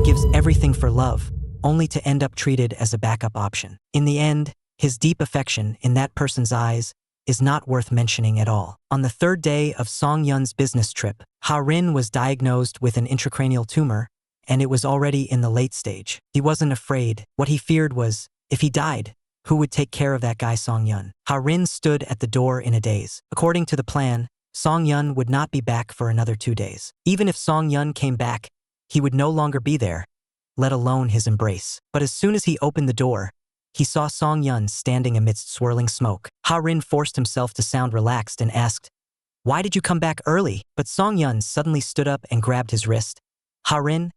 gives everything for love, only to end up treated as a backup option. In the end, his deep affection in that person's eyes is not worth mentioning at all. On the third day of Song-Yun's business trip, Ha-rin was diagnosed with an intracranial tumor, and it was already in the late stage. He wasn't afraid. What he feared was, if he died, who would take care of that guy Song-Yun? Ha-rin stood at the door in a daze. According to the plan, Song-Yun would not be back for another 2 days. Even if Song-Yun came back, he would no longer be there, let alone his embrace. But as soon as he opened the door, he saw Song-Yun standing amidst swirling smoke. Ha-rin forced himself to sound relaxed and asked, "Why did you come back early?" But Song-Yun suddenly stood up and grabbed his wrist. "Ha-rin,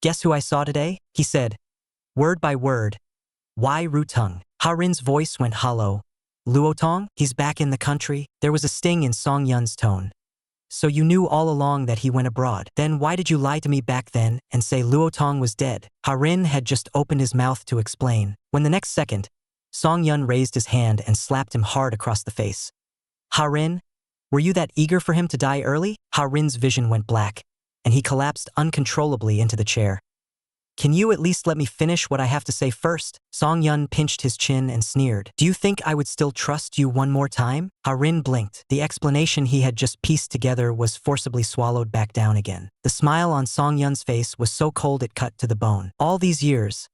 guess who I saw today?" he said, word by word. "Wai Ru-tung." Ha-rin's voice went hollow. "Luotong? He's back in the country?" There was a sting in Song-Yun's tone. "So you knew all along that he went abroad? Then why did you lie to me back then and say Luotong was dead?" Ha-rin had just opened his mouth to explain, when the next second, Song-Yun raised his hand and slapped him hard across the face. "Ha-rin, were you that eager for him to die early?" Ha-rin's vision went black, and he collapsed uncontrollably into the chair. "Can you at least let me finish what I have to say first?" Song-Yun pinched his chin and sneered. "Do you think I would still trust you one more time?" Ha-rin blinked. The explanation he had just pieced together was forcibly swallowed back down again. The smile on Song-Yun's face was so cold it cut to the bone. "All these years,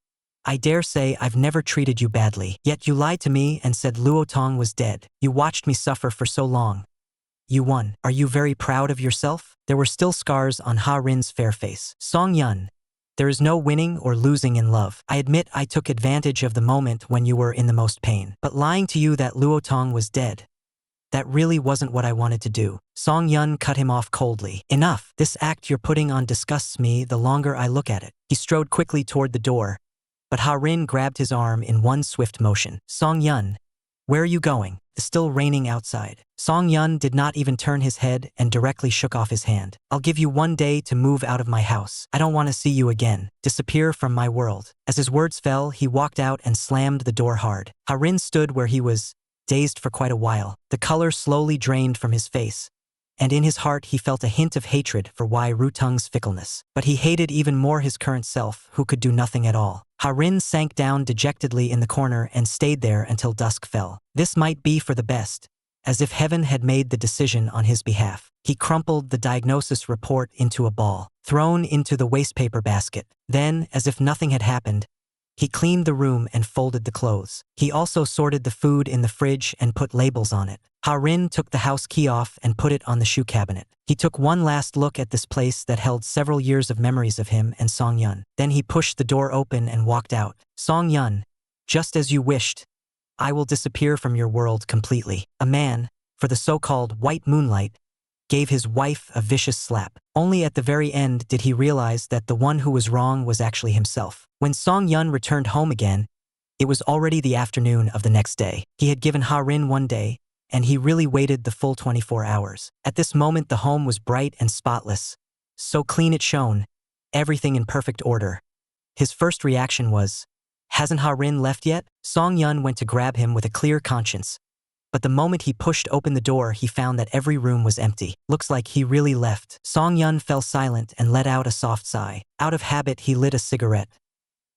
I dare say I've never treated you badly. Yet you lied to me and said Luotong was dead. You watched me suffer for so long. You won. Are you very proud of yourself?" There were still scars on Ha-rin's fair face. "Song-Yun, there is no winning or losing in love. I admit I took advantage of the moment when you were in the most pain. But lying to you that Luotong was dead, that really wasn't what I wanted to do." Song-Yun cut him off coldly. "Enough. This act you're putting on disgusts me the longer I look at it." He strode quickly toward the door, but Ha-rin grabbed his arm in one swift motion. "Song-Yun, where are you going? It's still raining outside." Song-Yun did not even turn his head and directly shook off his hand. "I'll give you 1 day to move out of my house. I don't want to see you again. Disappear from my world." As his words fell, he walked out and slammed the door hard. Ha-rin stood where he was, dazed for quite a while. The color slowly drained from his face, and in his heart he felt a hint of hatred for Wai Ru-tung's fickleness. But he hated even more his current self, who could do nothing at all. Ha-rin sank down dejectedly in the corner and stayed there until dusk fell. This might be for the best, as if heaven had made the decision on his behalf. He crumpled the diagnosis report into a ball, thrown into the wastepaper basket. Then, as if nothing had happened, he cleaned the room and folded the clothes. He also sorted the food in the fridge and put labels on it. Ha-rin took the house key off and put it on the shoe cabinet. He took one last look at this place that held several years of memories of him and Song-Yun. Then he pushed the door open and walked out. "Song-Yun, just as you wished, I will disappear from your world completely." A man, for the so-called white moonlight, gave his wife a vicious slap. Only at the very end did he realize that the one who was wrong was actually himself. When Song-Yun returned home again, it was already the afternoon of the next day. He had given Ha-rin 1 day, and he really waited the full 24 hours. At this moment the home was bright and spotless, so clean it shone, everything in perfect order. His first reaction was, "Hasn't Ha-rin left yet?" Song-Yun went to grab him with a clear conscience, but the moment he pushed open the door he found that every room was empty. "Looks like he really left." Song-Yun fell silent and let out a soft sigh. Out of habit he lit a cigarette.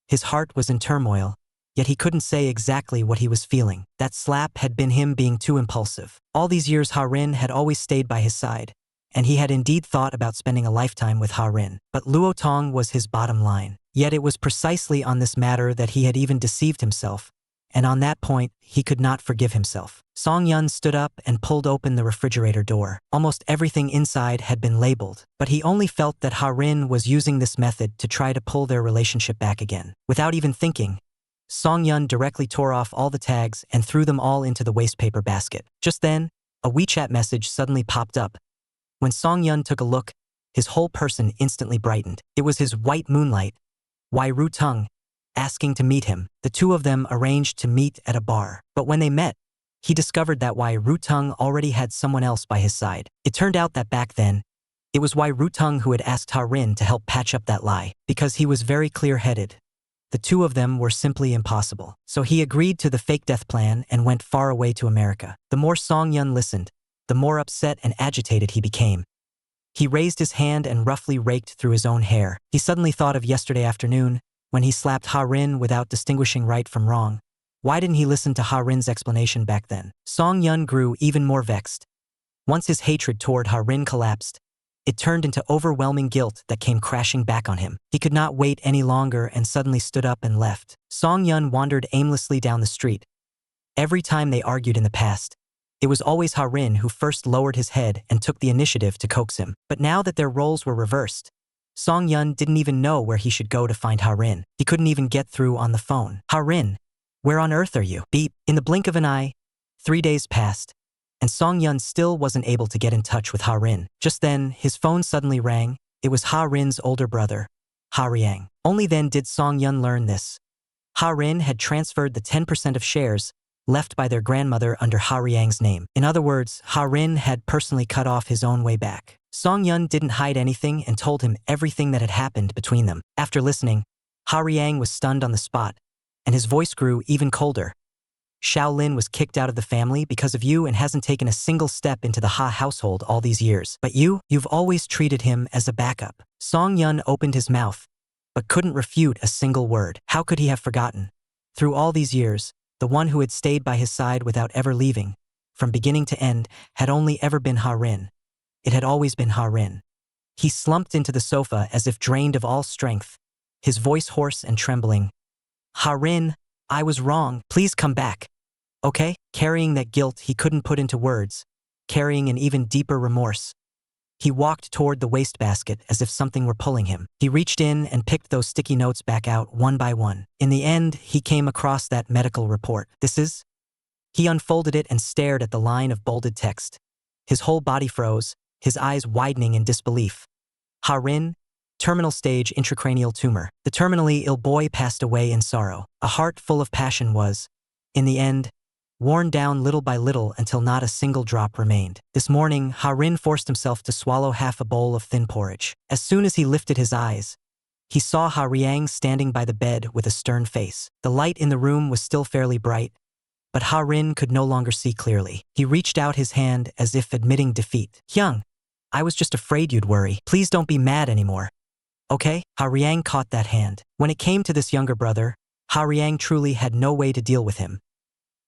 His heart was in turmoil, yet he couldn't say exactly what he was feeling. That slap had been him being too impulsive. All these years Ha-rin had always stayed by his side, and he had indeed thought about spending a lifetime with Ha-rin. But Luotong was his bottom line. Yet it was precisely on this matter that he had even deceived himself, and on that point he could not forgive himself. Song-Yun stood up and pulled open the refrigerator door. Almost everything inside had been labeled, but he only felt that Ha-rin was using this method to try to pull their relationship back again. Without even thinking, Song-Yun directly tore off all the tags and threw them all into the wastepaper basket. Just then, a WeChat message suddenly popped up. When Song-Yun took a look, his whole person instantly brightened. It was his white moonlight, Wai Ru-tung, asking to meet him. The two of them arranged to meet at a bar. But when they met, he discovered that Wai Ru-tung already had someone else by his side. It turned out that back then, it was Wai Ru-tung who had asked Ha-rin to help patch up that lie. Because he was very clear-headed, the two of them were simply impossible. So he agreed to the fake death plan and went far away to America. The more Song-Yun listened, the more upset and agitated he became. He raised his hand and roughly raked through his own hair. He suddenly thought of yesterday afternoon, when he slapped Ha-rin without distinguishing right from wrong. Why didn't he listen to Ha-rin's explanation back then? Song-yun grew even more vexed. Once his hatred toward Ha-rin collapsed, it turned into overwhelming guilt that came crashing back on him. He could not wait any longer and suddenly stood up and left. Song-yun wandered aimlessly down the street. Every time they argued in the past, it was always Ha-rin who first lowered his head and took the initiative to coax him. But now that their roles were reversed, Song-yun didn't even know where he should go to find Ha-rin. He couldn't even get through on the phone. Ha-rin, where on earth are you? Beep. In the blink of an eye, 3 days passed, and Song-yun still wasn't able to get in touch with Ha-rin. Just then, his phone suddenly rang. It was Ha-rin's older brother, Ha-ryang. Only then did Song-yun learn this. Ha-rin had transferred the 10% of shares left by their grandmother under Ha-ryang's name. In other words, Ha-rin had personally cut off his own way back. Song-yun didn't hide anything and told him everything that had happened between them. After listening, Ha-ryang was stunned on the spot, and his voice grew even colder. Shaolin was kicked out of the family because of you and hasn't taken a single step into the Ha household all these years. But you've always treated him as a backup. Song-yun opened his mouth, but couldn't refute a single word. How could he have forgotten? Through all these years, the one who had stayed by his side without ever leaving, from beginning to end, had only ever been Ha-rin. It had always been Ha-rin. He slumped into the sofa as if drained of all strength, his voice hoarse and trembling. Ha-rin, I was wrong. Please come back. Okay? Carrying that guilt he couldn't put into words, carrying an even deeper remorse. He walked toward the wastebasket as if something were pulling him. He reached in and picked those sticky notes back out one by one. In the end, he came across that medical report. This is? He unfolded it and stared at the line of bolded text. His whole body froze, his eyes widening in disbelief. Ha-rin, terminal stage intracranial tumor. The terminally ill boy passed away in sorrow. A heart full of passion was, in the end, worn down little by little until not a single drop remained. This morning, Ha-rin forced himself to swallow half a bowl of thin porridge. As soon as he lifted his eyes, he saw Ha-ryang standing by the bed with a stern face. The light in the room was still fairly bright, but Ha-rin could no longer see clearly. He reached out his hand as if admitting defeat. Hyung, I was just afraid you'd worry. Please don't be mad anymore. Okay? Ha-ryang caught that hand. When it came to this younger brother, Ha-ryang truly had no way to deal with him.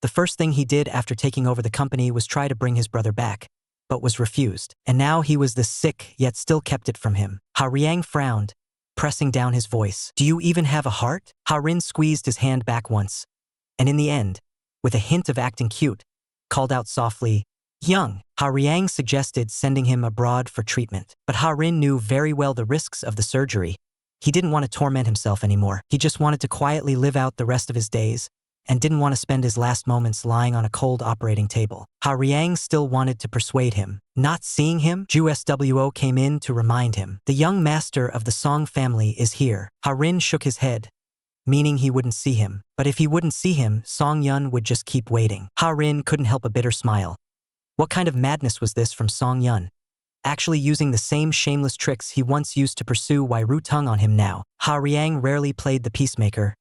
The first thing he did after taking over the company was try to bring his brother back, but was refused. And now he was this sick, yet still kept it from him. Ha-ryang frowned, pressing down his voice. Do you even have a heart? Ha-rin squeezed his hand back once, and in the end, with a hint of acting cute, called out softly, Young. Ha-ryang suggested sending him abroad for treatment. But Ha-rin knew very well the risks of the surgery. He didn't want to torment himself anymore. He just wanted to quietly live out the rest of his days, and didn't want to spend his last moments lying on a cold operating table. Ha-ryang still wanted to persuade him. Not seeing him, Ju Swo came in to remind him. The young master of the Song family is here. Ha-rin shook his head, meaning he wouldn't see him. But if he wouldn't see him, Song-yun would just keep waiting. Ha-rin couldn't help a bitter smile. What kind of madness was this from Song-yun? Actually using the same shameless tricks he once used to pursue Wai Ru-tung on him now. Ha-ryang rarely played the peacemaker.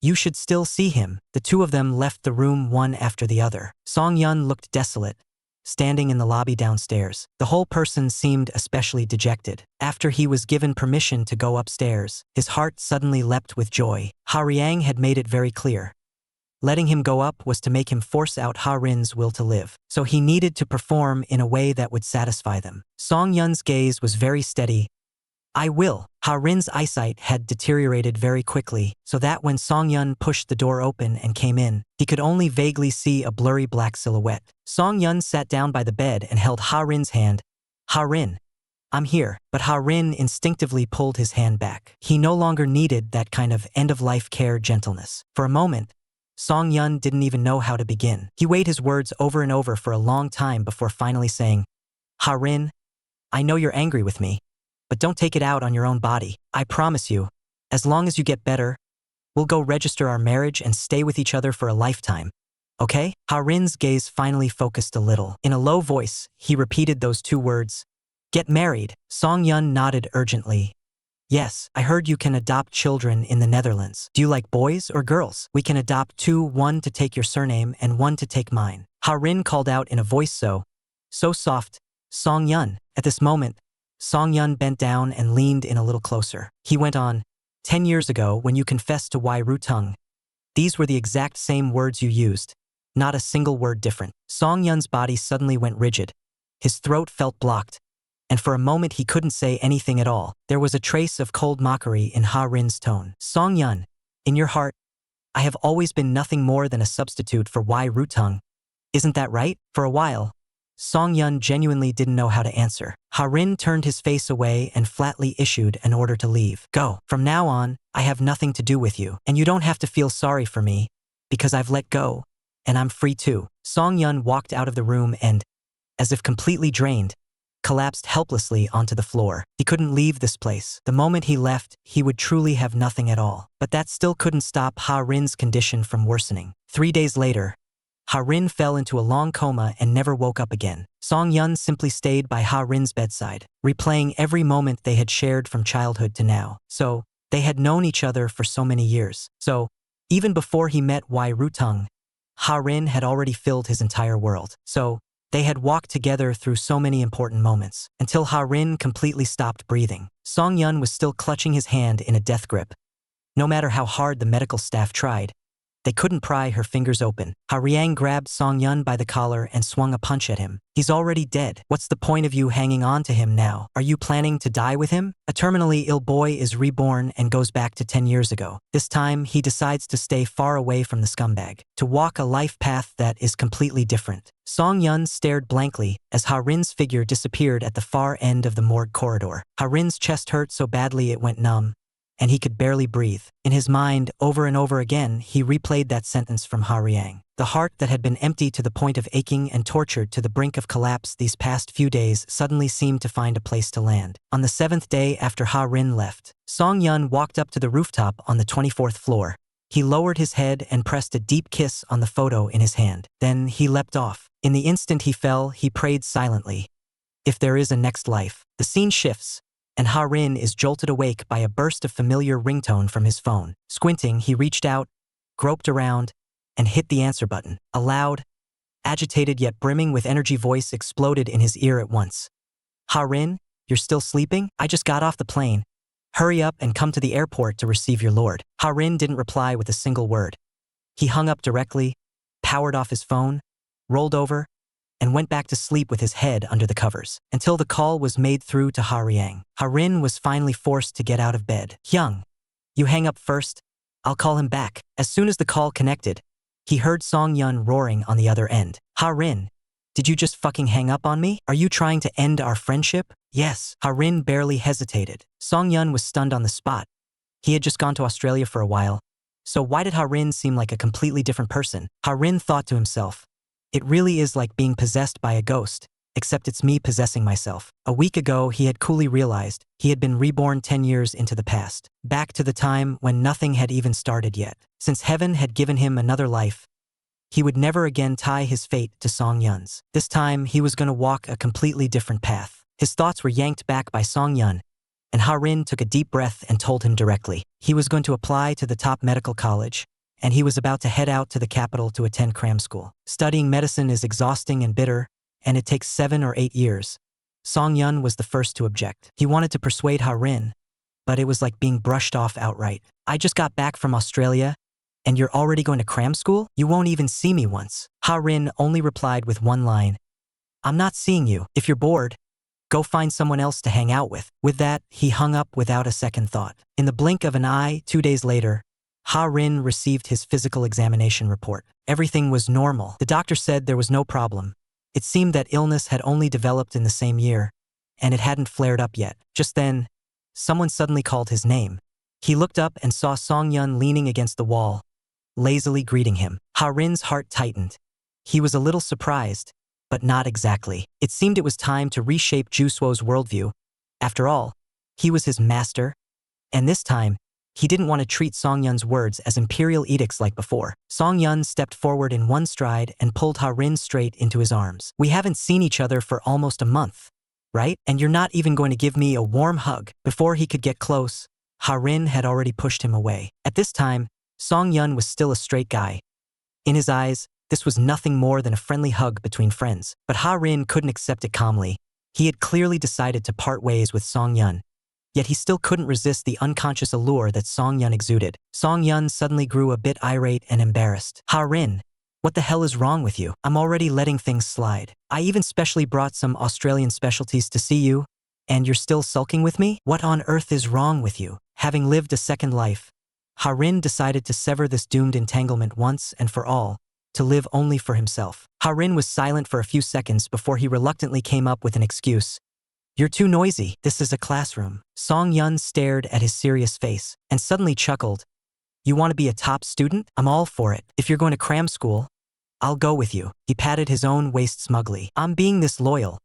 You should still see him. The two of them left the room one after the other. Song-yun looked desolate, standing in the lobby downstairs. The whole person seemed especially dejected. After he was given permission to go upstairs, his heart suddenly leapt with joy. Ha-ryang had made it very clear. Letting him go up was to make him force out Ha-rin's will to live. So he needed to perform in a way that would satisfy them. Song-yun's gaze was very steady. I will. Ha-rin's eyesight had deteriorated very quickly, so that when Song-yun pushed the door open and came in, he could only vaguely see a blurry black silhouette. Song-yun sat down by the bed and held Ha-rin's hand. Ha-rin, I'm here. But Ha-rin instinctively pulled his hand back. He no longer needed that kind of end-of-life care gentleness. For a moment, Song-yun didn't even know how to begin. He weighed his words over and over for a long time before finally saying, Ha-rin, I know you're angry with me, but don't take it out on your own body. I promise you, as long as you get better, we'll go register our marriage and stay with each other for a lifetime. Okay? Ha-rin's gaze finally focused a little. In a low voice, he repeated those two words. Get married. Song-yun nodded urgently. Yes, I heard you can adopt children in the Netherlands. Do you like boys or girls? We can adopt two, one to take your surname and one to take mine. Ha-rin called out in a voice so soft, Song-yun. At this moment, Song Yun bent down and leaned in a little closer. He went on, 10 years ago, when you confessed to Wai Ru-tung, these were the exact same words you used. Not a single word different. Song Yun's body suddenly went rigid. His throat felt blocked, and for a moment he couldn't say anything at all. There was a trace of cold mockery in Ha Rin's tone. Song Yun, in your heart, I have always been nothing more than a substitute for Wai Ru-tung. Isn't that right? For a while, Song Yun genuinely didn't know how to answer. Ha Rin turned his face away and flatly issued an order to leave. Go. From now on, I have nothing to do with you, and you don't have to feel sorry for me, because I've let go, and I'm free too. Song Yun walked out of the room and, as if completely drained, collapsed helplessly onto the floor. He couldn't leave this place. The moment he left, he would truly have nothing at all. But that still couldn't stop Ha Rin's condition from worsening. 3 days later, Ha Rin fell into a long coma and never woke up again. Song Yun simply stayed by Ha Rin's bedside, replaying every moment they had shared from childhood to now. So, they had known each other for so many years. So, even before he met Wai Ru-tung, Ha Rin had already filled his entire world. So, they had walked together through so many important moments, until Ha Rin completely stopped breathing. Song Yun was still clutching his hand in a death grip. No matter how hard the medical staff tried, they couldn't pry her fingers open. Ha Riang grabbed Song Yun by the collar and swung a punch at him. He's already dead. What's the point of you hanging on to him now? Are you planning to die with him? A terminally ill boy is reborn and goes back to 10 years ago. This time, he decides to stay far away from the scumbag, to walk a life path that is completely different. Song Yun stared blankly as Ha Rin's figure disappeared at the far end of the morgue corridor. Ha Rin's chest hurt so badly it went numb, and he could barely breathe. In his mind, over and over again, he replayed that sentence from Ha Riang. The heart that had been empty to the point of aching and tortured to the brink of collapse these past few days suddenly seemed to find a place to land. On the 7th day after Ha Rin left, Song Yun walked up to the rooftop on the 24th floor. He lowered his head and pressed a deep kiss on the photo in his hand. Then he leapt off. In the instant he fell, he prayed silently. If there is a next life. The scene shifts, and Ha Rin is jolted awake by a burst of familiar ringtone from his phone. Squinting, he reached out, groped around, and hit the answer button. A loud, agitated yet brimming with energy voice exploded in his ear at once. Ha Rin, you're still sleeping? I just got off the plane. Hurry up and come to the airport to receive your lord. Ha Rin didn't reply with a single word. He hung up directly, powered off his phone, rolled over, and went back to sleep with his head under the covers, until the call was made through to Ha Riang. Ha Rin was finally forced to get out of bed. Hyung, you hang up first. I'll call him back. As soon as the call connected, he heard Song Yun roaring on the other end. Ha Rin, did you just fucking hang up on me? Are you trying to end our friendship? Yes. Ha Rin barely hesitated. Song Yun was stunned on the spot. He had just gone to Australia for a while. So why did Ha Rin seem like a completely different person? Ha Rin thought to himself, it really is like being possessed by a ghost, except it's me possessing myself. A week ago, he had coolly realized he had been reborn 10 years into the past, back to the time when nothing had even started yet. Since heaven had given him another life, he would never again tie his fate to Song Yun's. This time, he was going to walk a completely different path. His thoughts were yanked back by Song Yun, and Ha Rin took a deep breath and told him directly. He was going to apply to the top medical college, and he was about to head out to the capital to attend cram school. Studying medicine is exhausting and bitter, and it takes 7 or 8 years. Song Yun was the first to object. He wanted to persuade Ha Rin, but it was like being brushed off outright. I just got back from Australia, and you're already going to cram school? You won't even see me once. Ha Rin only replied with one line. I'm not seeing you. If you're bored, go find someone else to hang out with. With that, he hung up without a second thought. In the blink of an eye, 2 days later, Ha Rin received his physical examination report. Everything was normal. The doctor said there was no problem. It seemed that illness had only developed in the same year, and it hadn't flared up yet. Just then, someone suddenly called his name. He looked up and saw Song Yun leaning against the wall, lazily greeting him. Ha Rin's heart tightened. He was a little surprised, but not exactly. It seemed it was time to reshape Juswo's worldview. After all, he was his master, and this time, he didn't want to treat Song Yun's words as imperial edicts like before. Song Yun stepped forward in one stride and pulled Ha Rin straight into his arms. We haven't seen each other for almost a month, right? And you're not even going to give me a warm hug. Before he could get close, Ha Rin had already pushed him away. At this time, Song Yun was still a straight guy. In his eyes, this was nothing more than a friendly hug between friends. But Ha Rin couldn't accept it calmly. He had clearly decided to part ways with Song-yun, yet he still couldn't resist the unconscious allure that Song-yun exuded. Song-yun suddenly grew a bit irate and embarrassed. "Ha-rin, what the hell is wrong with you? I'm already letting things slide. I even specially brought some Australian specialties to see you, and you're still sulking with me? What on earth is wrong with you?" Having lived a second life, Ha-rin decided to sever this doomed entanglement once and for all, to live only for himself. Ha-rin was silent for a few seconds before he reluctantly came up with an excuse. "You're too noisy. This is a classroom." Song-yun stared at his serious face and suddenly chuckled. "You want to be a top student? I'm all for it. If you're going to cram school, I'll go with you." He patted his own waist smugly. "I'm being this loyal.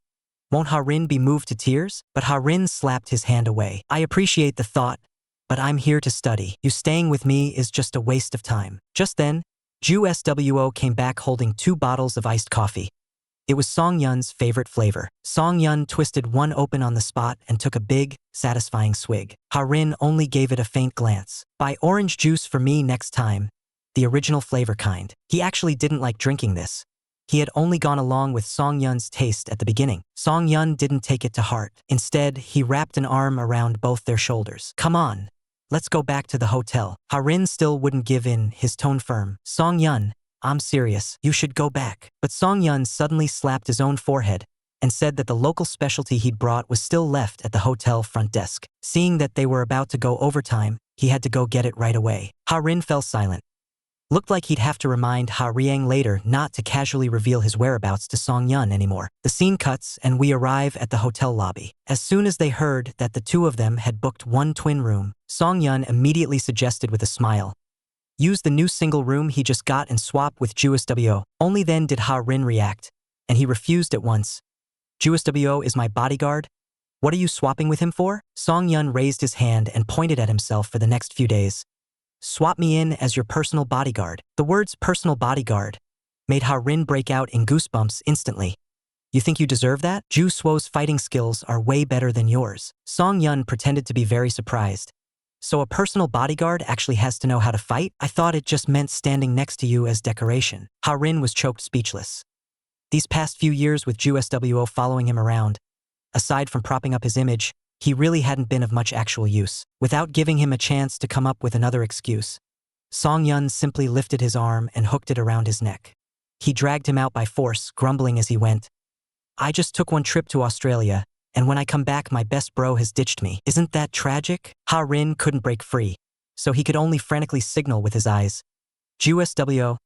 Won't Ha-rin be moved to tears?" But Ha-rin slapped his hand away. "I appreciate the thought, but I'm here to study. You staying with me is just a waste of time." Just then, Ju Swo came back holding 2 bottles of iced coffee. It was Song-yun's favorite flavor. Song-yun twisted one open on the spot and took a big, satisfying swig. Ha-rin only gave it a faint glance. "Buy orange juice for me next time, the original flavor kind." He actually didn't like drinking this. He had only gone along with Song-yun's taste at the beginning. Song-yun didn't take it to heart. Instead, he wrapped an arm around both their shoulders. "Come on, let's go back to the hotel." Ha-rin still wouldn't give in, his tone firm. "Song-yun, I'm serious. You should go back." But Song-yun suddenly slapped his own forehead and said that the local specialty he'd brought was still left at the hotel front desk. Seeing that they were about to go overtime, he had to go get it right away. Ha-rin fell silent. Looked like he'd have to remind Ha-riang later not to casually reveal his whereabouts to Song-yun anymore. The scene cuts and we arrive at the hotel lobby. As soon as they heard that the two of them had booked one twin room, Song-yun immediately suggested with a smile, "Use the new single room he just got and swap with Ju Swo." Only then did Ha-rin react, and he refused at once. "Ju Swo is my bodyguard? What are you swapping with him for?" Song-yun raised his hand and pointed at himself for the next few days. "Swap me in as your personal bodyguard." The words personal bodyguard made Ha-rin break out in goosebumps instantly. "You think you deserve that? Ju Swo's fighting skills are way better than yours." Song-yun pretended to be very surprised. "So a personal bodyguard actually has to know how to fight? I thought it just meant standing next to you as decoration." Ha-rin was choked speechless. These past few years with Ju Swo following him around, aside from propping up his image, he really hadn't been of much actual use. Without giving him a chance to come up with another excuse, Song-yun simply lifted his arm and hooked it around his neck. He dragged him out by force, grumbling as he went, "I just took one trip to Australia, and when I come back my best bro has ditched me. Isn't that tragic?" Ha-rin couldn't break free, so he could only frantically signal with his eyes. "Ju Swo,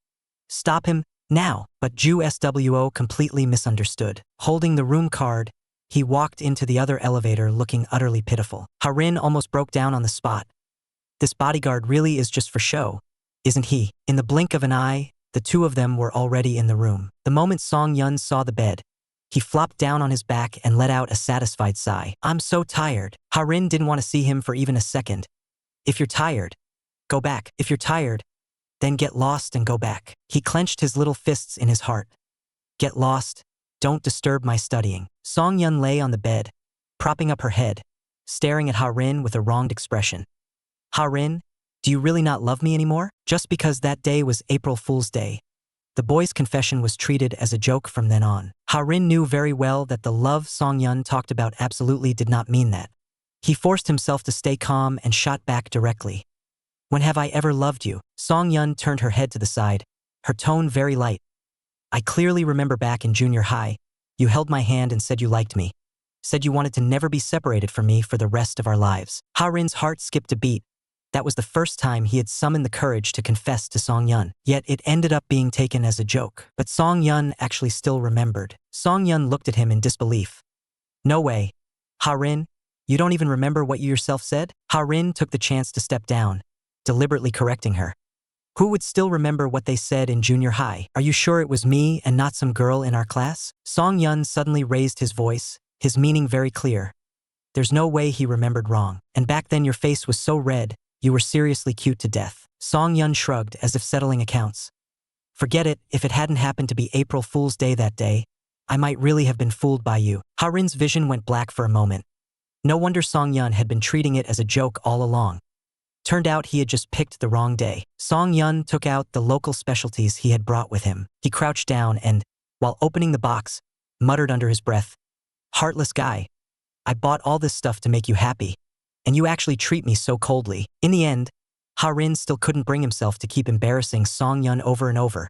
stop him, now!" But Ju Swo completely misunderstood. Holding the room card, he walked into the other elevator looking utterly pitiful. Ha-rin almost broke down on the spot. This bodyguard really is just for show, isn't he? In the blink of an eye, the two of them were already in the room. The moment Song-yun saw the bed, he flopped down on his back and let out a satisfied sigh. "I'm so tired." Ha-rin didn't want to see him for even a second. "If you're tired, go back. If you're tired, then get lost and go back." He clenched his little fists in his heart. "Get lost. Don't disturb my studying." Song-yun lay on the bed, propping up her head, staring at Ha-rin with a wronged expression. "Ha-rin, do you really not love me anymore?" Just because that day was April Fool's Day, the boy's confession was treated as a joke from then on. Ha-rin knew very well that the love Song-yun talked about absolutely did not mean that. He forced himself to stay calm and shot back directly. "When have I ever loved you?" Song-yun turned her head to the side, her tone very light. "I clearly remember back in junior high, you held my hand and said you liked me. Said you wanted to never be separated from me for the rest of our lives." Ha-rin's heart skipped a beat. That was the first time he had summoned the courage to confess to Song-yun. Yet it ended up being taken as a joke. But Song-yun actually still remembered. Song-yun looked at him in disbelief. "No way. Ha-rin, you don't even remember what you yourself said?" Ha-rin took the chance to step down, deliberately correcting her. "Who would still remember what they said in junior high? Are you sure it was me and not some girl in our class?" Song-yun suddenly raised his voice, his meaning very clear. "There's no way he remembered wrong. And back then your face was so red, you were seriously cute to death." Song-yun shrugged as if settling accounts. "Forget it, if it hadn't happened to be April Fool's Day that day, I might really have been fooled by you." Ha-rin's vision went black for a moment. No wonder Song-yun had been treating it as a joke all along. Turned out he had just picked the wrong day. Song-yun took out the local specialties he had brought with him. He crouched down and, while opening the box, muttered under his breath, Heartless guy. I bought all this stuff to make you happy. And you actually treat me so coldly. In the end, Ha-rin still couldn't bring himself to keep embarrassing Song-yun over and over.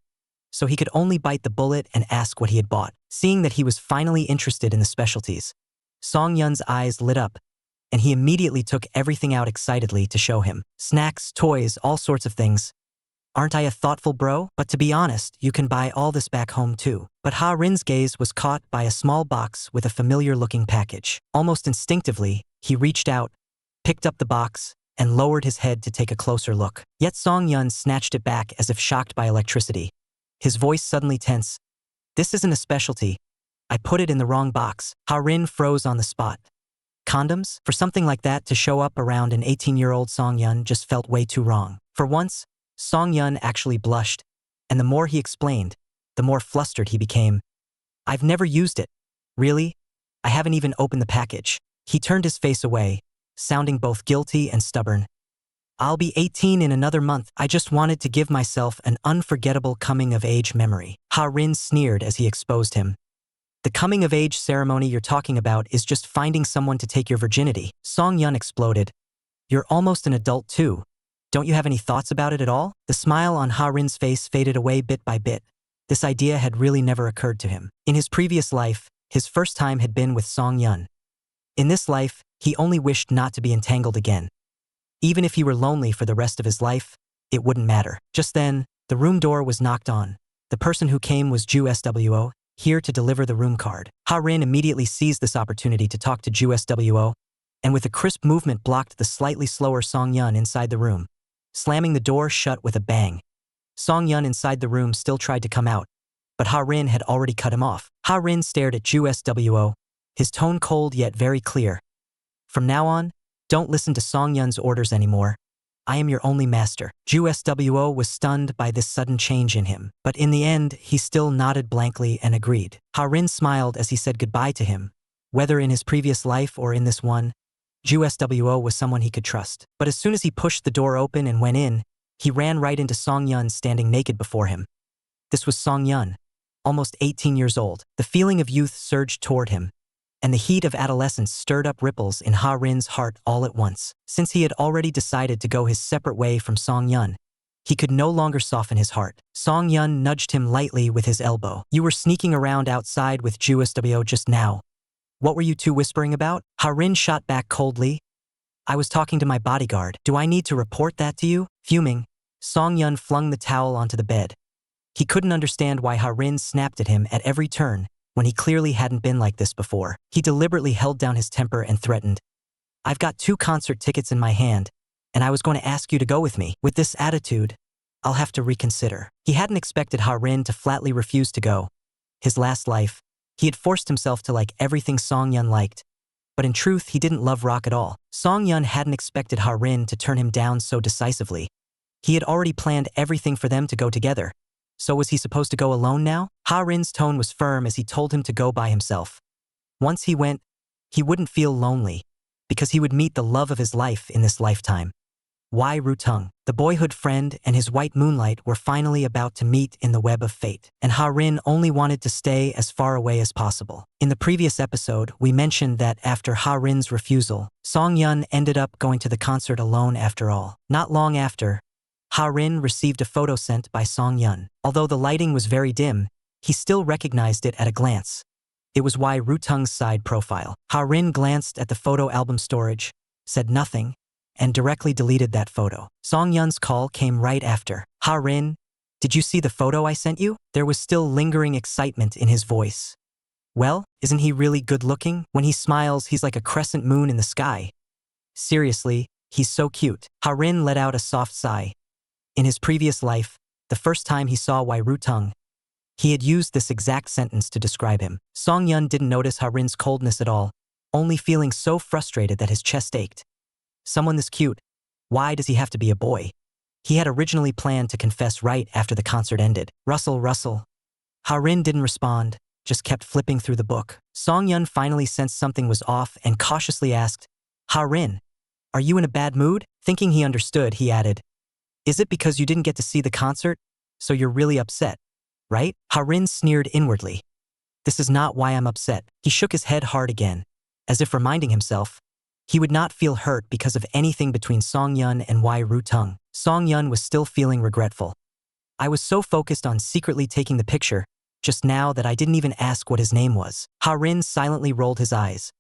So he could only bite the bullet and ask what he had bought. Seeing that he was finally interested in the specialties, Song-yun's eyes lit up, and he immediately took everything out excitedly to show him. Snacks, toys, all sorts of things. Aren't I a thoughtful bro? But to be honest, you can buy all this back home too. But Ha-rin's gaze was caught by a small box with a familiar-looking package. Almost instinctively, he reached out, picked up the box, and lowered his head to take a closer look. Yet Song-yun snatched it back as if shocked by electricity. His voice suddenly tense. This isn't a specialty. I put it in the wrong box. Ha-rin froze on the spot. Condoms? For something like that to show up around an 18-year-old Song-yun just felt way too wrong. For once, Song-yun actually blushed, and the more he explained, the more flustered he became. I've never used it. Really? I haven't even opened the package. He turned his face away, sounding both guilty and stubborn. I'll be 18 in another month. I just wanted to give myself an unforgettable coming-of-age memory. Ha-rin sneered as he exposed him. The coming-of-age ceremony you're talking about is just finding someone to take your virginity. Song-yun exploded. You're almost an adult too. Don't you have any thoughts about it at all? The smile on Ha-rin's face faded away bit by bit. This idea had really never occurred to him. In his previous life, his first time had been with Song-yun. In this life, he only wished not to be entangled again. Even if he were lonely for the rest of his life, it wouldn't matter. Just then, the room door was knocked on. The person who came was Ju SWO, here to deliver the room card. Ha-rin immediately seized this opportunity to talk to Ju SWO, and with a crisp movement blocked the slightly slower Song-yun inside the room, slamming the door shut with a bang. Song-yun inside the room still tried to come out, but Ha-rin had already cut him off. Ha-rin stared at Ju SWO, his tone cold yet very clear. From now on, don't listen to Song-yun's orders anymore. I am your only master. Ju SWO was stunned by this sudden change in him, but in the end, he still nodded blankly and agreed. Ha-rin smiled as he said goodbye to him. Whether in his previous life or in this one, Ju SWO was someone he could trust. But as soon as he pushed the door open and went in, he ran right into Song-yun standing naked before him. This was Song-yun, almost 18 years old. The feeling of youth surged toward him, and the heat of adolescence stirred up ripples in Ha-rin's heart all at once. Since he had already decided to go his separate way from Song-yun, he could no longer soften his heart. Song-yun nudged him lightly with his elbow. You were sneaking around outside with Ju SWO just now. What were you two whispering about? Ha-rin shot back coldly. I was talking to my bodyguard. Do I need to report that to you? Fuming, Song-yun flung the towel onto the bed. He couldn't understand why Ha-rin snapped at him at every turn, when he clearly hadn't been like this before. He deliberately held down his temper and threatened. I've got 2 concert tickets in my hand, and I was going to ask you to go with me. With this attitude, I'll have to reconsider. He hadn't expected Ha-rin to flatly refuse to go. His last life, he had forced himself to like everything Song-yun liked, but in truth he didn't love rock at all. Song-yun hadn't expected Ha-rin to turn him down so decisively. He had already planned everything for them to go together. So was he supposed to go alone now? Ha-rin's tone was firm as he told him to go by himself. Once he went, he wouldn't feel lonely, because he would meet the love of his life in this lifetime. Wai Rutung, the boyhood friend, and his white moonlight were finally about to meet in the web of fate, and Ha-rin only wanted to stay as far away as possible. In the previous episode, we mentioned that after Ha-rin's refusal, Song-yun ended up going to the concert alone after all. Not long after, Ha-rin received a photo sent by Song-yun. Although the lighting was very dim, he still recognized it at a glance. It was Wai Rutung's side profile. Ha-rin glanced at the photo album storage, said nothing, and directly deleted that photo. Song-yun's call came right after. Ha-rin, did you see the photo I sent you? There was still lingering excitement in his voice. Well, isn't he really good looking? When he smiles, he's like a crescent moon in the sky. Seriously, he's so cute. Ha-rin let out a soft sigh. In his previous life, the first time he saw Wai Rutung, he had used this exact sentence to describe him. Song-yun didn't notice Ha-rin's coldness at all, only feeling so frustrated that his chest ached. Someone this cute, why does he have to be a boy? He had originally planned to confess right after the concert ended. Russell. Ha-rin didn't respond, just kept flipping through the book. Song-yun finally sensed something was off and cautiously asked, Ha-rin, are you in a bad mood? Thinking he understood, he added, is it because you didn't get to see the concert, so you're really upset, right? Ha-rin sneered inwardly. This is not why I'm upset. He shook his head hard again, as if reminding himself he would not feel hurt because of anything between Song Yun and Wai Ru-tung. Song Yun was still feeling regretful. I was so focused on secretly taking the picture just now that I didn't even ask what his name was. Ha-rin silently rolled his eyes.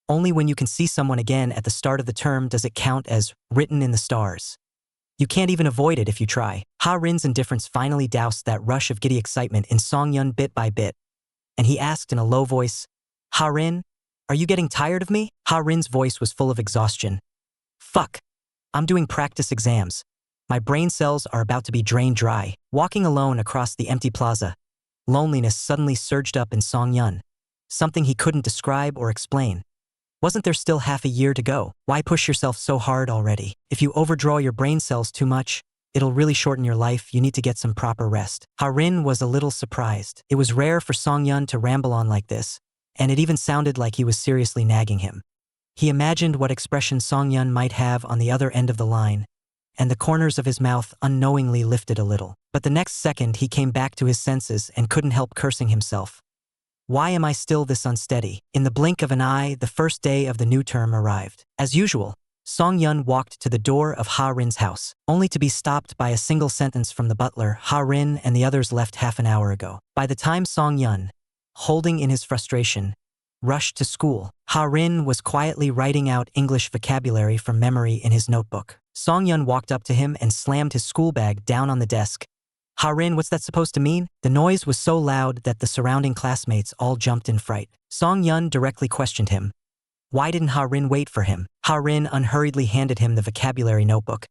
Only when you can see someone again at the start of the term does it count as written in the stars. You can't even avoid it if you try. Ha-rin's indifference finally doused that rush of giddy excitement in Song Yun bit by bit, and he asked in a low voice, "Ha-rin, are you getting tired of me?" Ha-rin's voice was full of exhaustion. "Fuck. I'm doing practice exams. My brain cells are about to be drained dry." Walking alone across the empty plaza, loneliness suddenly surged up in Song Yun, something he couldn't describe or explain. Wasn't there still half a year to go? Why push yourself so hard already? If you overdraw your brain cells too much, it'll really shorten your life. You need to get some proper rest. Ha-rin was a little surprised. It was rare for Song Yun to ramble on like this, and it even sounded like he was seriously nagging him. He imagined what expression Song Yun might have on the other end of the line, and the corners of his mouth unknowingly lifted a little. But the next second he came back to his senses and couldn't help cursing himself. Why am I still this unsteady? In the blink of an eye, the first day of the new term arrived. As usual, Song Yun walked to the door of Ha-rin's house, only to be stopped by a single sentence from the butler. "Ha-rin and the others left half an hour ago." By the time Song Yun, holding in his frustration, rushed to school, Ha-rin was quietly writing out English vocabulary from memory in his notebook. Song Yun walked up to him and slammed his school bag down on the desk. "Ha-rin, what's that supposed to mean?" The noise was so loud that the surrounding classmates all jumped in fright. Song Yun directly questioned him. Why didn't Ha-rin wait for him? Ha-rin unhurriedly handed him the vocabulary notebook.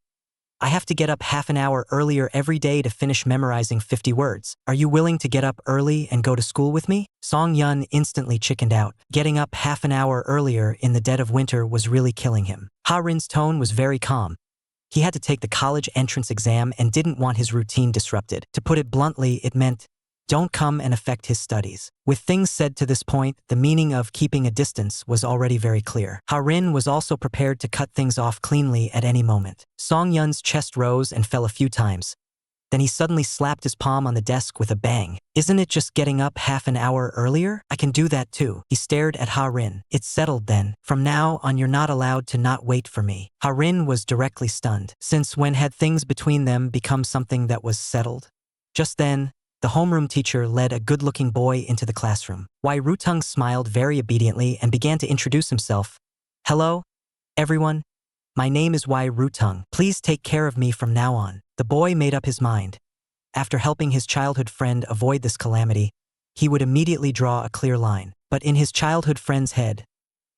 "I have to get up half an hour earlier every day to finish memorizing 50 words. Are you willing to get up early and go to school with me?" Song Yun instantly chickened out. Getting up half an hour earlier in the dead of winter was really killing him. Ha-rin's tone was very calm. He had to take the college entrance exam and didn't want his routine disrupted. To put it bluntly, it meant, don't come and affect his studies. With things said to this point, the meaning of keeping a distance was already very clear. Ha-rin was also prepared to cut things off cleanly at any moment. Song Yun's chest rose and fell a few times. Then he suddenly slapped his palm on the desk with a bang. "Isn't it just getting up half an hour earlier? I can do that too." He stared at Ha-rin. "It's settled then. From now on you're not allowed to not wait for me." Ha-rin was directly stunned. Since when had things between them become something that was settled? Just then, the homeroom teacher led a good-looking boy into the classroom. Wai Ru-tung smiled very obediently and began to introduce himself. "Hello, everyone. My name is Wai Ru-tung. Please take care of me from now on." The boy made up his mind. After helping his childhood friend avoid this calamity, he would immediately draw a clear line. But in his childhood friend's head,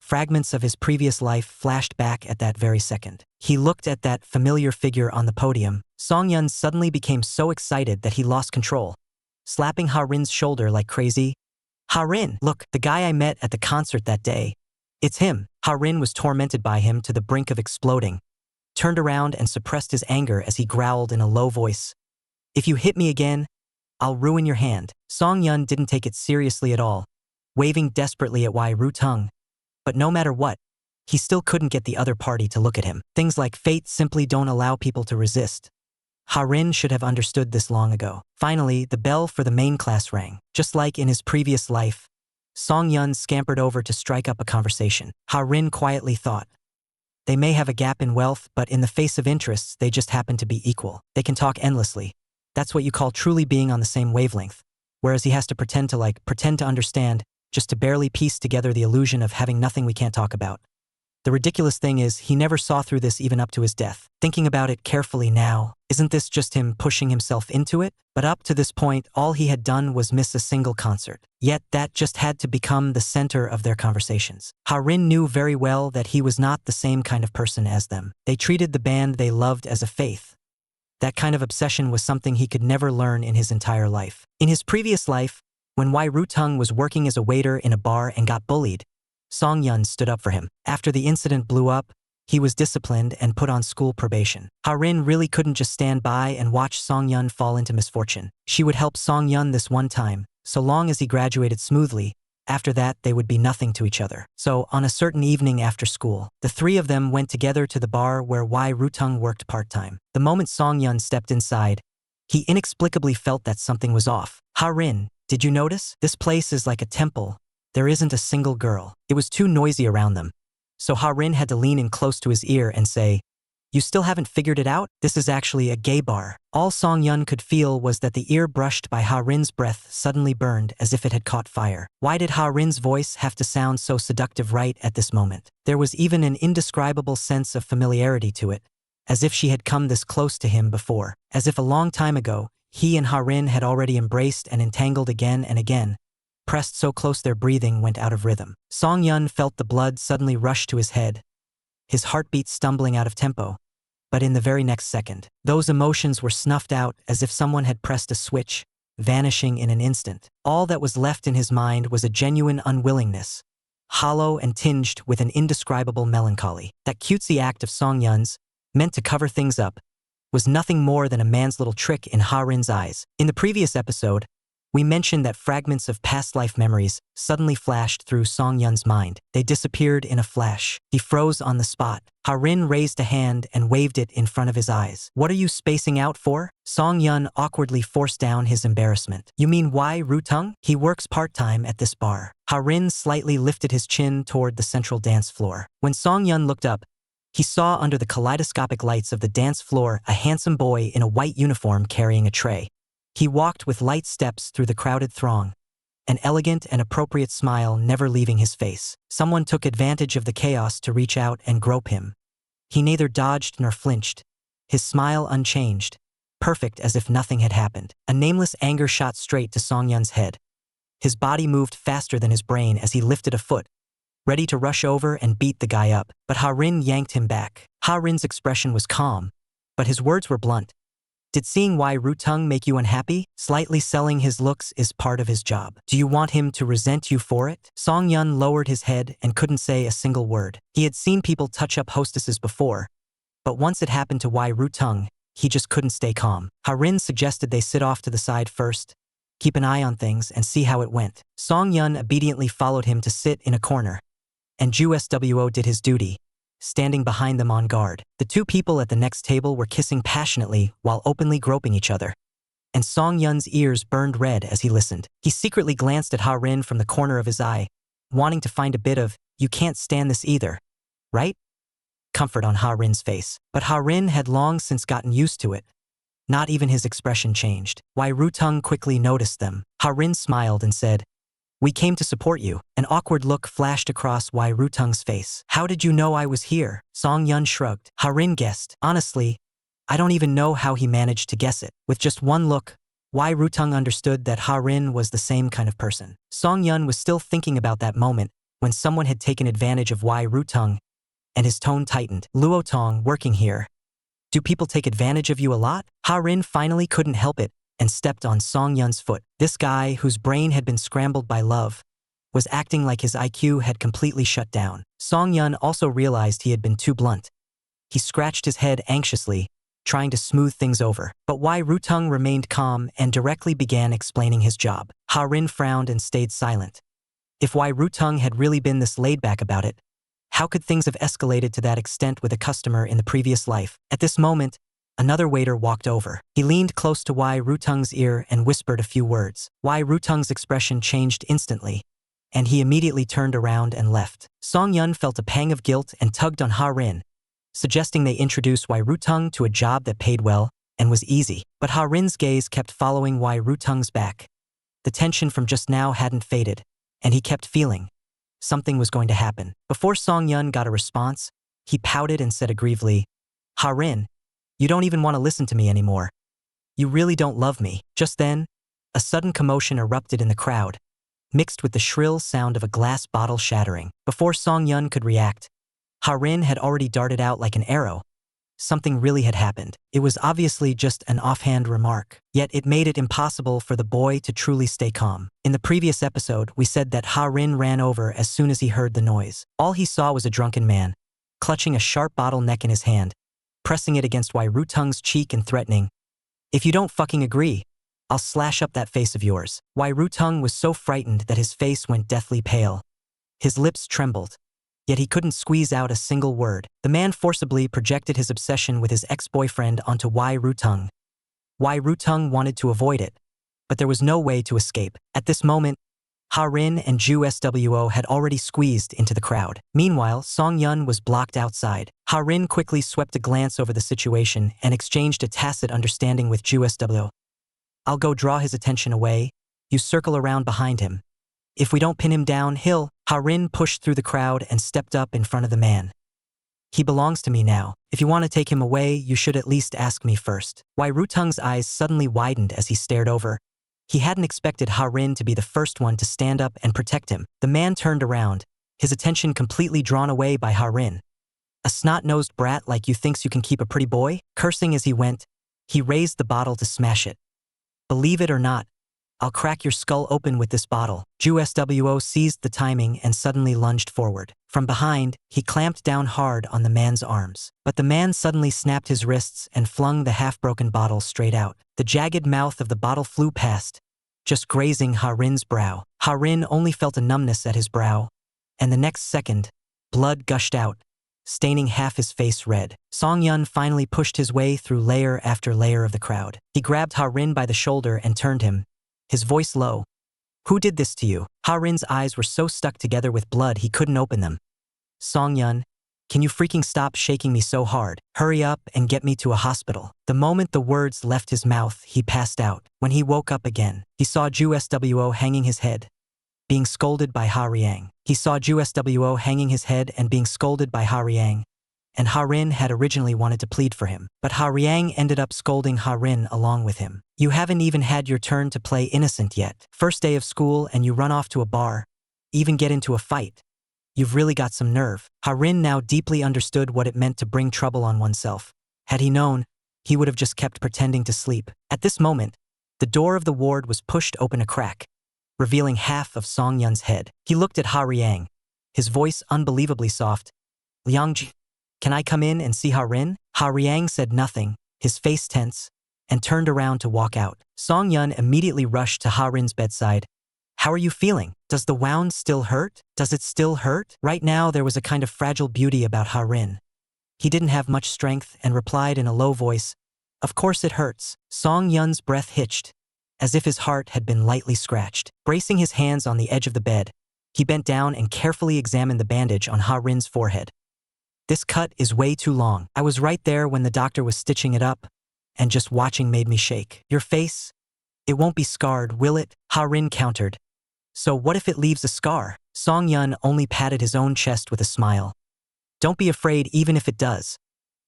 fragments of his previous life flashed back at that very second. He looked at that familiar figure on the podium. Song Yun suddenly became so excited that he lost control, slapping Ha-rin's shoulder like crazy. "Ha-rin, look, the guy I met at the concert that day. It's him." Ha-rin was tormented by him to the brink of exploding, turned around and suppressed his anger as he growled in a low voice. "If you hit me again, I'll ruin your hand." Song Yun didn't take it seriously at all, waving desperately at Wai Ru-tung. But no matter what, he still couldn't get the other party to look at him. Things like fate simply don't allow people to resist. Ha-rin should have understood this long ago. Finally, the bell for the main class rang. Just like in his previous life, Song Yun scampered over to strike up a conversation. Ha-rin quietly thought, they may have a gap in wealth, but in the face of interests, they just happen to be equal. They can talk endlessly. That's what you call truly being on the same wavelength. Whereas he has to pretend to understand, just to barely piece together the illusion of having nothing we can't talk about. The ridiculous thing is, he never saw through this even up to his death. Thinking about it carefully now, isn't this just him pushing himself into it? But up to this point, all he had done was miss a single concert. Yet that just had to become the center of their conversations. Ha-rin knew very well that he was not the same kind of person as them. They treated the band they loved as a faith. That kind of obsession was something he could never learn in his entire life. In his previous life, when Wai Ru-tung was working as a waiter in a bar and got bullied, Song Yun stood up for him. After the incident blew up, he was disciplined and put on school probation. Ha-rin really couldn't just stand by and watch Song Yun fall into misfortune. She would help Song Yun this one time, so long as he graduated smoothly. After that, they would be nothing to each other. So, on a certain evening after school, the three of them went together to the bar where Wai Ru-tung worked part-time. The moment Song Yun stepped inside, he inexplicably felt that something was off. "Ha-rin, "Did you notice? This place is like a temple. There isn't a single girl." It was too noisy around them, so Ha-rin had to lean in close to his ear and say, "You still haven't figured it out? This is actually a gay bar." All Song-yun could feel was that the ear brushed by Ha-rin's breath suddenly burned as if it had caught fire. Why did Ha-rin's voice have to sound so seductive right at this moment? There was even an indescribable sense of familiarity to it, as if she had come this close to him before, as if a long time ago, he and Ha-rin had already embraced and entangled again and again, pressed so close their breathing went out of rhythm. Song-yun felt the blood suddenly rush to his head, his heartbeat stumbling out of tempo. But in the very next second, those emotions were snuffed out as if someone had pressed a switch, vanishing in an instant. All that was left in his mind was a genuine unwillingness, hollow and tinged with an indescribable melancholy. That cutesy act of Song-yun's, meant to cover things up, was nothing more than a man's little trick in Ha-rin's eyes. In the previous episode, we mentioned that fragments of past life memories suddenly flashed through Song-yun's mind. They disappeared in a flash. He froze on the spot. Ha-rin raised a hand and waved it in front of his eyes. "What are you spacing out for?" Song-yun awkwardly forced down his embarrassment. "You mean why Ru-tung? He works part-time at this bar." Ha-rin slightly lifted his chin toward the central dance floor. When Song-yun looked up, he saw under the kaleidoscopic lights of the dance floor a handsome boy in a white uniform carrying a tray. He walked with light steps through the crowded throng, an elegant and appropriate smile never leaving his face. Someone took advantage of the chaos to reach out and grope him. He neither dodged nor flinched, his smile unchanged, perfect as if nothing had happened. A nameless anger shot straight to Song-yun's head. His body moved faster than his brain as he lifted a foot, ready to rush over and beat the guy up. But Ha-rin yanked him back. Ha-rin's expression was calm, but his words were blunt. "Did seeing why Ru-tung make you unhappy? Slightly selling his looks is part of his job. Do you want him to resent you for it?" Song-yun lowered his head and couldn't say a single word. He had seen people touch up hostesses before, but once it happened to Wai Ru-tung, he just couldn't stay calm. Ha-rin suggested they sit off to the side first, keep an eye on things and see how it went. Song-yun obediently followed him to sit in a corner, and Ju Swo did his duty, standing behind them on guard. The two people at the next table were kissing passionately while openly groping each other, and Song-yun's ears burned red as he listened. He secretly glanced at Ha-rin from the corner of his eye, wanting to find a bit of, "You can't stand this either, right?" comfort on Ha-rin's face. But Ha-rin had long since gotten used to it. Not even his expression changed. Wai Ru-tung quickly noticed them. Ha-rin smiled and said, "We came to support you." An awkward look flashed across Wai Ru-tung's face. "How did you know I was here?" Song-yun shrugged. Ha-rin guessed. "Honestly, I don't even know how he managed to guess it." With just one look, Wai Ru-tung understood that Ha-rin was the same kind of person. Song-yun was still thinking about that moment when someone had taken advantage of Wai Ru-tung, and his tone tightened. "Luotong working here. Do people take advantage of you a lot?" Ha-rin finally couldn't help it and stepped on Song-yun's foot. This guy, whose brain had been scrambled by love, was acting like his IQ had completely shut down. Song-yun also realized he had been too blunt. He scratched his head anxiously, trying to smooth things over. But Wai Ru-tung remained calm and directly began explaining his job. Ha-rin frowned and stayed silent. If Wai Ru-tung had really been this laid back about it, how could things have escalated to that extent with a customer in the previous life? At this moment, another waiter walked over. He leaned close to Wai Ru-tung's ear and whispered a few words. Wai Ru-tung's expression changed instantly, and he immediately turned around and left. Song-yun felt a pang of guilt and tugged on Ha-rin, suggesting they introduce Wai Ru-tung to a job that paid well and was easy. But Ha-rin's gaze kept following Wai Ru-tung's back. The tension from just now hadn't faded, and he kept feeling something was going to happen. Before Song-yun got a response, he pouted and said aggrievely, "Ha-rin, you don't even want to listen to me anymore. You really don't love me." Just then, a sudden commotion erupted in the crowd, mixed with the shrill sound of a glass bottle shattering. Before Song-yun could react, Ha-rin had already darted out like an arrow. Something really had happened. It was obviously just an offhand remark, yet it made it impossible for the boy to truly stay calm. In the previous episode, we said that Ha-rin ran over as soon as he heard the noise. All he saw was a drunken man, clutching a sharp bottle neck in his hand, pressing it against Wai Ru-tung's cheek and threatening, "If you don't fucking agree, I'll slash up that face of yours." Wai Ru-tung was so frightened that his face went deathly pale. His lips trembled, yet he couldn't squeeze out a single word. The man forcibly projected his obsession with his ex-boyfriend onto Wai Ru-tung. Wai Ru-tung wanted to avoid it, but there was no way to escape. At this moment, Ha-rin and Ju Swo had already squeezed into the crowd. Meanwhile, Song-yun was blocked outside. Ha-rin quickly swept a glance over the situation and exchanged a tacit understanding with Ju Swo. I'll go draw his attention away. You circle around behind him. If we don't pin him down, he'll. Ha-rin pushed through the crowd and stepped up in front of the man. He belongs to me now. If you want to take him away, you should at least ask me first. Wai Rutung's eyes suddenly widened as he stared over. He hadn't expected Ha-rin to be the first one to stand up and protect him. The man turned around, his attention completely drawn away by Ha-rin. A snot-nosed brat like you thinks you can keep a pretty boy? Cursing as he went, he raised the bottle to smash it. Believe it or not, I'll crack your skull open with this bottle. Ju Swo seized the timing and suddenly lunged forward. From behind, he clamped down hard on the man's arms. But the man suddenly snapped his wrists and flung the half-broken bottle straight out. The jagged mouth of the bottle flew past, just grazing Ha-rin's brow. Ha-rin only felt a numbness at his brow, and the next second, blood gushed out, staining half his face red. Song-yun finally pushed his way through layer after layer of the crowd. He grabbed Ha-rin by the shoulder and turned him, his voice low. Who did this to you? Ha-rin's eyes were so stuck together with blood he couldn't open them. Song-yun, can you freaking stop shaking me so hard? Hurry up and get me to a hospital. The moment the words left his mouth, he passed out. When he woke up again, he saw Ju Swo hanging his head, being scolded by Ha-riang. He saw Ju Swo hanging his head and being scolded by Ha-riang, and Ha-rin had originally wanted to plead for him. But Ha-riang ended up scolding Ha-rin along with him. You haven't even had your turn to play innocent yet. First day of school and you run off to a bar, even get into a fight. You've really got some nerve. Ha-rin now deeply understood what it meant to bring trouble on oneself. Had he known, he would have just kept pretending to sleep. At this moment, the door of the ward was pushed open a crack, revealing half of Song-yun's head. He looked at Ha-riang, his voice unbelievably soft. Liangji, can I come in and see Ha-rin? Ha-riang said nothing, his face tense, and turned around to walk out. Song-yun immediately rushed to Ha-rin's bedside. How are you feeling? Does the wound still hurt? Does it still hurt? Right now there was a kind of fragile beauty about Ha-rin. He didn't have much strength and replied in a low voice, of course it hurts. Song-yun's breath hitched, as if his heart had been lightly scratched. Bracing his hands on the edge of the bed, he bent down and carefully examined the bandage on Ha-rin's forehead. This cut is way too long. I was right there when the doctor was stitching it up, and just watching made me shake. Your face? It won't be scarred, will it? Ha-rin countered. So what if it leaves a scar? Song-yun only patted his own chest with a smile. Don't be afraid even if it does.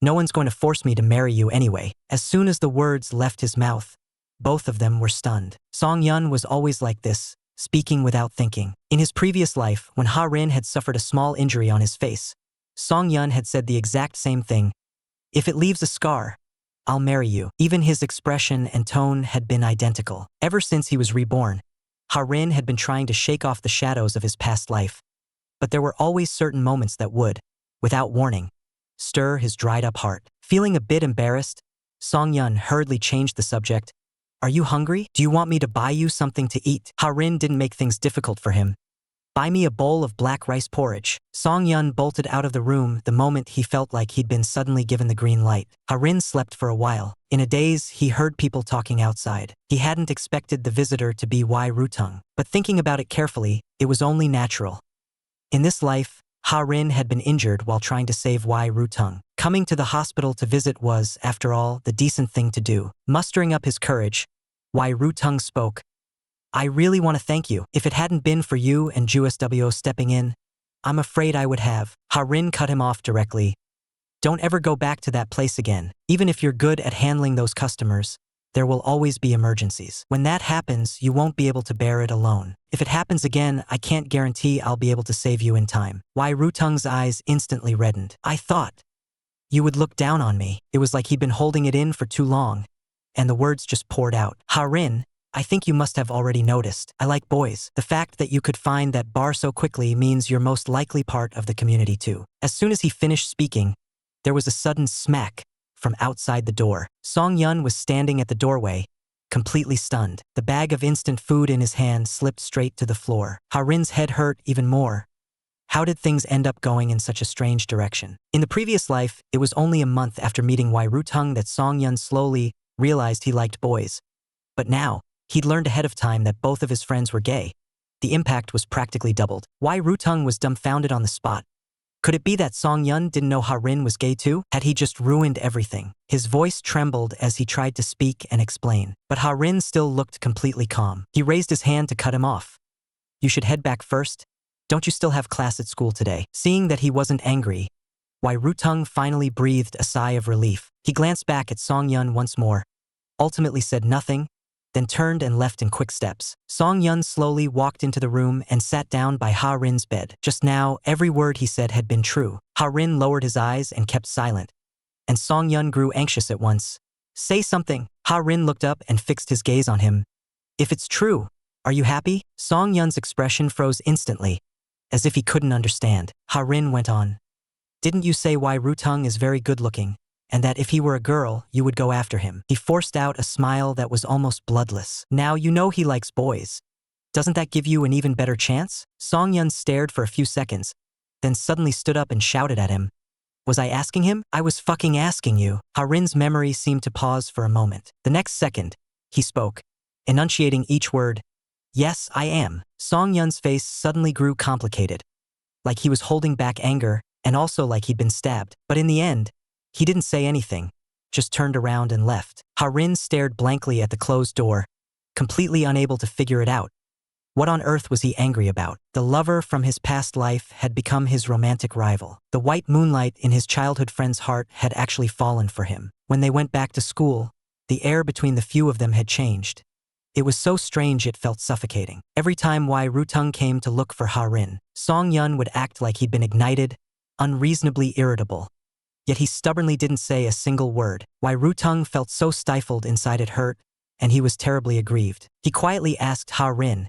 No one's going to force me to marry you anyway. As soon as the words left his mouth, both of them were stunned. Song-yun was always like this, speaking without thinking. In his previous life, when Ha-rin had suffered a small injury on his face, Song-yun had said the exact same thing. If it leaves a scar, I'll marry you. Even his expression and tone had been identical. Ever since he was reborn, Ha-rin had been trying to shake off the shadows of his past life. But there were always certain moments that would, without warning, stir his dried-up heart. Feeling a bit embarrassed, Song-yun hurriedly changed the subject. Are you hungry? Do you want me to buy you something to eat? Ha-rin didn't make things difficult for him. Buy me a bowl of black rice porridge. Song-yun bolted out of the room the moment he felt like he'd been suddenly given the green light. Ha-rin slept for a while. In a daze, he heard people talking outside. He hadn't expected the visitor to be Wai Rutung, but thinking about it carefully, it was only natural. In this life, Ha-rin had been injured while trying to save Wai Rutung. Coming to the hospital to visit was, after all, the decent thing to do. Mustering up his courage, Wai Rutung spoke. I really want to thank you. If it hadn't been for you and Ju Swo stepping in, I'm afraid I would have. Ha-rin cut him off directly. Don't ever go back to that place again. Even if you're good at handling those customers, there will always be emergencies. When that happens, you won't be able to bear it alone. If it happens again, I can't guarantee I'll be able to save you in time. Wai Rutung's eyes instantly reddened. I thought you would look down on me. It was like he'd been holding it in for too long, and the words just poured out. Ha-rin, I think you must have already noticed. I like boys. The fact that you could find that bar so quickly means you're most likely part of the community too. As soon as he finished speaking, there was a sudden smack from outside the door. Song-yun was standing at the doorway, completely stunned. The bag of instant food in his hand slipped straight to the floor. Ha-rin's head hurt even more. How did things end up going in such a strange direction? In the previous life, it was only a month after meeting Wai Rutung that Song-yun slowly realized he liked boys. But now, He'd learned ahead of time that both of his friends were gay. The impact was practically doubled. Why Ruteng was dumbfounded on the spot. Could it be that Song-yun didn't know Ha-rin was gay too? Had he just ruined everything? His voice trembled as he tried to speak and explain, but Ha-rin still looked completely calm. He raised his hand to cut him off. You should head back first. Don't you still have class at school today? Seeing that he wasn't angry, Why Ruteng finally breathed a sigh of relief. He glanced back at Song-yun once more, ultimately said nothing, then turned and left in quick steps. Song-yun slowly walked into the room and sat down by Ha-rin's bed. Just now, every word he said had been true. Ha-rin lowered his eyes and kept silent, and Song-yun grew anxious at once. Say something. Ha-rin looked up and fixed his gaze on him. If it's true, are you happy? Song-yun's expression froze instantly, as if he couldn't understand. Ha-rin went on. Didn't you say Why Ruteng is very good-looking, and that if he were a girl, you would go after him? He forced out a smile that was almost bloodless. Now you know he likes boys. Doesn't that give you an even better chance? Song-yun stared for a few seconds, then suddenly stood up and shouted at him. Was I asking him? I was fucking asking you. Ha-rin's memory seemed to pause for a moment. The next second, he spoke, enunciating each word. Yes, I am. Song-yun's face suddenly grew complicated, like he was holding back anger, and also like he'd been stabbed. But in the end, he didn't say anything, just turned around and left. Ha-rin stared blankly at the closed door, completely unable to figure it out. What on earth was he angry about? The lover from his past life had become his romantic rival. The white moonlight in his childhood friend's heart had actually fallen for him. When they went back to school, the air between the few of them had changed. It was so strange it felt suffocating. Every time Why Ruteng came to look for Ha-rin, Song-yun would act like he'd been ignited, unreasonably irritable. Yet he stubbornly didn't say a single word. Why Ruteng felt so stifled inside it hurt, and he was terribly aggrieved. He quietly asked Ha-rin,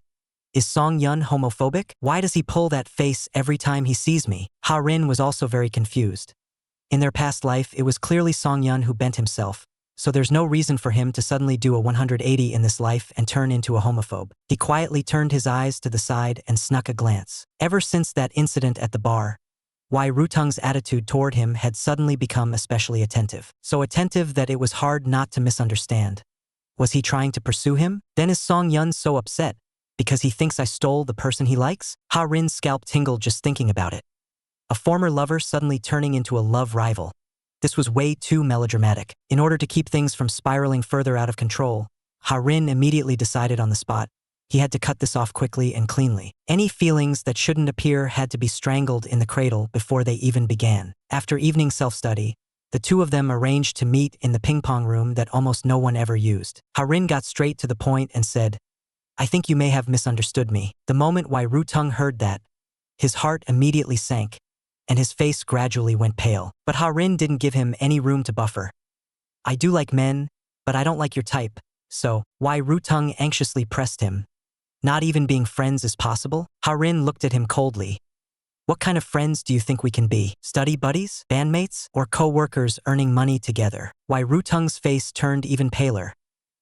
is Song-yun homophobic? Why does he pull that face every time he sees me? Ha-rin was also very confused. In their past life, it was clearly Song-yun who bent himself, so there's no reason for him to suddenly do a 180 in this life and turn into a homophobe. He quietly turned his eyes to the side and snuck a glance. Ever since that incident at the bar, Why Ruteng's attitude toward him had suddenly become especially attentive. So attentive that it was hard not to misunderstand. Was he trying to pursue him? Then is Song-yun so upset because he thinks I stole the person he likes? Ha-rin's scalp tingled just thinking about it. A former lover suddenly turning into a love rival. This was way too melodramatic. In order to keep things from spiraling further out of control, Ha-rin immediately decided on the spot. He had to cut this off quickly and cleanly. Any feelings that shouldn't appear had to be strangled in the cradle before they even began. After evening self-study, the two of them arranged to meet in the ping-pong room that almost no one ever used. Ha-rin got straight to the point and said, I think you may have misunderstood me. The moment Why Ruteng heard that, his heart immediately sank, and his face gradually went pale. But Ha-rin didn't give him any room to buffer. I do like men, but I don't like your type, so Why Ruteng anxiously pressed him. Not even being friends is possible? Ha-rin looked at him coldly. What kind of friends do you think we can be? Study buddies? Bandmates? Or co-workers earning money together? Why Ruteng's face turned even paler,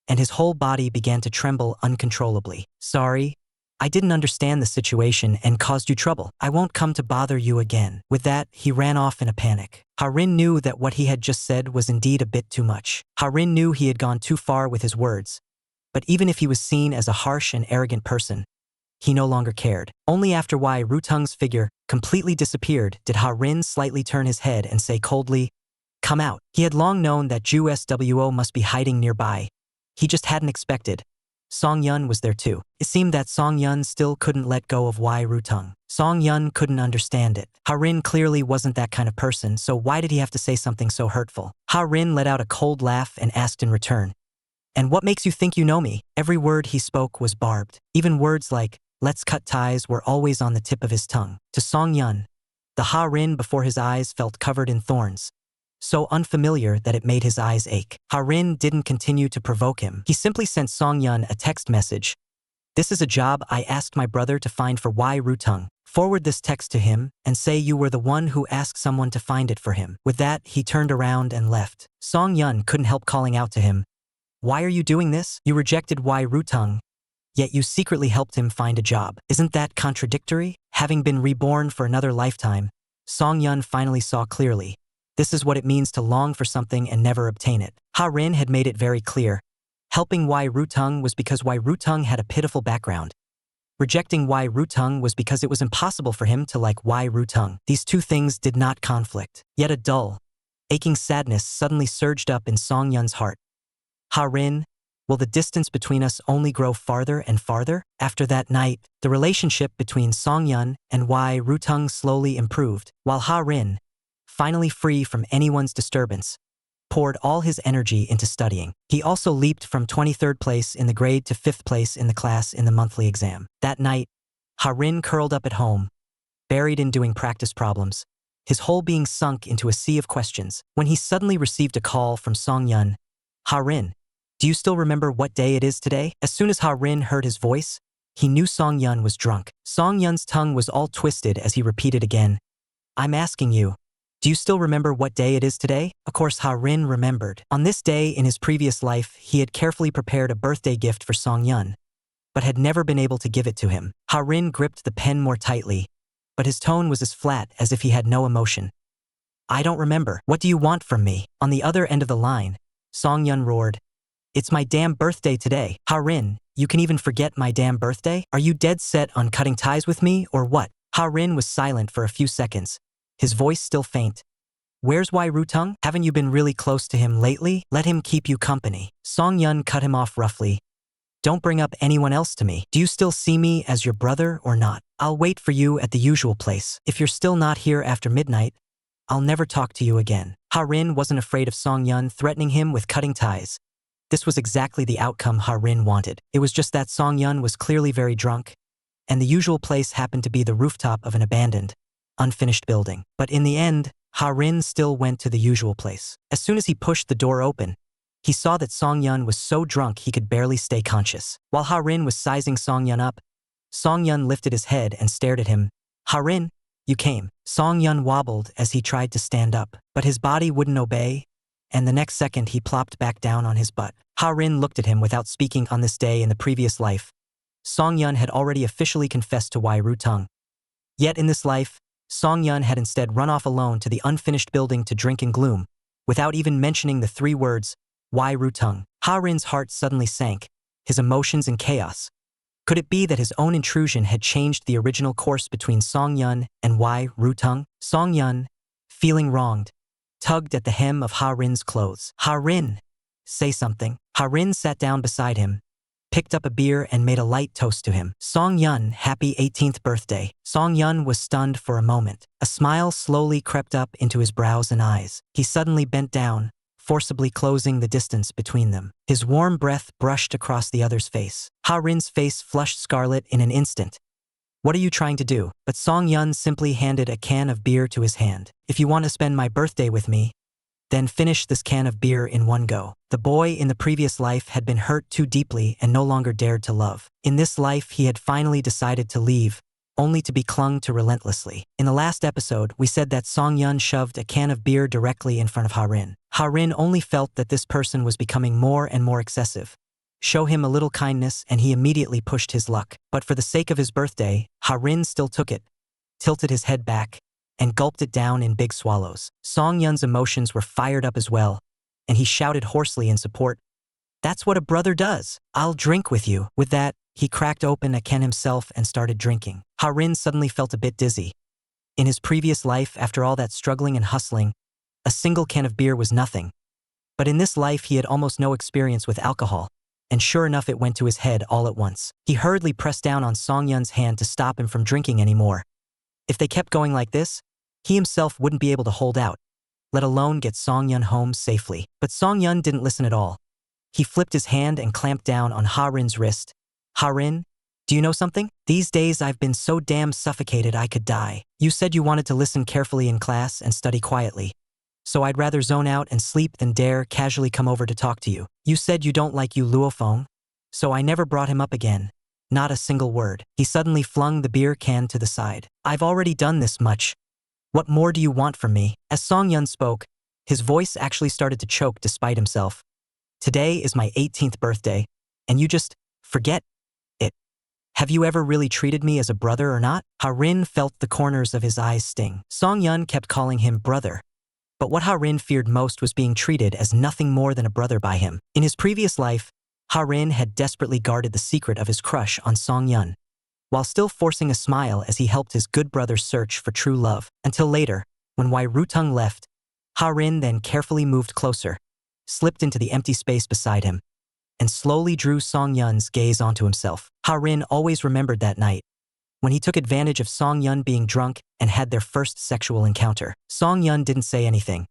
and his whole body began to tremble uncontrollably. Sorry, I didn't understand the situation and caused you trouble. I won't come to bother you again. With that, he ran off in a panic. Ha-rin knew that what he had just said was indeed a bit too much. Ha-rin knew he had gone too far with his words. But even if he was seen as a harsh and arrogant person, he no longer cared. Only after Why Ruteng's figure completely disappeared did Ha-rin slightly turn his head and say coldly, come out. He had long known that Ju Swo must be hiding nearby. He just hadn't expected. Song-yun was there too. It seemed that Song-yun still couldn't let go of Why Ruteng. Song-yun couldn't understand it. Ha-rin clearly wasn't that kind of person, so why did he have to say something so hurtful? Ha-rin let out a cold laugh and asked in return, and what makes you think you know me? Every word he spoke was barbed. Even words like, let's cut ties were always on the tip of his tongue. To Song-yun, the Ha-rin before his eyes felt covered in thorns, so unfamiliar that it made his eyes ache. Ha-rin didn't continue to provoke him. He simply sent Song-yun a text message. This is a job I asked my brother to find for Why Ruteng. Forward this text to him and say you were the one who asked someone to find it for him. With that, he turned around and left. Song-yun couldn't help calling out to him. Why are you doing this? You rejected Why Ruteng, yet you secretly helped him find a job. Isn't that contradictory? Having been reborn for another lifetime, Song-yun finally saw clearly. This is what it means to long for something and never obtain it. Ha-rin had made it very clear. Helping Wai Rutung was because Wai Rutung had a pitiful background. Rejecting Wai Rutung was because it was impossible for him to like Wai Rutung. These two things did not conflict. Yet a dull, aching sadness suddenly surged up in Song Yun's heart. Ha-rin, will the distance between us only grow farther and farther? After that night, the relationship between Song Yun and Wai Rutung slowly improved, while Ha-rin, finally free from anyone's disturbance, poured all his energy into studying. He also leaped from 23rd place in the grade to 5th place in the class in the monthly exam. That night, Ha-rin curled up at home, buried in doing practice problems, his whole being sunk into a sea of questions, when he suddenly received a call from Song Yun. Ha-rin, do you still remember what day it is today? As soon as Ha-rin heard his voice, he knew Song Yun was drunk. Song Yun's tongue was all twisted as he repeated again, I'm asking you, do you still remember what day it is today? Of course, Ha-rin remembered. On this day in his previous life, he had carefully prepared a birthday gift for Song Yun, but had never been able to give it to him. Ha-rin gripped the pen more tightly, but his tone was as flat as if he had no emotion. I don't remember. What do you want from me? On the other end of the line, Song Yun roared, It's my damn birthday today. Ha-rin, you can even forget my damn birthday? Are you dead set on cutting ties with me, or what? Ha-rin was silent for a few seconds, his voice still faint. Where's Wai Rutung? Haven't you been really close to him lately? Let him keep you company. Song Yun cut him off roughly. Don't bring up anyone else to me. Do you still see me as your brother or not? I'll wait for you at the usual place. If you're still not here after midnight, I'll never talk to you again. Ha-rin wasn't afraid of Song Yun threatening him with cutting ties. This was exactly the outcome Ha-rin wanted. It was just that Song Yun was clearly very drunk, and the usual place happened to be the rooftop of an abandoned, unfinished building. But in the end, Ha-rin still went to the usual place. As soon as he pushed the door open, he saw that Song Yun was so drunk he could barely stay conscious. While Ha-rin was sizing Song Yun up, Song Yun lifted his head and stared at him. Ha-rin, you came. Song Yun wobbled as he tried to stand up, but his body wouldn't obey, and the next second he plopped back down on his butt. Ha-rin looked at him without speaking. On this day in the previous life, Song Yun had already officially confessed to Wai Rutung. Yet in this life, Song Yun had instead run off alone to the unfinished building to drink in gloom, without even mentioning the 3 words, Wai Rutung. Ha-rin's heart suddenly sank, his emotions in chaos. Could it be that his own intrusion had changed the original course between Song Yun and Wai Rutung? Song Yun, feeling wronged, tugged at the hem of Ha-rin's clothes. Ha-rin, say something. Ha-rin sat down beside him, picked up a beer and made a light toast to him. Song Yun, happy 18th birthday. Song Yun was stunned for a moment. A smile slowly crept up into his brows and eyes. He suddenly bent down, forcibly closing the distance between them. His warm breath brushed across the other's face. Ha-rin's face flushed scarlet in an instant. What are you trying to do? But Song Yun simply handed a can of beer to his hand. If you want to spend my birthday with me, then finish this can of beer in one go. The boy in the previous life had been hurt too deeply and no longer dared to love. In this life, he had finally decided to leave, only to be clung to relentlessly. In the last episode, we said that Song Yun shoved a can of beer directly in front of Ha-rin. Ha-rin only felt that this person was becoming more and more excessive. Show him a little kindness and he immediately pushed his luck. But for the sake of his birthday, Ha-rin still took it, tilted his head back, and gulped it down in big swallows. Song Yun's emotions were fired up as well, and he shouted hoarsely in support, That's what a brother does. I'll drink with you. With that, he cracked open a can himself and started drinking. Ha-rin suddenly felt a bit dizzy. In his previous life, after all that struggling and hustling, a single can of beer was nothing. But in this life he had almost no experience with alcohol, and sure enough it went to his head all at once. He hurriedly pressed down on Song Yun's hand to stop him from drinking anymore. If they kept going like this, he himself wouldn't be able to hold out, let alone get Song Yun home safely. But Song Yun didn't listen at all. He flipped his hand and clamped down on Ha-rin's wrist. Ha-rin, do you know something? These days I've been so damn suffocated I could die. You said you wanted to listen carefully in class and study quietly. So I'd rather zone out and sleep than dare casually come over to talk to you. You said you don't like Yu Luofeng, so I never brought him up again. Not a single word. He suddenly flung the beer can to the side. I've already done this much. What more do you want from me? As Song Yun spoke, his voice actually started to choke despite himself. Today is my 18th birthday, and you just forget it. Have you ever really treated me as a brother or not? Ha-rin felt the corners of his eyes sting. Song Yun kept calling him brother. But what Ha-rin feared most was being treated as nothing more than a brother by him. In his previous life, Ha-rin had desperately guarded the secret of his crush on Song-yun, while still forcing a smile as he helped his good brother search for true love. Until later, when Wai Rutung left, Ha-rin then carefully moved closer, slipped into the empty space beside him, and slowly drew Song-yun's gaze onto himself. Ha-rin always remembered that night, when he took advantage of Song-yun being drunk and had their first sexual encounter. Song-yun didn't say anything,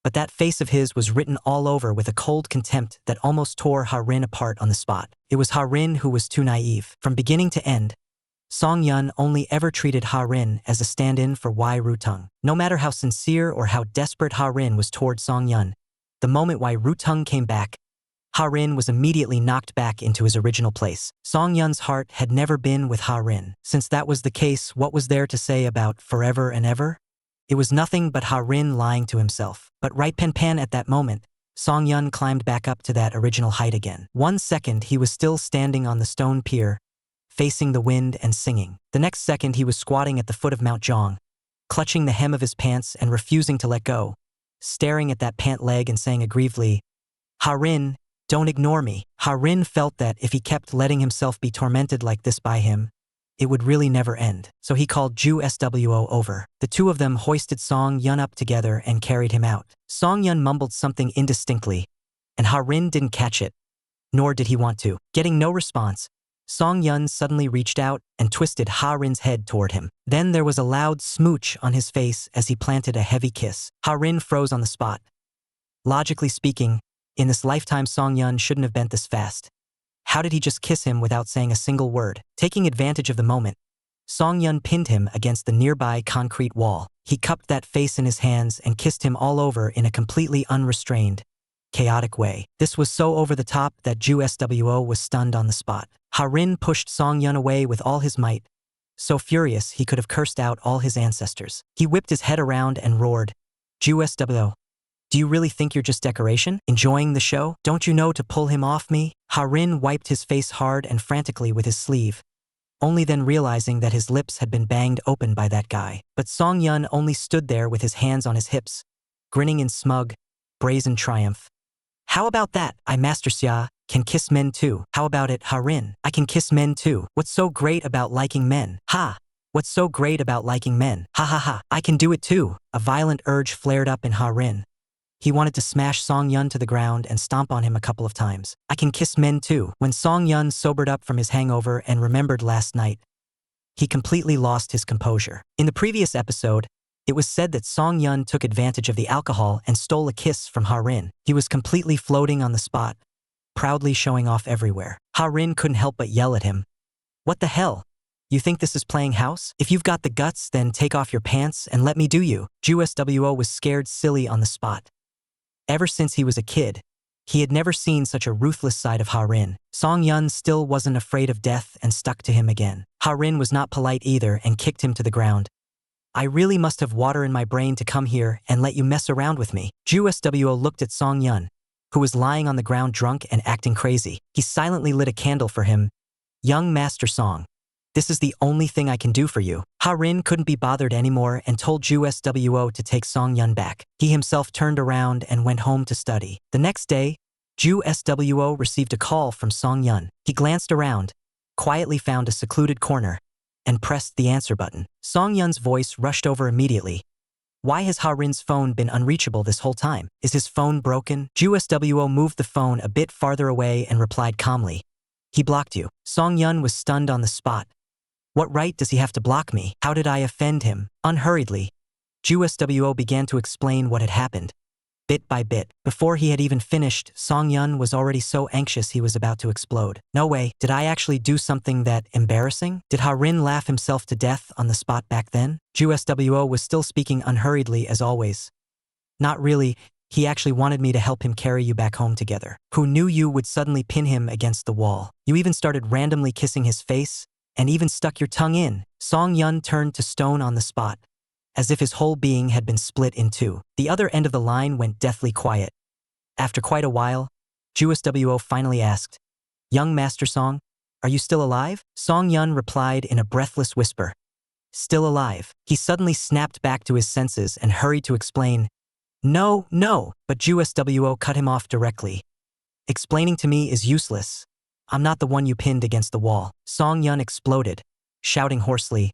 but that face of his was written all over with a cold contempt that almost tore Ha-rin apart on the spot. It was Ha-rin who was too naive. From beginning to end, Song-yun only ever treated Ha-rin as a stand-in for Wai Rutung. No matter how sincere or how desperate Ha-rin was toward Song-yun, the moment Wai Rutung came back, Ha-rin was immediately knocked back into his original place. Song-yun's heart had never been with Ha-rin. Since that was the case, what was there to say about forever and ever? It was nothing but Ha-rin lying to himself. But right pan at that moment, Song-yun climbed back up to that original height again. 1 second he was still standing on the stone pier, facing the wind and singing. The next second he was squatting at the foot of Mount Zhong, clutching the hem of his pants and refusing to let go, staring at that pant leg and saying aggrievedly, "Ha-rin, don't ignore me." Ha-rin felt that if he kept letting himself be tormented like this by him, it would really never end. So he called Ju Swo over. The two of them hoisted Song-yun up together and carried him out. Song-yun mumbled something indistinctly, and Ha-rin didn't catch it, nor did he want to. Getting no response, Song-yun suddenly reached out and twisted Ha-rin's head toward him. Then there was a loud smooch on his face as he planted a heavy kiss. Ha-rin froze on the spot. Logically speaking, in this lifetime Song-yun shouldn't have bent this fast. How did he just kiss him without saying a single word? Taking advantage of the moment, Song-yun pinned him against the nearby concrete wall. He cupped that face in his hands and kissed him all over in a completely unrestrained, chaotic way. This was so over the top that Ju Swo was stunned on the spot. Ha-rin pushed Song-yun away with all his might, so furious he could have cursed out all his ancestors. He whipped his head around and roared, "Ju Swo, do you really think you're just decoration? Enjoying the show? Don't you know to pull him off me?" Ha-rin wiped his face hard and frantically with his sleeve, only then realizing that his lips had been banged open by that guy. But Song-yun only stood there with his hands on his hips, grinning in smug, brazen triumph. "How about that? I, Master Xia, can kiss men too." "How about it, Ha-rin? I can kiss men too. What's so great about liking men? Ha! What's so great about liking men? Ha ha ha! I can do it too." A violent urge flared up in Ha-rin. He wanted to smash Song-yun to the ground and stomp on him a couple of times. "I can kiss men too." When Song-yun sobered up from his hangover and remembered last night, he completely lost his composure. In the previous episode, it was said that Song-yun took advantage of the alcohol and stole a kiss from Ha-rin. He was completely floating on the spot, proudly showing off everywhere. Ha-rin couldn't help but yell at him. "What the hell? You think this is playing house? If you've got the guts, then take off your pants and let me do you." Ju Swo was scared silly on the spot. Ever since he was a kid, he had never seen such a ruthless side of Ha-rin. Song-yun still wasn't afraid of death and stuck to him again. Ha-rin was not polite either and kicked him to the ground. "I really must have water in my brain to come here and let you mess around with me." Ju Swo looked at Song-yun, who was lying on the ground drunk and acting crazy. He silently lit a candle for him. "Young Master Song, this is the only thing I can do for you." Ha-rin couldn't be bothered anymore and told Ju Swo to take Song-yun back. He himself turned around and went home to study. The next day, Ju Swo received a call from Song-yun. He glanced around, quietly found a secluded corner, and pressed the answer button. Song-yun's voice rushed over immediately. "Why has Ha-rin's phone been unreachable this whole time? Is his phone broken?" Ju Swo moved the phone a bit farther away and replied calmly, "He blocked you." Song-yun was stunned on the spot. "What right does he have to block me? How did I offend him?" Unhurriedly, Ju Swo began to explain what had happened, bit by bit. Before he had even finished, Song-yun was already so anxious he was about to explode. "No way, did I actually do something that embarrassing? Did Ha-rin laugh himself to death on the spot back then?" Ju Swo was still speaking unhurriedly as always. "Not really, he actually wanted me to help him carry you back home together. Who knew you would suddenly pin him against the wall? You even started randomly kissing his face, and even stuck your tongue in." Song-yun turned to stone on the spot, as if his whole being had been split in two. The other end of the line went deathly quiet. After quite a while, Ju Swo finally asked, "Young Master Song, are you still alive?" Song-yun replied in a breathless whisper, "Still alive." He suddenly snapped back to his senses and hurried to explain, No, but Ju Swo cut him off directly. Explaining to me is useless. I'm not the one you pinned against the wall. Song Yun exploded, shouting hoarsely,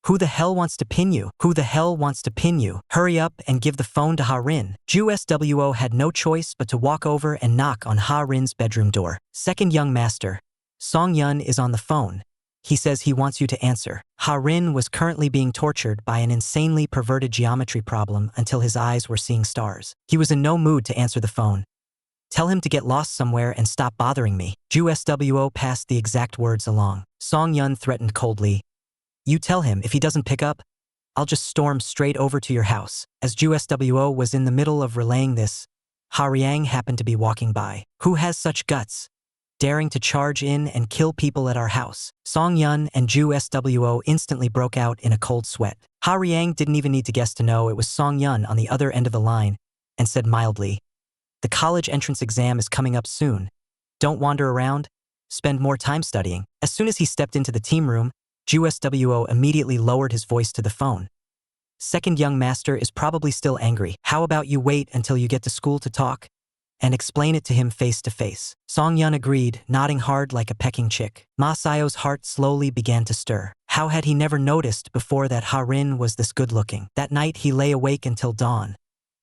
"Who the hell wants to pin you? Who the hell wants to pin you? Hurry up and give the phone to Ha-rin." Ju-SWO had no choice but to walk over and knock on Ha-rin's bedroom door. "Second young master, Song Yun is on the phone. He says he wants you to answer." Ha-rin was currently being tortured by an insanely perverted geometry problem until his eyes were seeing stars. He was in no mood to answer the phone. "Tell him to get lost somewhere and stop bothering me." Ju-SWO passed the exact words along. Song Yun threatened coldly, "You tell him if he doesn't pick up, I'll just storm straight over to your house." As Ju-SWO was in the middle of relaying this, Ha-riang happened to be walking by. "Who has such guts? Daring to charge in and kill people at our house?" Song Yun and Ju-SWO instantly broke out in a cold sweat. Ha-riang didn't even need to guess to know it was Song Yun on the other end of the line, and said mildly, "The college entrance exam is coming up soon. Don't wander around. Spend more time studying." As soon as he stepped into the team room, Ju-SWO immediately lowered his voice to the phone. "Second young master is probably still angry. How about you wait until you get to school to talk and explain it to him face to face?" Song Yun agreed, nodding hard like a pecking chick. Ma Sayo's heart slowly began to stir. How had he never noticed before that Ha-rin was this good-looking? That night he lay awake until dawn.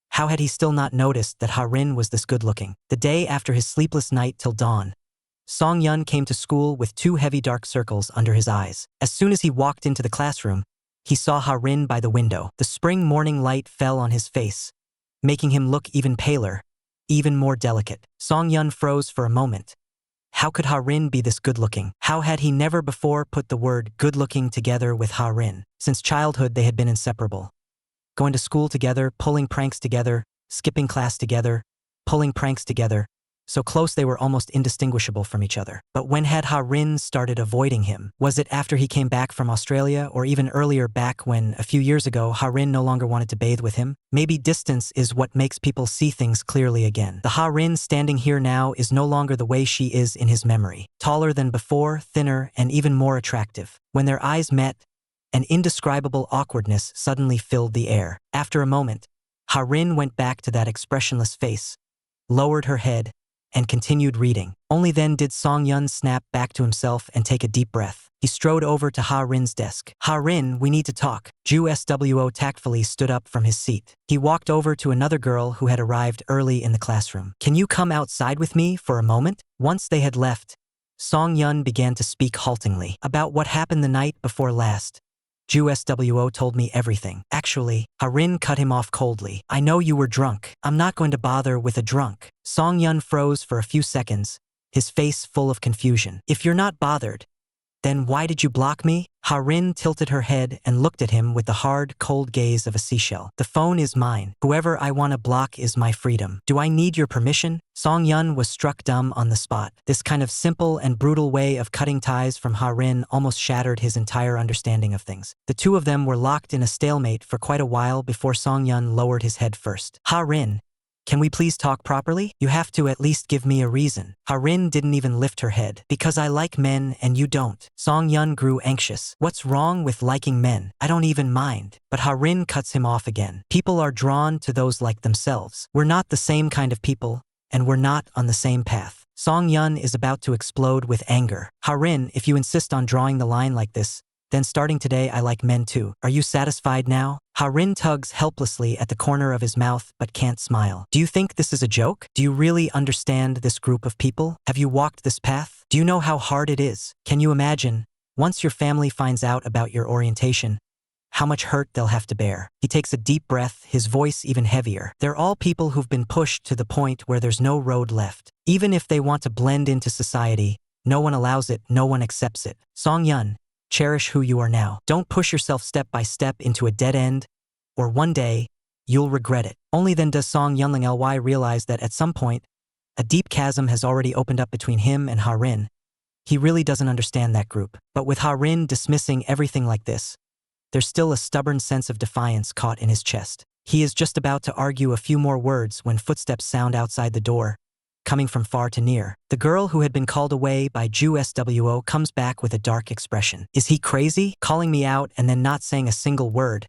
How had he still not noticed that Ha-rin was this good-looking? The day after his sleepless night till dawn, Song Yun came to school with 2 heavy dark circles under his eyes. As soon as he walked into the classroom, he saw Ha-rin by the window. The spring morning light fell on his face, making him look even paler, even more delicate. Song Yun froze for a moment. How could Ha-rin be this good-looking? How had he never before put the word good-looking together with Ha-rin? Since childhood they had been inseparable. Going to school together, pulling pranks together, skipping class together, pulling pranks together. So close they were almost indistinguishable from each other. But when had Ha-rin started avoiding him? Was it after he came back from Australia, or even earlier back when, a few years ago, Ha-rin no longer wanted to bathe with him? Maybe distance is what makes people see things clearly again. The Ha-rin standing here now is no longer the way she is in his memory. Taller than before, thinner, and even more attractive. When their eyes met, an indescribable awkwardness suddenly filled the air. After a moment, Ha-rin went back to that expressionless face, lowered her head, and continued reading. Only then did Song Yun snap back to himself and take a deep breath. He strode over to Ha-rin's desk. "Ha-rin, we need to talk." Ju-SWO tactfully stood up from his seat. He walked over to another girl who had arrived early in the classroom. "Can you come outside with me for a moment?" Once they had left, Song Yun began to speak haltingly. "About what happened the night before last. Ju-SWO told me everything." "Actually," Ha-rin cut him off coldly. "I know you were drunk. I'm not going to bother with a drunk." Song Yun froze for a few seconds, his face full of confusion. "If you're not bothered, then why did you block me?" Ha-rin tilted her head and looked at him with the hard, cold gaze of a seashell. "The phone is mine. Whoever I want to block is my freedom. Do I need your permission?" Song Yun was struck dumb on the spot. This kind of simple and brutal way of cutting ties from Ha-rin almost shattered his entire understanding of things. The two of them were locked in a stalemate for quite a while before Song Yun lowered his head first. "Ha-rin, can we please talk properly? You have to at least give me a reason." Ha-rin didn't even lift her head. "Because I like men and you don't." Song Yun grew anxious. What's wrong with liking men? I don't even mind. But Ha-rin cuts him off again. "People are drawn to those like themselves. We're not the same kind of people, and we're not on the same path." Song Yun is about to explode with anger. "Ha-rin, if you insist on drawing the line like this, then starting today I like men too. Are you satisfied now?" Ha-rin tugs helplessly at the corner of his mouth but can't smile. "Do you think this is a joke? Do you really understand this group of people? Have you walked this path? Do you know how hard it is? Can you imagine, once your family finds out about your orientation, how much hurt they'll have to bear?" He takes a deep breath, his voice even heavier. "They're all people who've been pushed to the point where there's no road left. Even if they want to blend into society, no one allows it, no one accepts it. Song Yun, cherish who you are now. Don't push yourself step by step into a dead end, or one day, you'll regret it." Only then does Song Yunling realize that at some point, a deep chasm has already opened up between him and Ha-rin. He really doesn't understand that group. But with Ha-rin dismissing everything like this, there's still a stubborn sense of defiance caught in his chest. He is just about to argue a few more words when footsteps sound outside the door, coming from far to near. The girl who had been called away by Ju-SWO comes back with a dark expression. "Is he crazy? Calling me out and then not saying a single word?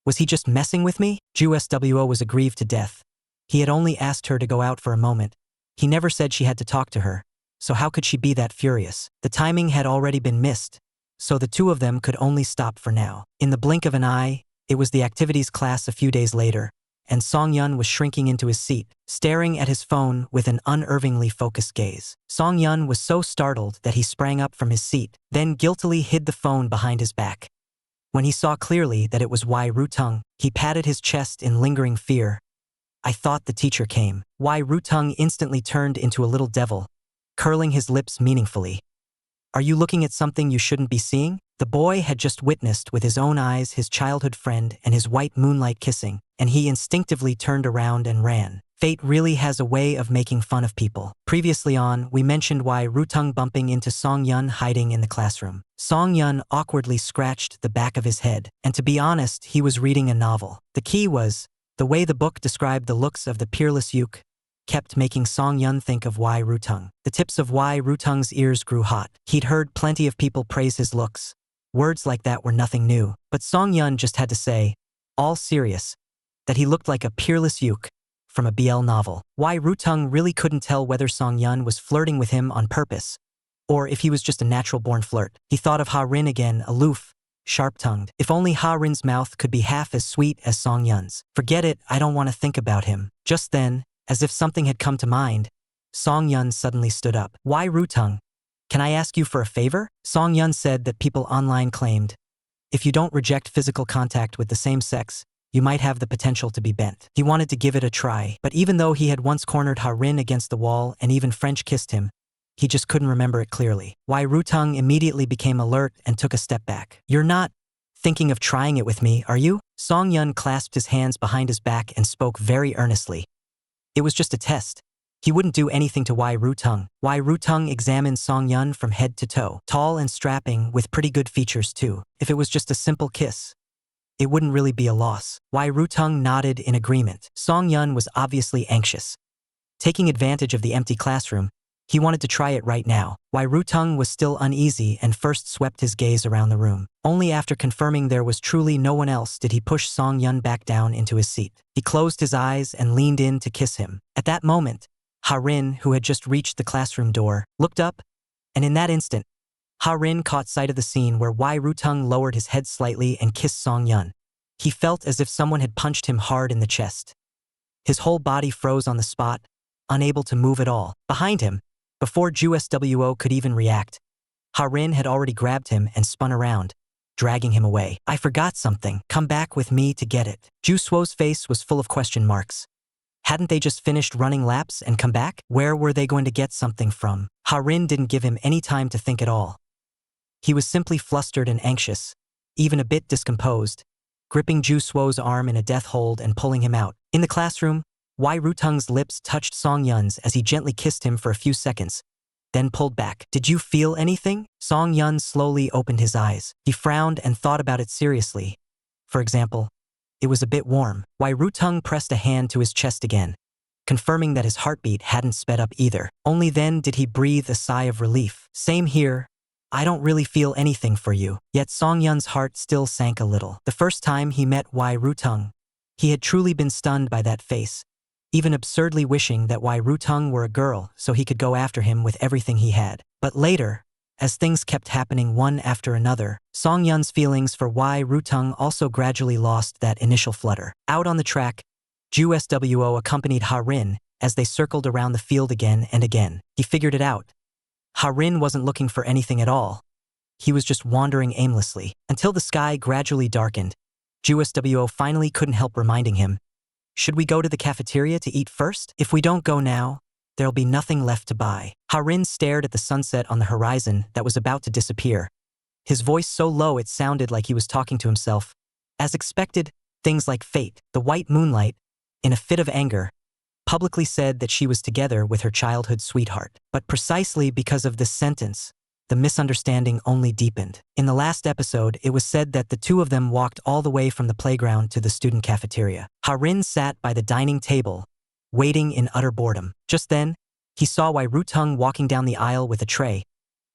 Was he just messing with me?" Ju-SWO was aggrieved to death. He had only asked her to go out for a moment. He never said she had to talk to her, so how could she be that furious? The timing had already been missed, so the two of them could only stop for now. In the blink of an eye, it was the activities class a few days later, and Song-yun was shrinking into his seat, staring at his phone with an unervingly focused gaze. Song-yun was so startled that he sprang up from his seat, then guiltily hid the phone behind his back. When he saw clearly that it was Wai Rutung, he patted his chest in lingering fear. I thought the teacher came. Wai Rutung instantly turned into a little devil, curling his lips meaningfully. Are you looking at something you shouldn't be seeing? The boy had just witnessed with his own eyes his childhood friend and his white moonlight kissing, and he instinctively turned around and ran. Fate really has a way of making fun of people. Previously on, we mentioned Wai Rutung bumping into Song-yun hiding in the classroom. Song-yun awkwardly scratched the back of his head, and to be honest, he was reading a novel. The key was, the way the book described the looks of the peerless Yuk kept making Song-yun think of Wai Rutung. The tips of Wai Rutung's ears grew hot. He'd heard plenty of people praise his looks. Words like that were nothing new, but Song-yun just had to say, all serious, that he looked like a peerless Yuk from a BL novel. Wai Rutung really couldn't tell whether Song-yun was flirting with him on purpose, or if he was just a natural-born flirt. He thought of Ha-rin again, aloof, sharp-tongued. If only Ha-rin's mouth could be half as sweet as Song-yun's. Forget it, I don't want to think about him. Just then, as if something had come to mind, Song-yun suddenly stood up. Wai Rutung, can I ask you for a favor? Song-yun said that people online claimed, if you don't reject physical contact with the same sex, you might have the potential to be bent. He wanted to give it a try, but even though he had once cornered Ha-rin against the wall and even French kissed him, he just couldn't remember it clearly. Wai Rutung immediately became alert and took a step back. You're not thinking of trying it with me, are you? Song-yun clasped his hands behind his back and spoke very earnestly. It was just a test. He wouldn't do anything to Wai Rutung. Wai Rutung examined Song-yun from head to toe, tall and strapping with pretty good features too. If it was just a simple kiss, it wouldn't really be a loss. Wai Rutung nodded in agreement. Song-yun was obviously anxious. Taking advantage of the empty classroom, he wanted to try it right now. Wai Rutung was still uneasy and first swept his gaze around the room. Only after confirming there was truly no one else did he push Song-yun back down into his seat. He closed his eyes and leaned in to kiss him. At that moment, Ha-rin, who had just reached the classroom door, looked up, and in that instant, Ha-rin caught sight of the scene where Wai Rutung lowered his head slightly and kissed Song-yun. He felt as if someone had punched him hard in the chest. His whole body froze on the spot, unable to move at all. Behind him, before Ju-Swo could even react, Ha-rin had already grabbed him and spun around, dragging him away. I forgot something. Come back with me to get it. Ju-Swo's face was full of question marks. Hadn't they just finished running laps and come back? Where were they going to get something from? Ha-rin didn't give him any time to think at all. He was simply flustered and anxious, even a bit discomposed, gripping Ju-Swo's arm in a death hold and pulling him out. In the classroom, Wai Rutung's lips touched Song-yun's as he gently kissed him for a few seconds, then pulled back. Did you feel anything? Song-yun slowly opened his eyes. He frowned and thought about it seriously. For example, it was a bit warm. Wai Rutung pressed a hand to his chest again, confirming that his heartbeat hadn't sped up either. Only then did he breathe a sigh of relief. Same here. I don't really feel anything for you. Yet Song-yun's heart still sank a little. The first time he met Wai Rutung, he had truly been stunned by that face, even absurdly wishing that Wai Rutung were a girl so he could go after him with everything he had. But later, as things kept happening one after another, Song-yun's feelings for Wai Rutung also gradually lost that initial flutter. Out on the track, Ju-Swo accompanied Ha-rin as they circled around the field again and again. He figured it out. Ha-rin wasn't looking for anything at all. He was just wandering aimlessly, until the sky gradually darkened. Ju-Swo finally couldn't help reminding him, should we go to the cafeteria to eat first? If we don't go now, there'll be nothing left to buy. Ha-rin stared at the sunset on the horizon that was about to disappear, his voice so low it sounded like he was talking to himself. As expected, things like fate, the white moonlight, in a fit of anger, publicly said that she was together with her childhood sweetheart. But precisely because of this sentence, the misunderstanding only deepened. In the last episode, it was said that the two of them walked all the way from the playground to the student cafeteria. Ha-rin sat by the dining table, waiting in utter boredom. Just then, he saw Wai Rutung walking down the aisle with a tray,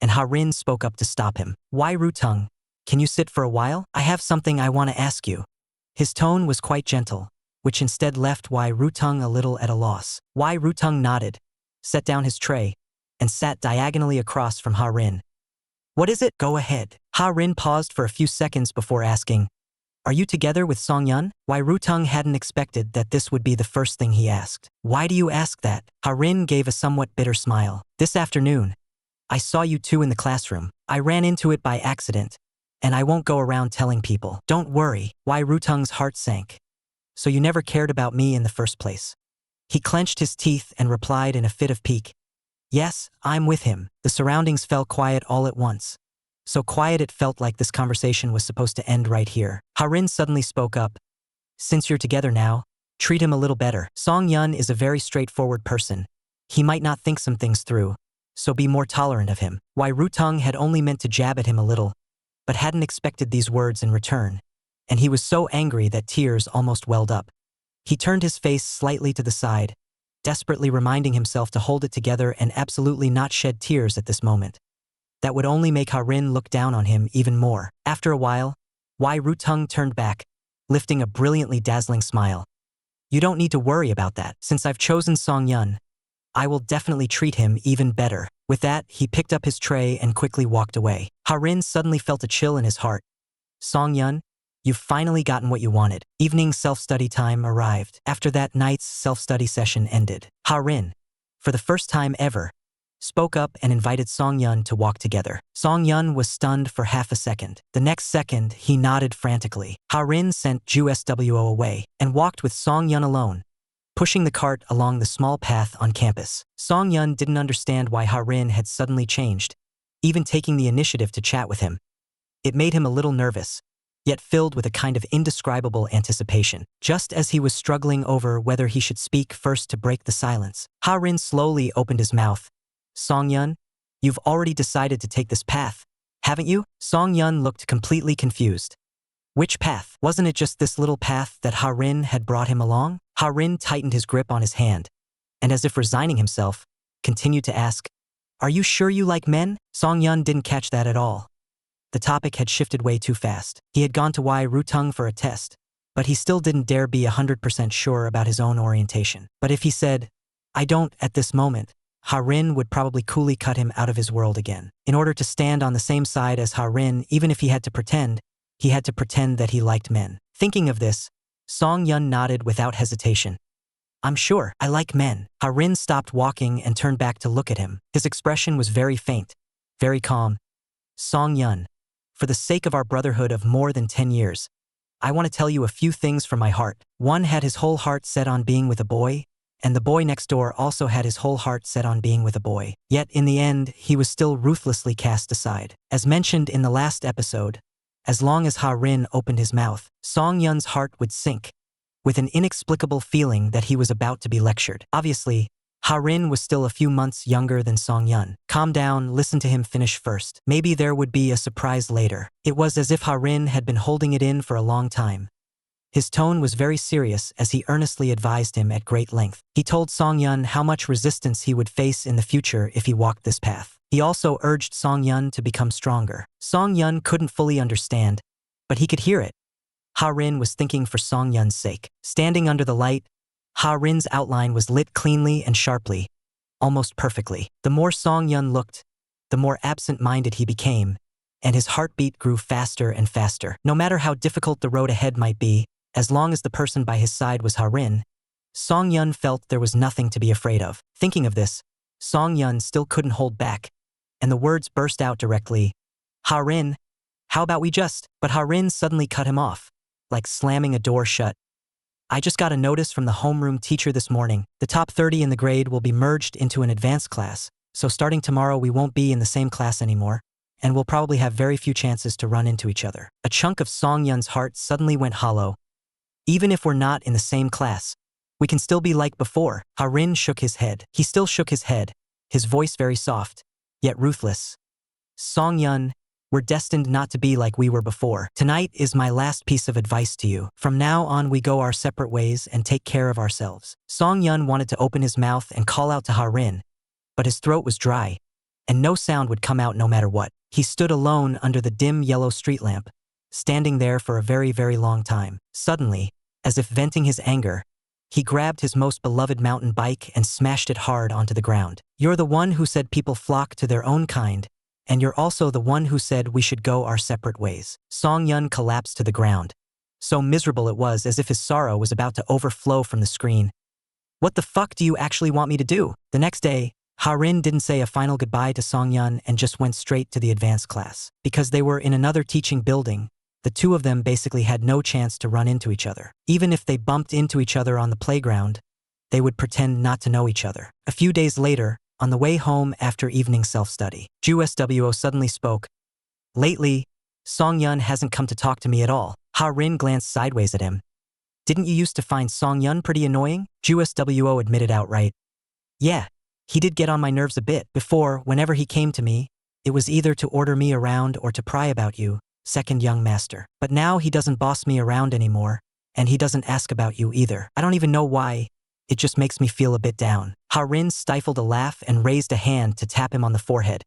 and Ha-rin spoke up to stop him. Wai Rutung, can you sit for a while? I have something I want to ask you. His tone was quite gentle, which instead left Wai Rutung a little at a loss. Wai Rutung nodded, set down his tray, and sat diagonally across from Ha-rin. What is it? Go ahead. Ha-rin paused for a few seconds before asking, are you together with Song-yun? Why Rutung hadn't expected that this would be the first thing he asked. Why do you ask that? Ha-rin gave a somewhat bitter smile. This afternoon, I saw you two in the classroom. I ran into it by accident, and I won't go around telling people. Don't worry. Why Rutung's heart sank. So you never cared about me in the first place. He clenched his teeth and replied in a fit of pique. Yes, I'm with him. The surroundings fell quiet all at once. So quiet it felt like this conversation was supposed to end right here. Ha-rin suddenly spoke up. Since you're together now, treat him a little better. Song-yun is a very straightforward person. He might not think some things through, so be more tolerant of him. Why Rutung had only meant to jab at him a little, but hadn't expected these words in return, and he was so angry that tears almost welled up. He turned his face slightly to the side, desperately reminding himself to hold it together and absolutely not shed tears at this moment. That would only make Ha-rin look down on him even more. After a while, Wai Rutung turned back, lifting a brilliantly dazzling smile. You don't need to worry about that. Since I've chosen Song-yun, I will definitely treat him even better. With that, he picked up his tray and quickly walked away. Ha-rin suddenly felt a chill in his heart. Song-yun, you've finally gotten what you wanted. Evening self-study time arrived. After that night's self-study session ended, Ha-rin, for the first time ever, spoke up and invited Song-yun to walk together. Song-yun was stunned for half a second. The next second, he nodded frantically. Ha-rin sent Ju SWO away and walked with Song-yun alone, pushing the cart along the small path on campus. Song-yun didn't understand why Ha-rin had suddenly changed, even taking the initiative to chat with him. It made him a little nervous, yet filled with a kind of indescribable anticipation. Just as he was struggling over whether he should speak first to break the silence, Ha-rin slowly opened his mouth. Song-yun, you've already decided to take this path, haven't you? Song-yun looked completely confused. Which path? Wasn't it just this little path that Ha-rin had brought him along? Ha-rin tightened his grip on his hand, and as if resigning himself, continued to ask, are you sure you like men? Song-yun didn't catch that at all. The topic had shifted way too fast. He had gone to Wai Rutung for a test, but he still didn't dare be 100% sure about his own orientation. But if he said, I don't at this moment, Ha-rin would probably coolly cut him out of his world again. In order to stand on the same side as Ha-rin, even if he had to pretend that he liked men. Thinking of this, Song-yun nodded without hesitation. I'm sure, I like men. Ha-rin stopped walking and turned back to look at him. His expression was very faint, very calm. Song-yun, for the sake of our brotherhood of more than 10 years, I want to tell you a few things from my heart. One had his whole heart set on being with a boy, and the boy next door also had his whole heart set on being with a boy. Yet, in the end, he was still ruthlessly cast aside. As mentioned in the last episode, as long as Ha-rin opened his mouth, Song-yun's heart would sink, with an inexplicable feeling that he was about to be lectured. Obviously, Ha-rin was still a few months younger than Song-yun. Calm down, listen to him finish first. Maybe there would be a surprise later. It was as if Ha-rin had been holding it in for a long time. His tone was very serious as he earnestly advised him at great length. He told Song-yun how much resistance he would face in the future if he walked this path. He also urged Song-yun to become stronger. Song-yun couldn't fully understand, but he could hear it. Ha-rin was thinking for Song-yun's sake. Standing under the light, Ha-rin's outline was lit cleanly and sharply, almost perfectly. The more Song-yun looked, the more absent-minded he became, and his heartbeat grew faster and faster. No matter how difficult the road ahead might be, as long as the person by his side was Ha-rin, Song-yun felt there was nothing to be afraid of. Thinking of this, Song-yun still couldn't hold back, and the words burst out directly. Ha-rin, how about we just… But Ha-rin suddenly cut him off, like slamming a door shut. I just got a notice from the homeroom teacher this morning. The top 30 in the grade will be merged into an advanced class, so starting tomorrow we won't be in the same class anymore, and we'll probably have very few chances to run into each other. A chunk of Song-yun's heart suddenly went hollow. Even if we're not in the same class, we can still be like before. Ha-rin shook his head. He still shook his head, his voice very soft, yet ruthless. Song-yun, we're destined not to be like we were before. Tonight is my last piece of advice to you. From now on we go our separate ways and take care of ourselves. Song-yun wanted to open his mouth and call out to Ha-rin, but his throat was dry, and no sound would come out no matter what. He stood alone under the dim yellow street lamp, standing there for a very, very long time. Suddenly, as if venting his anger, he grabbed his most beloved mountain bike and smashed it hard onto the ground. You're the one who said people flock to their own kind, and you're also the one who said we should go our separate ways. Song Yun collapsed to the ground. So miserable it was, as if his sorrow was about to overflow from the screen. What the fuck do you actually want me to do? The next day, Ha-rin didn't say a final goodbye to Song Yun and just went straight to the advanced class. Because they were in another teaching building, the two of them basically had no chance to run into each other. Even if they bumped into each other on the playground, they would pretend not to know each other. A few days later, on the way home after evening self-study, Ju-SWO suddenly spoke. Lately, Song Yun hasn't come to talk to me at all. Ha-rin glanced sideways at him. Didn't you used to find Song Yun pretty annoying? Ju-SWO admitted outright. Yeah, he did get on my nerves a bit. Before, whenever he came to me, it was either to order me around or to pry about you, second young master. But now he doesn't boss me around anymore, and he doesn't ask about you either. I don't even know why. It just makes me feel a bit down. Ha-rin stifled a laugh and raised a hand to tap him on the forehead.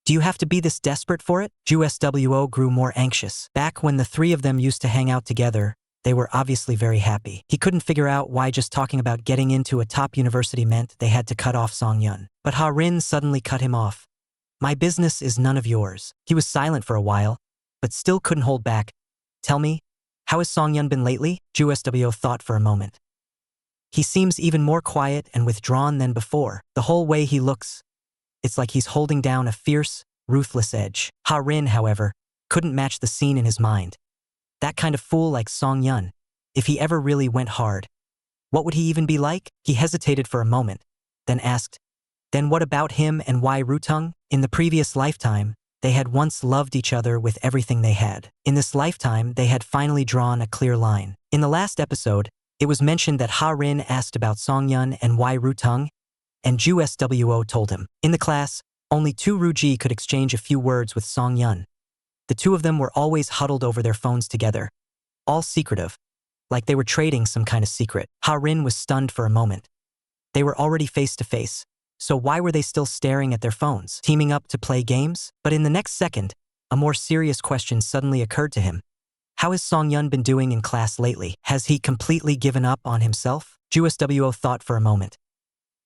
Do you have to be this desperate for it? Ju-SWO grew more anxious. Back when the three of them used to hang out together, they were obviously very happy. He couldn't figure out why just talking about getting into a top university meant they had to cut off Song Yun. But Ha-rin suddenly cut him off. My business is none of yours. He was silent for a while, but still couldn't hold back. Tell me, how has Song Yun been lately? Ju-SWO thought for a moment. He seems even more quiet and withdrawn than before. The whole way he looks, it's like he's holding down a fierce, ruthless edge. Ha-rin, however, couldn't match the scene in his mind. That kind of fool like Song Yun, if he ever really went hard, what would he even be like? He hesitated for a moment, then asked, then what about him and Wai Rutung? In the previous lifetime, they had once loved each other with everything they had. In this lifetime, they had finally drawn a clear line. In the last episode, it was mentioned that Ha-rin asked about Song Yun and Wai Rutung, and Ju-SWO told him. In the class, only two Ruji could exchange a few words with Song Yun. The two of them were always huddled over their phones together, all secretive, like they were trading some kind of secret. Ha-rin was stunned for a moment. They were already face to face, so why were they still staring at their phones, teaming up to play games? But in the next second, a more serious question suddenly occurred to him. How has Song Yun been doing in class lately? Has he completely given up on himself? Ju-SWO thought for a moment.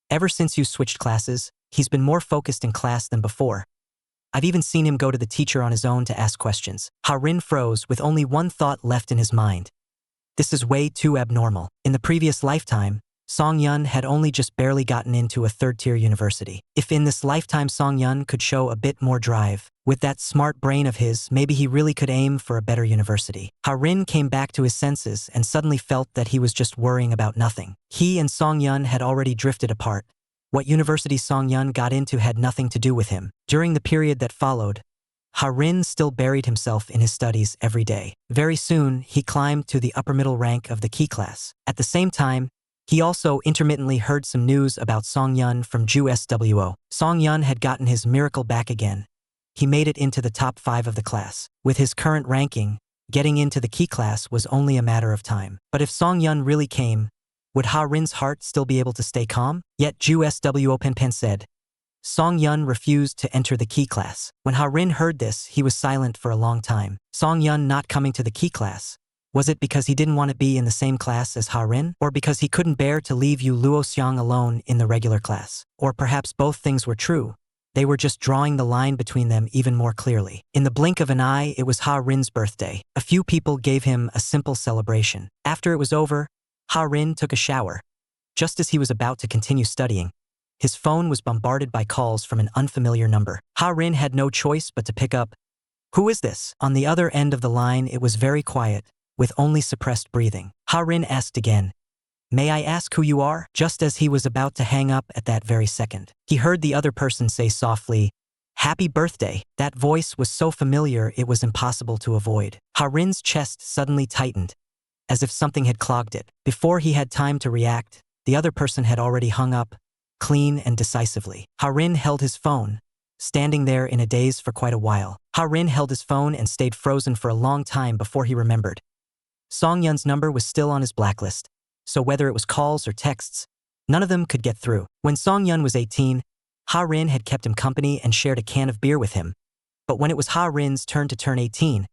Ever since you switched classes, he's been more focused in class than before. I've even seen him go to the teacher on his own to ask questions. Ha-rin froze with only one thought left in his mind. This is way too abnormal. In the previous lifetime, Song Yun had only just barely gotten into a third-tier university. If in this lifetime Song Yun could show a bit more drive, with that smart brain of his, maybe he really could aim for a better university. Ha-rin came back to his senses and suddenly felt that he was just worrying about nothing. He and Song Yun had already drifted apart. What university Song Yun got into had nothing to do with him. During the period that followed, Ha-rin still buried himself in his studies every day. Very soon, he climbed to the upper middle rank of the key class. At the same time, he also intermittently heard some news about Song Yun from Ju-SWO. Song Yun had gotten his miracle back again. He made it into the top 5 of the class. With his current ranking, getting into the key class was only a matter of time. But if Song Yun really came, would Ha-rin's heart still be able to stay calm? Yet Ju-SWO Pen said, Song Yun refused to enter the key class. When Ha-rin heard this, he was silent for a long time. Song Yun not coming to the key class. Was it because he didn't want to be in the same class as Ha-rin? Or because he couldn't bear to leave Yu Luoxiang alone in the regular class? Or perhaps both things were true. They were just drawing the line between them even more clearly. In the blink of an eye, it was Ha-rin's birthday. A few people gave him a simple celebration. After it was over, Ha-rin took a shower. Just as he was about to continue studying, his phone was bombarded by calls from an unfamiliar number. Ha-rin had no choice but to pick up. Who is this? On the other end of the line, it was very quiet, with only suppressed breathing. Ha-rin asked again, May I ask who you are? Just as he was about to hang up at that very second, he heard the other person say softly, Happy birthday. That voice was so familiar it was impossible to avoid. Ha-rin's chest suddenly tightened, as if something had clogged it. Before he had time to react, the other person had already hung up, clean and decisively. Ha-rin held his phone, standing there in a daze for quite a while. Ha-rin held his phone and stayed frozen for a long time before he remembered. Song Yun's number was still on his blacklist, so whether it was calls or texts, none of them could get through. When Song Yun was 18, Ha-rin had kept him company and shared a can of beer with him. But when it was Ha-rin's turn to turn 18,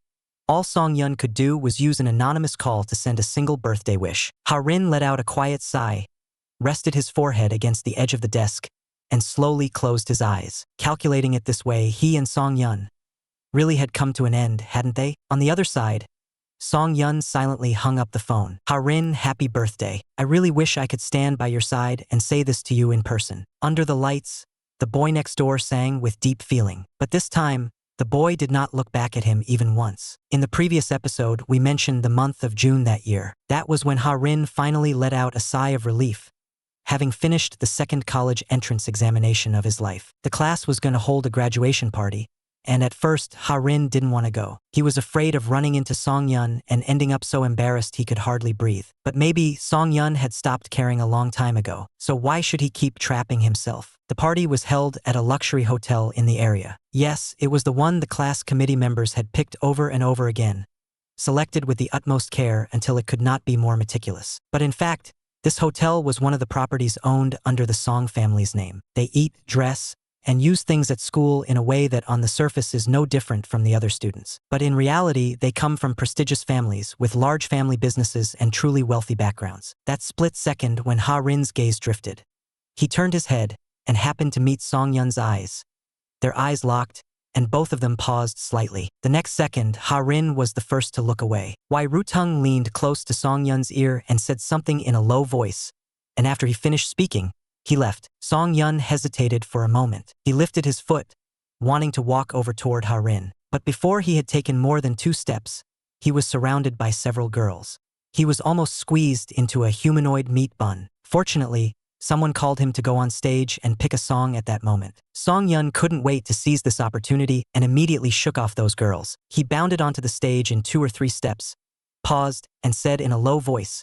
All Song Yun could do was use an anonymous call to send a single birthday wish. Ha-rin let out a quiet sigh, rested his forehead against the edge of the desk, and slowly closed his eyes. Calculating it this way, he and Song Yun really had come to an end, hadn't they? On the other side, Song Yun silently hung up the phone. Ha-rin, happy birthday. I really wish I could stand by your side and say this to you in person. Under the lights, the boy next door sang with deep feeling. But this time, the boy did not look back at him even once. In the previous episode, we mentioned the month of June that year. That was when Ha-rin finally let out a sigh of relief, having finished the second college entrance examination of his life. The class was going to hold a graduation party, and at first, Ha-rin didn't want to go. He was afraid of running into Song Yun and ending up so embarrassed he could hardly breathe. But maybe Song Yun had stopped caring a long time ago, so why should he keep trapping himself? The party was held at a luxury hotel in the area. Yes, it was the one the class committee members had picked over and over again, selected with the utmost care until it could not be more meticulous. But in fact, this hotel was one of the properties owned under the Song family's name. They eat, dress, and use things at school in a way that on the surface is no different from the other students. But in reality, they come from prestigious families with large family businesses and truly wealthy backgrounds. That split second when Ha-rin's gaze drifted, he turned his head and happened to meet Song Yun's eyes. Their eyes locked, and both of them paused slightly. The next second, Ha-rin was the first to look away. Wai Rutung leaned close to Song Yun's ear and said something in a low voice, and after he finished speaking, he left. Song Yun hesitated for a moment. He lifted his foot, wanting to walk over toward Ha-rin. But before he had taken more than 2 steps, he was surrounded by several girls. He was almost squeezed into a humanoid meat bun. Fortunately, someone called him to go on stage and pick a song at that moment. Song Yun couldn't wait to seize this opportunity and immediately shook off those girls. He bounded onto the stage in 2 or 3 steps, paused, and said in a low voice,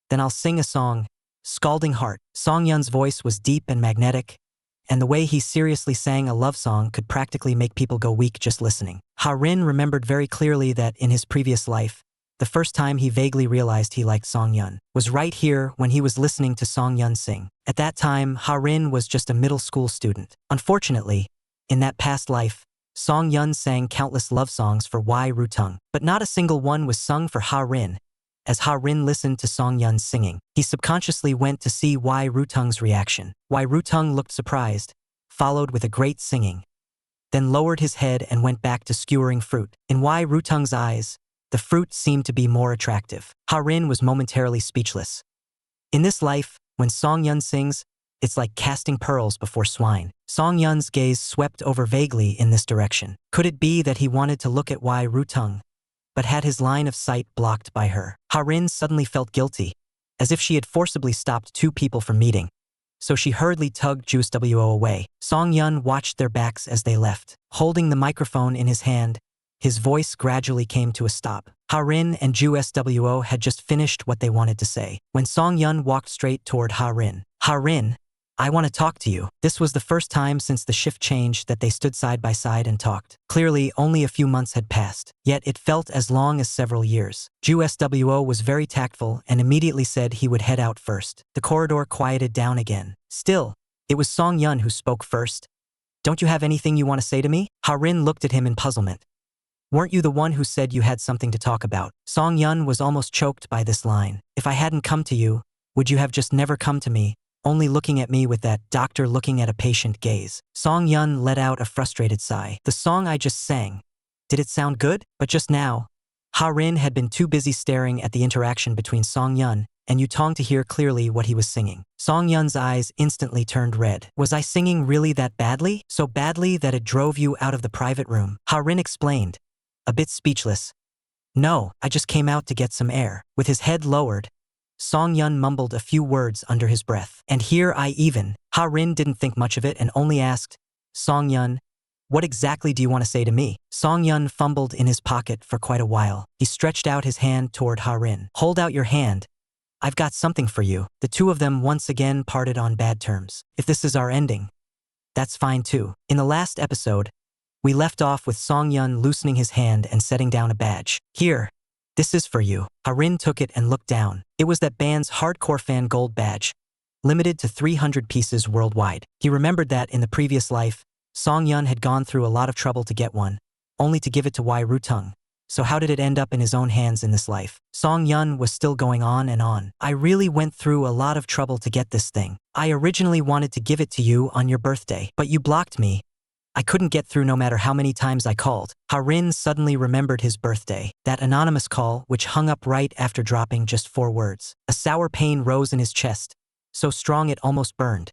"Then I'll sing a song, Scalding Heart." Song Yun's voice was deep and magnetic, and the way he seriously sang a love song could practically make people go weak just listening. Ha-rin remembered very clearly that in his previous life, the first time he vaguely realized he liked Song Yun was right here when he was listening to Song Yun sing. At that time, Ha-rin was just a middle school student. Unfortunately, in that past life, Song Yun sang countless love songs for Wai Rutung, but not a single one was sung for Ha-rin. As Ha-rin listened to Song Yun's singing, he subconsciously went to see Wai Rutung's reaction. Wai Rutung looked surprised, followed with a great singing, then lowered his head and went back to skewering fruit. In Wai Rutung's eyes, the fruit seemed to be more attractive. Ha-rin was momentarily speechless. In this life, when Song Yun sings, it's like casting pearls before swine. Song Yun's gaze swept over vaguely in this direction. Could it be that he wanted to look at Wai Rutung, but had his line of sight blocked by her? Ha-rin suddenly felt guilty, as if she had forcibly stopped 2 people from meeting, so she hurriedly tugged Juswo away. Song Yun watched their backs as they left. Holding the microphone in his hand, his voice gradually came to a stop. Ha-rin and Juswo had just finished what they wanted to say, when Song Yun walked straight toward Ha-rin. "Ha-rin, I want to talk to you." This was the first time since the shift change that they stood side by side and talked. Clearly, only a few months had passed, yet it felt as long as several years. Juswo was very tactful and immediately said he would head out first. The corridor quieted down again. Still, it was Song Yun who spoke first. "Don't you have anything you want to say to me?" Ha-rin looked at him in puzzlement. "Weren't you the one who said you had something to talk about?" Song Yun was almost choked by this line. "If I hadn't come to you, would you have just never come to me, only looking at me with that doctor looking at a patient gaze?" Song Yun let out a frustrated sigh. "The song I just sang, did it sound good?" But just now, Ha-rin had been too busy staring at the interaction between Song Yun and Yutong to hear clearly what he was singing. Song Yun's eyes instantly turned red. "Was I singing really that badly? So badly that it drove you out of the private room?" Ha-rin explained, a bit speechless. "No, I just came out to get some air." With his head lowered, Song Yun mumbled a few words under his breath. "And here I even." Ha-rin didn't think much of it and only asked, "Song Yun, what exactly do you want to say to me?" Song Yun fumbled in his pocket for quite a while. He stretched out his hand toward Ha-rin. "Hold out your hand. I've got something for you." The 2 of them once again parted on bad terms. If this is our ending, that's fine too. In the last episode, we left off with Song Yun loosening his hand and setting down a badge. "Here, this is for you." Ha-rin took it and looked down. It was that band's hardcore fan gold badge, limited to 300 pieces worldwide. He remembered that in the previous life, Song Yun had gone through a lot of trouble to get one, only to give it to Wai Rutung, So how did it end up in his own hands in this life? Song Yun was still going on and on. I really went through a lot of trouble to get this thing. I originally wanted to give it to you on your birthday, but you blocked me. I couldn't get through no matter how many times I called. Ha-rin suddenly remembered his birthday, that anonymous call which hung up right after dropping just 4 words. A sour pain rose in his chest, so strong it almost burned.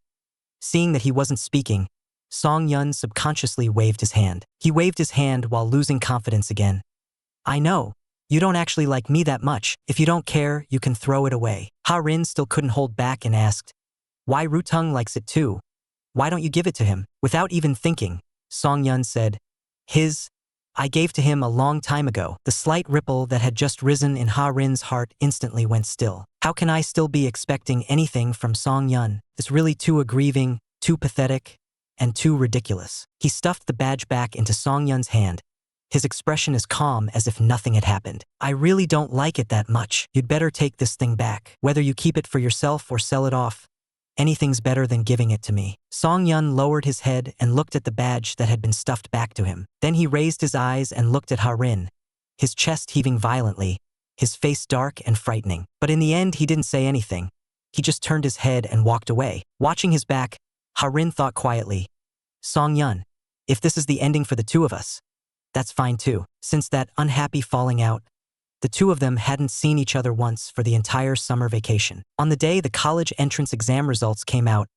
Seeing that he wasn't speaking, Song Yun subconsciously waved his hand. He waved his hand while losing confidence again. I know. You don't actually like me that much. If you don't care, you can throw it away. Ha-rin still couldn't hold back and asked, why Rutung likes it too? Why don't you give it to him? Without even thinking, Song Yun said, I gave to him a long time ago. The slight ripple that had just risen in Ha-rin's heart instantly went still. How can I still be expecting anything from Song Yun? It's really too aggrieving, too pathetic, and too ridiculous. He stuffed the badge back into Song Yun's hand, his expression as calm as if nothing had happened. I really don't like it that much. You'd better take this thing back. Whether you keep it for yourself or sell it off, anything's better than giving it to me. Song Yun lowered his head and looked at the badge that had been stuffed back to him. Then he raised his eyes and looked at Ha-rin, his chest heaving violently, his face dark and frightening. But in the end, he didn't say anything. He just turned his head and walked away. Watching his back, Ha-rin thought quietly, Song Yun, if this is the ending for the two of us, that's fine too. Since that unhappy falling out, the two of them hadn't seen each other once for the entire summer vacation. On the day the college entrance exam results came out,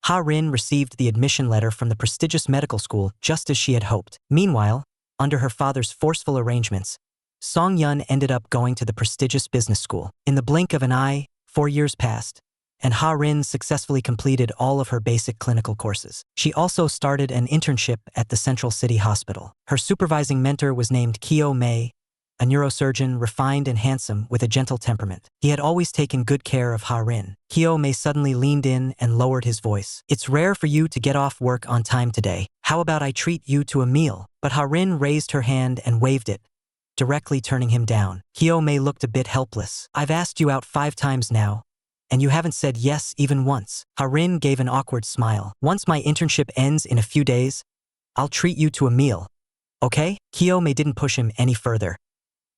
Ha-rin received the admission letter from the prestigious medical school just as she had hoped. Meanwhile, under her father's forceful arrangements, Song Yun ended up going to the prestigious business school. In the blink of an eye, 4 years passed, and Ha-rin successfully completed all of her basic clinical courses. She also started an internship at the Central City Hospital. Her supervising mentor was named Kyo-mei, a neurosurgeon refined and handsome with a gentle temperament. He had always taken good care of Ha-rin. Kyo-mei suddenly leaned in and lowered his voice. It's rare for you to get off work on time today. How about I treat you to a meal? But Ha-rin raised her hand and waved it, directly turning him down. Kyo-mei looked a bit helpless. I've asked you out 5 times now, and you haven't said yes even once. Ha-rin gave an awkward smile. Once my internship ends in a few days, I'll treat you to a meal. Okay? Kyo-mei didn't push him any further.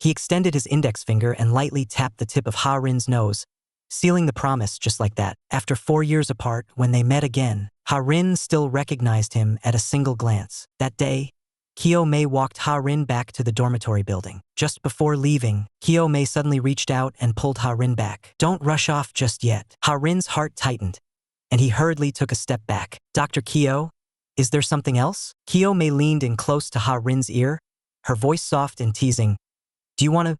He extended his index finger and lightly tapped the tip of Ha-rin's nose, sealing the promise just like that. After 4 years apart, when they met again, Ha-rin still recognized him at a single glance. That day, Kyo-mei walked Ha-rin back to the dormitory building. Just before leaving, Kyo-mei suddenly reached out and pulled Ha-rin back. Don't rush off just yet. Ha-rin's heart tightened, and he hurriedly took a step back. Dr. Kyo, is there something else? Kyo-mei leaned in close to Ha-rin's ear, her voice soft and teasing. Do you want to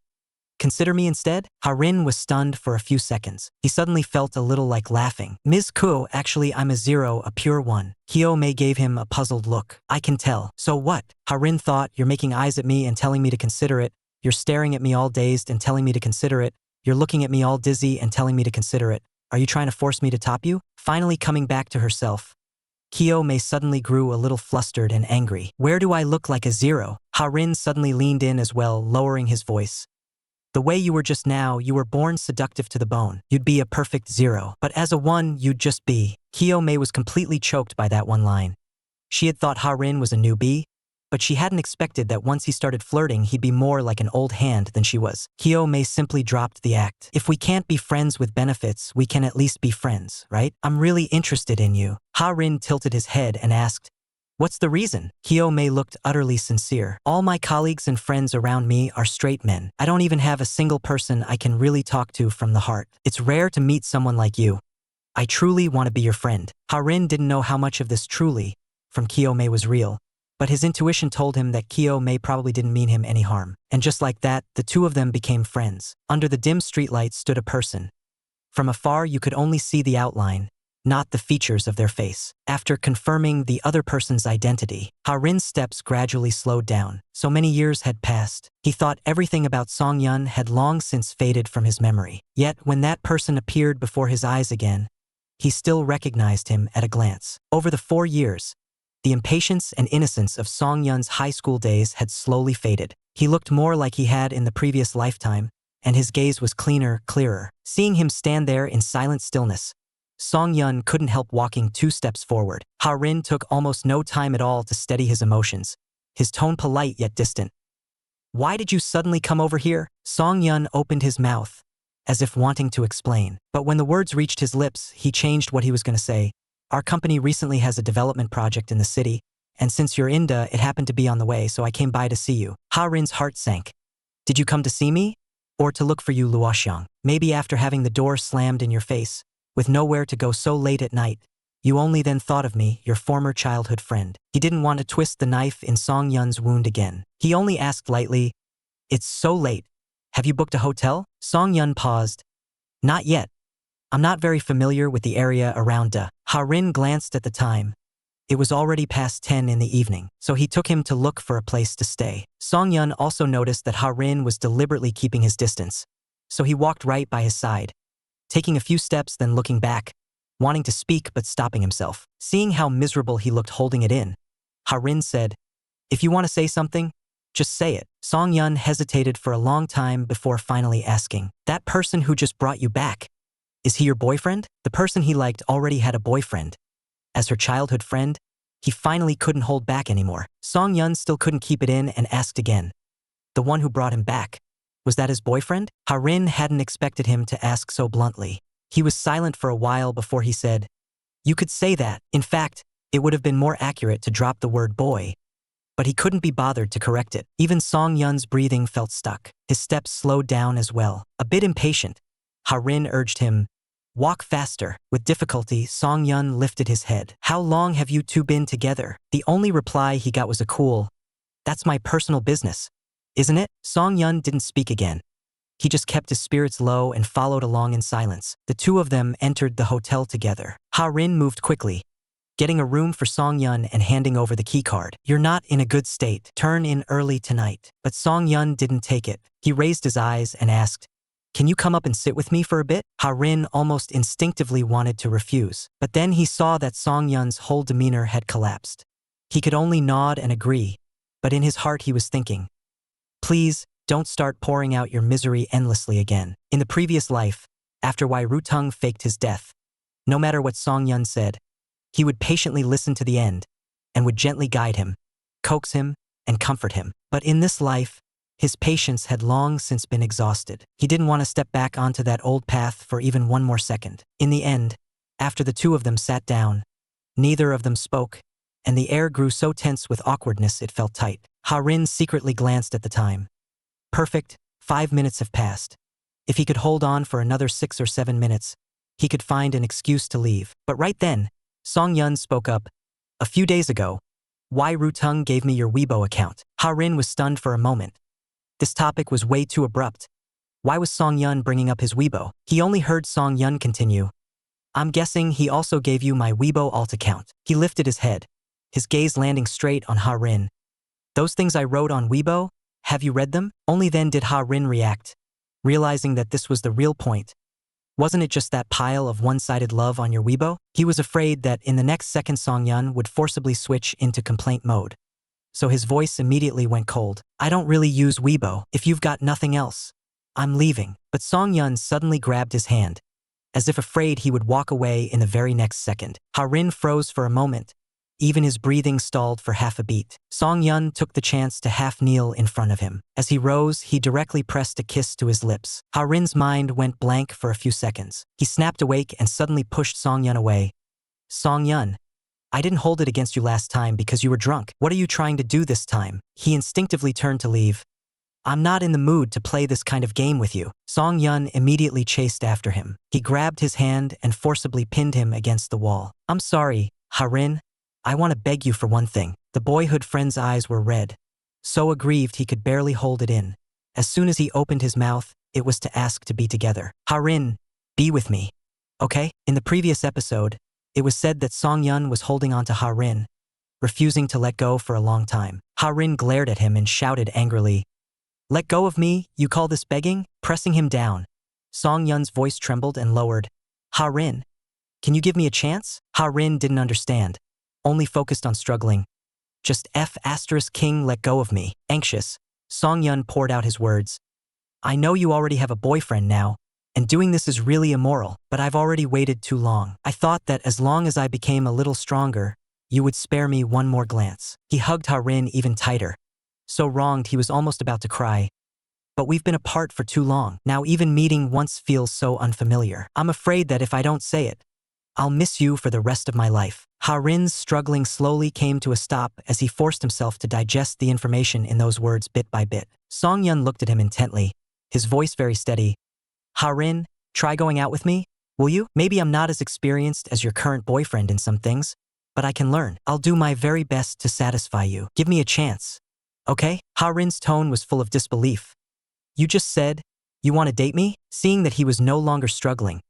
consider me instead? Ha-rin was stunned for a few seconds. He suddenly felt a little like laughing. Ms. Kuo, actually I'm a 0, a pure 1. Kyo-mei gave him a puzzled look. I can tell. So what? Ha-rin thought, you're making eyes at me and telling me to consider it. You're staring at me all dazed and telling me to consider it. You're looking at me all dizzy and telling me to consider it. Are you trying to force me to top you? Finally coming back to herself, Kyo-mei suddenly grew a little flustered and angry. Where do I look like a 0? Ha-rin suddenly leaned in as well, lowering his voice. The way you were just now, you were born seductive to the bone. You'd be a perfect 0. But as a 1, you'd just be. Kyo-mei was completely choked by that one line. She had thought Ha-rin was a newbie, but she hadn't expected that once he started flirting, he'd be more like an old hand than she was. Kyo-mei simply dropped the act. If we can't be friends with benefits, we can at least be friends, right? I'm really interested in you. Ha-rin tilted his head and asked, what's the reason? Kyo-mei looked utterly sincere. All my colleagues and friends around me are straight men. I don't even have a single person I can really talk to from the heart. It's rare to meet someone like you. I truly want to be your friend. Ha-rin didn't know how much of this truly from Kyo-mei was real, but his intuition told him that Kyo-mei probably didn't mean him any harm. And just like that, the two of them became friends. Under the dim streetlight stood a person. From afar, you could only see the outline, not the features of their face. After confirming the other person's identity, Ha-rin's steps gradually slowed down. So many years had passed. He thought everything about Song Yun had long since faded from his memory. Yet, when that person appeared before his eyes again, he still recognized him at a glance. Over the 4 years, the impatience and innocence of Song Yun's high school days had slowly faded. He looked more like he had in the previous lifetime, and his gaze was cleaner, clearer. Seeing him stand there in silent stillness, Song Yun couldn't help walking 2 steps forward. Ha-rin took almost no time at all to steady his emotions, his tone polite yet distant. Why did you suddenly come over here? Song Yun opened his mouth, as if wanting to explain. But when the words reached his lips, he changed what he was going to say. Our company recently has a development project in the city, and since you're Inda, it happened to be on the way, so I came by to see you. Ha Rin's heart sank. Did you come to see me? Or to look for you, Luoxiang? Maybe after having the door slammed in your face, with nowhere to go so late at night, you only then thought of me, your former childhood friend. He didn't want to twist the knife in Song Yun's wound again. He only asked lightly, it's so late. Have you booked a hotel? Song Yun paused. Not yet. I'm not very familiar with the area around Da. Ha Rin glanced at the time. It was already past 10 in the evening, so he took him to look for a place to stay. Song Yun also noticed that Ha Rin was deliberately keeping his distance, so he walked right by his side, taking a few steps then looking back, wanting to speak but stopping himself. Seeing how miserable he looked holding it in, Ha Rin said, if you want to say something, just say it. Song Yun hesitated for a long time before finally asking, that person who just brought you back, is he your boyfriend? The person he liked already had a boyfriend. As her childhood friend, he finally couldn't hold back anymore. Song Yun still couldn't keep it in and asked again. The one who brought him back, was that his boyfriend? Ha Rin hadn't expected him to ask so bluntly. He was silent for a while before he said, you could say that. In fact, it would have been more accurate to drop the word boy. But he couldn't be bothered to correct it. Even Song Yun's breathing felt stuck. His steps slowed down as well. A bit impatient, Ha Rin urged him, walk faster. With difficulty, Song Yun lifted his head. How long have you two been together? The only reply he got was a cool, that's my personal business, isn't it? Song Yun didn't speak again. He just kept his spirits low and followed along in silence. The two of them entered the hotel together. Ha Rin moved quickly, getting a room for Song Yun and handing over the keycard. You're not in a good state. Turn in early tonight. But Song Yun didn't take it. He raised his eyes and asked, can you come up and sit with me for a bit? Ha Rin almost instinctively wanted to refuse. But then he saw that Song Yun's whole demeanor had collapsed. He could only nod and agree, but in his heart he was thinking, please, don't start pouring out your misery endlessly again. In the previous life, after Wai Rutung faked his death, no matter what Song Yun said, he would patiently listen to the end and would gently guide him, coax him, and comfort him. But in this life, his patience had long since been exhausted. He didn't want to step back onto that old path for even one more second. In the end, after the two of them sat down, neither of them spoke, and the air grew so tense with awkwardness it felt tight. Ha Rin secretly glanced at the time. Perfect, 5 minutes have passed. If he could hold on for another 6 or 7 minutes, he could find an excuse to leave. But right then, Song Yun spoke up. A few days ago, Wai Rutung gave me your Weibo account. Ha Rin was stunned for a moment. This topic was way too abrupt. Why was Song Yun bringing up his Weibo? He only heard Song Yun continue. I'm guessing he also gave you my Weibo alt account. He lifted his head, his gaze landing straight on Ha Rin. Those things I wrote on Weibo? Have you read them? Only then did Ha Rin react, realizing that this was the real point. Wasn't it just that pile of one-sided love on your Weibo? He was afraid that in the next second Song Yun would forcibly switch into complaint mode. So his voice immediately went cold. I don't really use Weibo. If you've got nothing else, I'm leaving. But Song Yun suddenly grabbed his hand, as if afraid he would walk away in the very next second. Ha Rin froze for a moment. Even his breathing stalled for half a beat. Song Yun took the chance to half kneel in front of him. As he rose, he directly pressed a kiss to his lips. Ha Rin's mind went blank for a few seconds. He snapped awake and suddenly pushed Song Yun away. Song Yun, I didn't hold it against you last time because you were drunk. What are you trying to do this time? He instinctively turned to leave. I'm not in the mood to play this kind of game with you. Song Yun immediately chased after him. He grabbed his hand and forcibly pinned him against the wall. I'm sorry, Ha Rin. I want to beg you for one thing. The boyhood friend's eyes were red, so aggrieved he could barely hold it in. As soon as he opened his mouth, it was to ask to be together. Ha Rin, be with me, okay? In the previous episode, it was said that Song Yun was holding on to Ha Rin, refusing to let go for a long time. Ha Rin glared at him and shouted angrily, let go of me, you call this begging? Pressing him down, Song Yun's voice trembled and lowered. Ha Rin, can you give me a chance? Ha Rin didn't understand, only focused on struggling. Just King, let go of me. Anxious, Song Yun poured out his words. I know you already have a boyfriend now, and doing this is really immoral, but I've already waited too long. I thought that as long as I became a little stronger, you would spare me one more glance. He hugged Ha Rin even tighter, so wronged he was almost about to cry. But we've been apart for too long. Now even meeting once feels so unfamiliar. I'm afraid that if I don't say it, I'll miss you for the rest of my life. Ha-rin's struggling slowly came to a stop as he forced himself to digest the information in those words bit by bit. Song-yun looked at him intently, his voice very steady. Ha-rin, try going out with me, will you? Maybe I'm not as experienced as your current boyfriend in some things, but I can learn. I'll do my very best to satisfy you. Give me a chance. Okay? Ha-rin's tone was full of disbelief. You just said, you want to date me? Seeing that he was no longer struggling,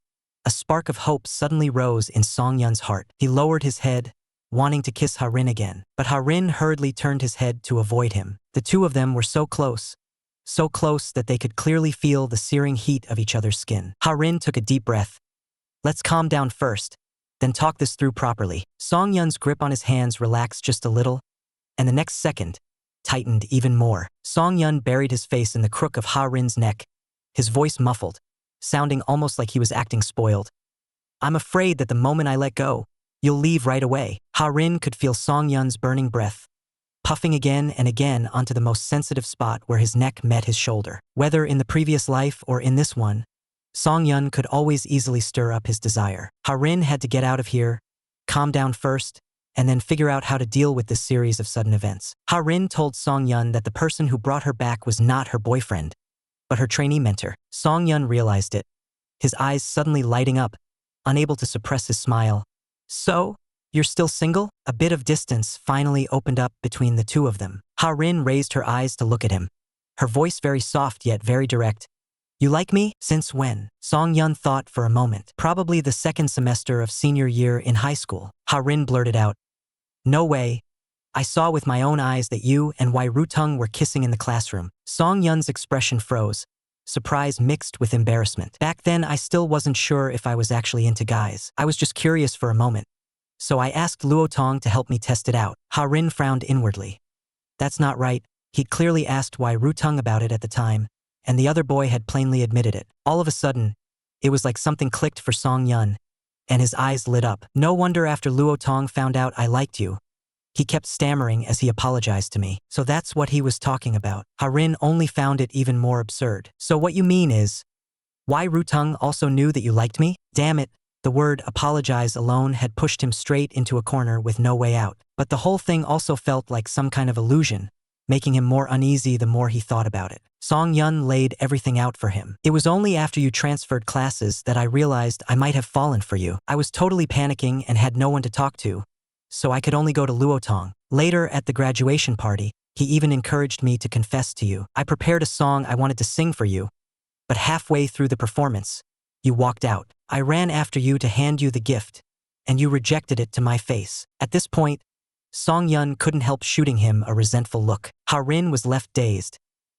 a spark of hope suddenly rose in Song-yun's heart. He lowered his head, wanting to kiss Ha-rin again. But Ha-rin hurriedly turned his head to avoid him. The two of them were so close that they could clearly feel the searing heat of each other's skin. Ha-rin took a deep breath. Let's calm down first, then talk this through properly. Song-yun's grip on his hands relaxed just a little, and the next second, tightened even more. Song-yun buried his face in the crook of Ha-rin's neck, his voice muffled, sounding almost like he was acting spoiled. I'm afraid that the moment I let go, you'll leave right away. Ha-rin could feel Song-yun's burning breath, puffing again and again onto the most sensitive spot where his neck met his shoulder. Whether in the previous life or in this one, Song-yun could always easily stir up his desire. Ha-rin had to get out of here, calm down first, and then figure out how to deal with this series of sudden events. Ha-rin told Song-yun that the person who brought her back was not her boyfriend, but her trainee mentor. Song-yun realized it, his eyes suddenly lighting up, unable to suppress his smile. So, you're still single? A bit of distance finally opened up between the two of them. Ha-rin raised her eyes to look at him, her voice very soft yet very direct. You like me? Since when? Song-yun thought for a moment. Probably the second semester of senior year in high school. Ha-rin blurted out. No way. I saw with my own eyes that you and Wai Rutung were kissing in the classroom. Song-yun's expression froze, surprise mixed with embarrassment. Back then, I still wasn't sure if I was actually into guys. I was just curious for a moment. So I asked Luotong to help me test it out. Ha-rin frowned inwardly. That's not right. He'd clearly asked Wai Rutung about it at the time, and the other boy had plainly admitted it. All of a sudden, it was like something clicked for Song-yun, and his eyes lit up. No wonder after Luotong found out I liked you, he kept stammering as he apologized to me. So that's what he was talking about. Ha-rin only found it even more absurd. So what you mean is, Wai Rutung also knew that you liked me? Damn it. The word apologize alone had pushed him straight into a corner with no way out. But the whole thing also felt like some kind of illusion, making him more uneasy the more he thought about it. Song-yun laid everything out for him. It was only after you transferred classes that I realized I might have fallen for you. I was totally panicking and had no one to talk to, so I could only go to Luotong. Later at the graduation party, he even encouraged me to confess to you. I prepared a song I wanted to sing for you, but halfway through the performance, you walked out. I ran after you to hand you the gift, and you rejected it to my face. At this point, Song-yun couldn't help shooting him a resentful look. Ha-rin was left dazed,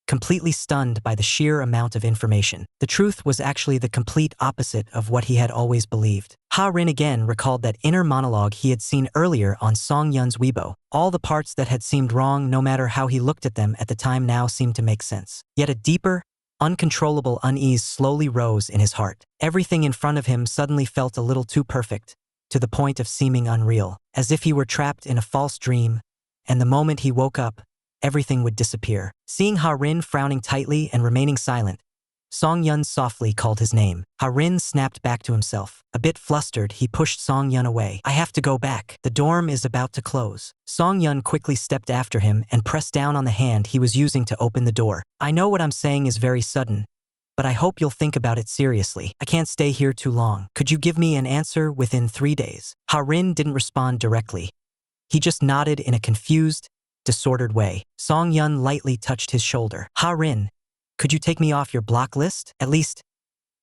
completely stunned by the sheer amount of information. The truth was actually the complete opposite of what he had always believed. Ha-rin again recalled that inner monologue he had seen earlier on Song-yun's Weibo. All the parts that had seemed wrong no matter how he looked at them at the time now seemed to make sense. Yet a deeper, uncontrollable unease slowly rose in his heart. Everything in front of him suddenly felt a little too perfect, to the point of seeming unreal, as if he were trapped in a false dream, and the moment he woke up, everything would disappear. Seeing Ha-rin frowning tightly and remaining silent, Song-yun softly called his name. Ha-rin snapped back to himself. A bit flustered, he pushed Song-yun away. I have to go back. The dorm is about to close. Song-yun quickly stepped after him and pressed down on the hand he was using to open the door. I know what I'm saying is very sudden, but I hope you'll think about it seriously. I can't stay here too long. Could you give me an answer within 3 days? Ha-rin didn't respond directly. He just nodded in a confused, disordered way. Song-yun lightly touched his shoulder. Ha-rin, could you take me off your block list? At least,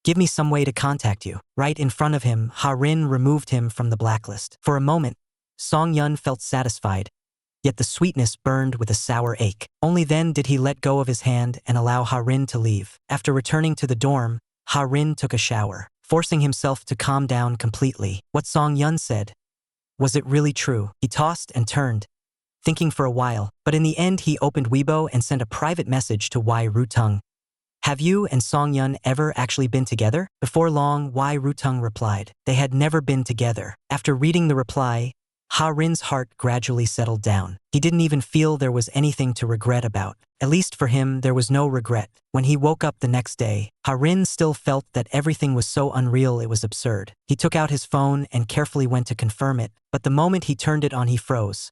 give me some way to contact you. Right in front of him, Ha-rin removed him from the blacklist. For a moment, Song-yun felt satisfied, yet the sweetness burned with a sour ache. Only then did he let go of his hand and allow Ha-rin to leave. After returning to the dorm, Ha-rin took a shower, forcing himself to calm down completely. What Song-yun said, was it really true? He tossed and turned, thinking for a while, but in the end he opened Weibo and sent a private message to Wai Rutung. Have you and Song-yun ever actually been together? Before long, Wai Rutung replied. They had never been together. After reading the reply, Ha-rin's heart gradually settled down. He didn't even feel there was anything to regret about. At least for him, there was no regret. When he woke up the next day, Ha-rin still felt that everything was so unreal it was absurd. He took out his phone and carefully went to confirm it, but the moment he turned it on he froze.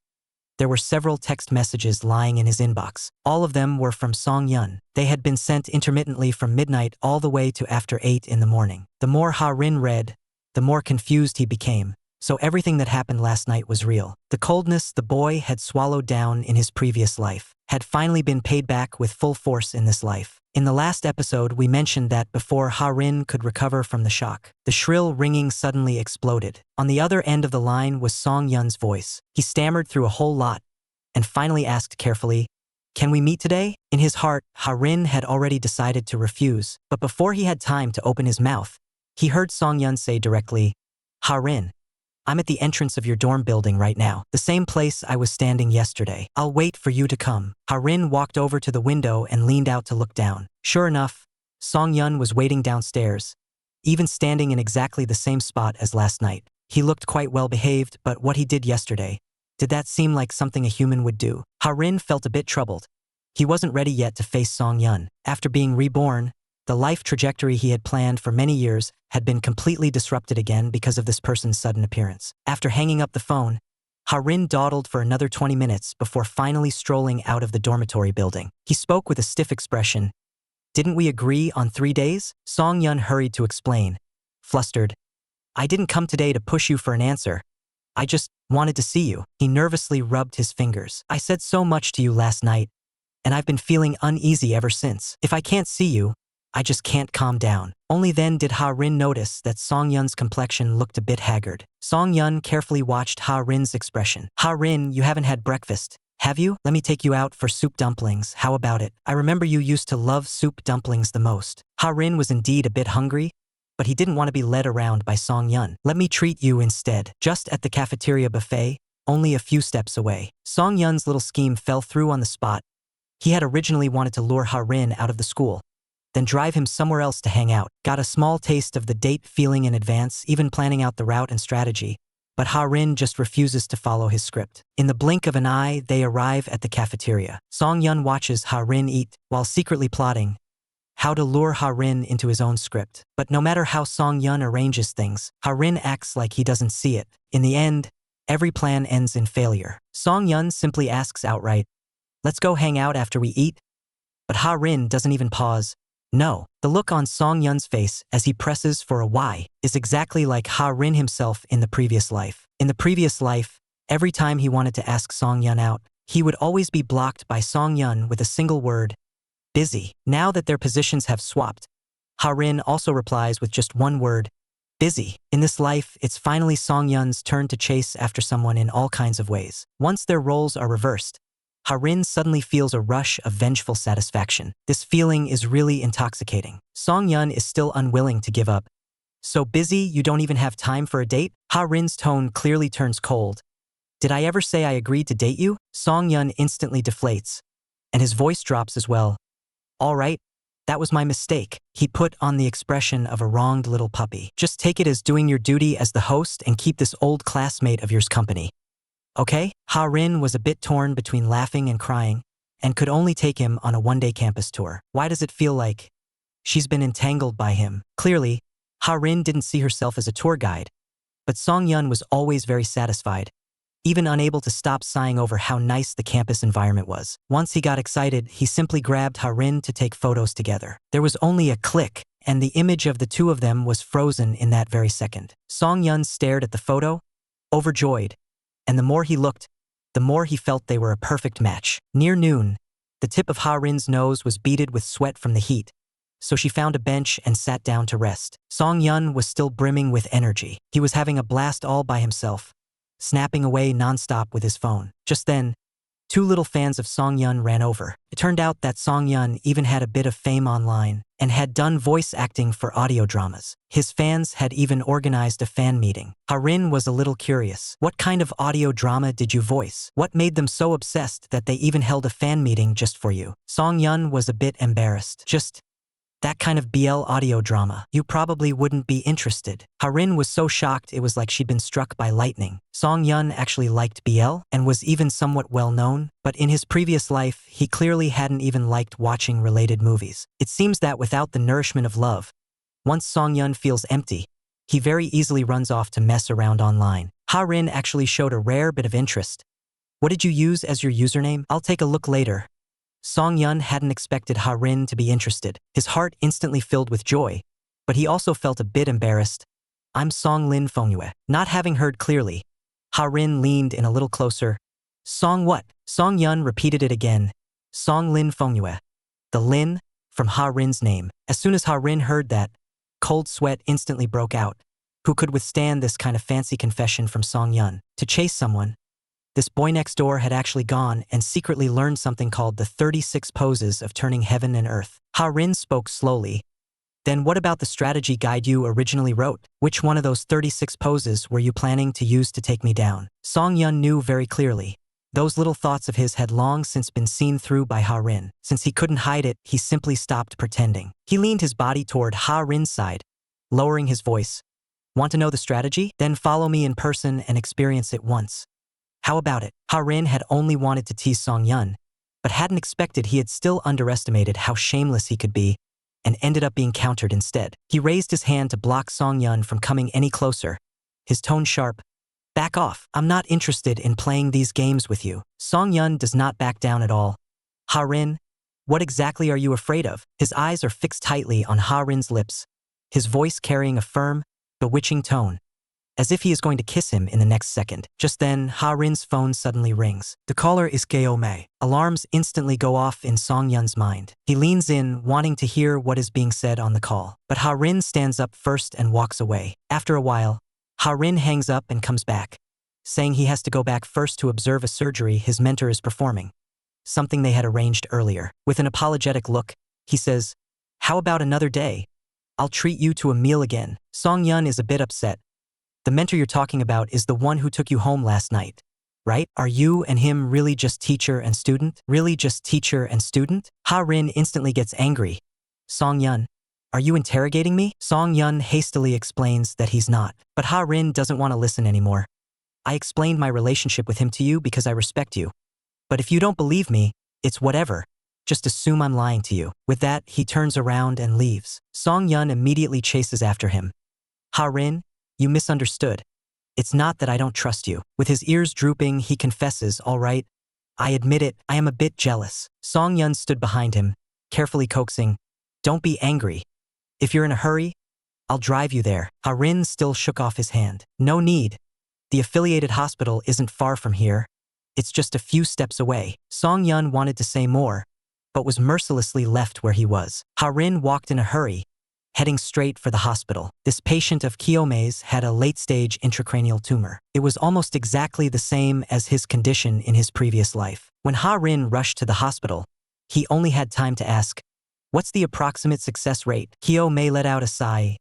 There were several text messages lying in his inbox. All of them were from Song-yun. They had been sent intermittently from midnight all the way to after 8 in the morning. The more Ha-rin read, the more confused he became. So everything that happened last night was real. The coldness the boy had swallowed down in his previous life had finally been paid back with full force in this life. In the last episode, we mentioned that before Ha-rin could recover from the shock, the shrill ringing suddenly exploded. On the other end of the line was Song-yun's voice. He stammered through a whole lot and finally asked carefully, "Can we meet today?" In his heart, Ha-rin had already decided to refuse, but before he had time to open his mouth, he heard Song-yun say directly, "Ha-rin, I'm at the entrance of your dorm building right now, the same place I was standing yesterday. I'll wait for you to come." Ha-rin walked over to the window and leaned out to look down. Sure enough, Song-yun was waiting downstairs, even standing in exactly the same spot as last night. He looked quite well behaved, but what he did yesterday, did that seem like something a human would do? Ha-rin felt a bit troubled. He wasn't ready yet to face Song-yun. After being reborn, the life trajectory he had planned for many years had been completely disrupted again because of this person's sudden appearance. After hanging up the phone, Ha-rin dawdled for another 20 minutes before finally strolling out of the dormitory building. He spoke with a stiff expression. "Didn't we agree on 3 days?" Song-yun hurried to explain, flustered. "I didn't come today to push you for an answer. I just wanted to see you." He nervously rubbed his fingers. "I said so much to you last night, and I've been feeling uneasy ever since. If I can't see you, I just can't calm down." Only then did Ha-rin notice that Song-yun's complexion looked a bit haggard. Song-yun carefully watched Ha-rin's expression. "Ha-rin, you haven't had breakfast, have you? Let me take you out for soup dumplings, how about it? I remember you used to love soup dumplings the most." Ha-rin was indeed a bit hungry, but he didn't want to be led around by Song-yun. "Let me treat you instead." Just at the cafeteria buffet, only a few steps away, Song-yun's little scheme fell through on the spot. He had originally wanted to lure Ha-rin out of the school, then drive him somewhere else to hang out. Got a small taste of the date feeling in advance, even planning out the route and strategy, but Ha-rin just refuses to follow his script. In the blink of an eye, they arrive at the cafeteria. Song-yun watches Ha-rin eat, while secretly plotting how to lure Ha-rin into his own script. But no matter how Song-yun arranges things, Ha-rin acts like he doesn't see it. In the end, every plan ends in failure. Song-yun simply asks outright, "Let's go hang out after we eat?" But Ha-rin doesn't even pause. No. The look on Song-yun's face as he presses for a why is exactly like Ha-rin himself in the previous life. In the previous life, every time he wanted to ask Song-yun out, he would always be blocked by Song-yun with a single word, "busy." Now that their positions have swapped, Ha-rin also replies with just one word, "busy." In this life, it's finally Song-yun's turn to chase after someone in all kinds of ways. Once their roles are reversed, Ha-rin suddenly feels a rush of vengeful satisfaction. This feeling is really intoxicating. Song-yun is still unwilling to give up. "So busy you don't even have time for a date?" Ha-rin's tone clearly turns cold. "Did I ever say I agreed to date you?" Song-yun instantly deflates, and his voice drops as well. "All right, that was my mistake." He put on the expression of a wronged little puppy. "Just take it as doing your duty as the host and keep this old classmate of yours company. Okay?" Ha-rin was a bit torn between laughing and crying, and could only take him on a one-day campus tour. Why does it feel like she's been entangled by him? Clearly, Ha-rin didn't see herself as a tour guide, but Song-yun was always very satisfied, even unable to stop sighing over how nice the campus environment was. Once he got excited, he simply grabbed Ha-rin to take photos together. There was only a click, and the image of the two of them was frozen in that very second. Song-yun stared at the photo, overjoyed, and the more he looked, the more he felt they were a perfect match. Near noon, the tip of Ha-rin's nose was beaded with sweat from the heat, so she found a bench and sat down to rest. Song-yun was still brimming with energy. He was having a blast all by himself, snapping away nonstop with his phone. Just then, 2 little fans of Song-yun ran over. It turned out that Song-yun even had a bit of fame online and had done voice acting for audio dramas. His fans had even organized a fan meeting. Ha-rin was a little curious. What kind of audio drama did you voice? What made them so obsessed that they even held a fan meeting just for you? Song-yun was a bit embarrassed. Just That kind of BL audio drama. You probably wouldn't be interested. Ha-rin was so shocked it was like she'd been struck by lightning. Song-yun actually liked BL and was even somewhat well known, but in his previous life, he clearly hadn't even liked watching related movies. It seems that without the nourishment of love, once Song-yun feels empty, he very easily runs off to mess around online. Ha-rin actually showed a rare bit of interest. What did you use as your username? I'll take a look later. Song-yun hadn't expected Ha-rin to be interested. His heart instantly filled with joy, but he also felt a bit embarrassed. I'm Song-lin Fengyue. Not having heard clearly, Ha-rin leaned in a little closer. Song what? Song-yun repeated it again. Song-lin Fengyue. The Lin from Ha-rin's name. As soon as Ha-rin heard that, cold sweat instantly broke out. Who could withstand this kind of fancy confession from Song-yun? To chase someone, this boy next door had actually gone and secretly learned something called the 36 poses of turning heaven and earth. Ha-rin spoke slowly. Then what about the strategy guide you originally wrote? Which one of those 36 poses were you planning to use to take me down? Song-yun knew very clearly. Those little thoughts of his had long since been seen through by Ha-rin. Since he couldn't hide it, he simply stopped pretending. He leaned his body toward Ha-rin's side, lowering his voice. Want to know the strategy? Then follow me in person and experience it once. How about it? Ha-rin had only wanted to tease Song-yun, but hadn't expected he had still underestimated how shameless he could be, and ended up being countered instead. He raised his hand to block Song-yun from coming any closer, his tone sharp. Back off. I'm not interested in playing these games with you. Song-yun does not back down at all. Ha-rin, what exactly are you afraid of? His eyes are fixed tightly on Ha-rin's lips, his voice carrying a firm, bewitching tone, as if he is going to kiss him in the next second. Just then, Ha-rin's phone suddenly rings. The caller is Gyo-mei. Alarms instantly go off in Song-yun's mind. He leans in, wanting to hear what is being said on the call. But Ha-rin stands up first and walks away. After a while, Ha-rin hangs up and comes back, saying he has to go back first to observe a surgery his mentor is performing, something they had arranged earlier. With an apologetic look, he says, how about another day? I'll treat you to a meal again. Song-yun is a bit upset. The mentor you're talking about is the one who took you home last night, right? Are you and him really just teacher and student? Really just teacher and student? Ha-rin instantly gets angry. Song-yun, are you interrogating me? Song-yun hastily explains that he's not, but Ha-rin doesn't want to listen anymore. I explained my relationship with him to you because I respect you. But if you don't believe me, it's whatever. Just assume I'm lying to you. With that, he turns around and leaves. Song-yun immediately chases after him. Ha-rin, you misunderstood. It's not that I don't trust you. With his ears drooping, he confesses, all right, I admit it, I am a bit jealous. Song-yun stood behind him, carefully coaxing, don't be angry. If you're in a hurry, I'll drive you there. Ha-rin still shook off his hand. No need. The affiliated hospital isn't far from here. It's just a few steps away. Song-yun wanted to say more, but was mercilessly left where he was. Ha-rin walked in a hurry, heading straight for the hospital. This patient of Gyo-mei's had a late-stage intracranial tumor. It was almost exactly the same as his condition in his previous life. When Ha-rin rushed to the hospital, he only had time to ask, what's the approximate success rate? Gyo-mei let out a sigh.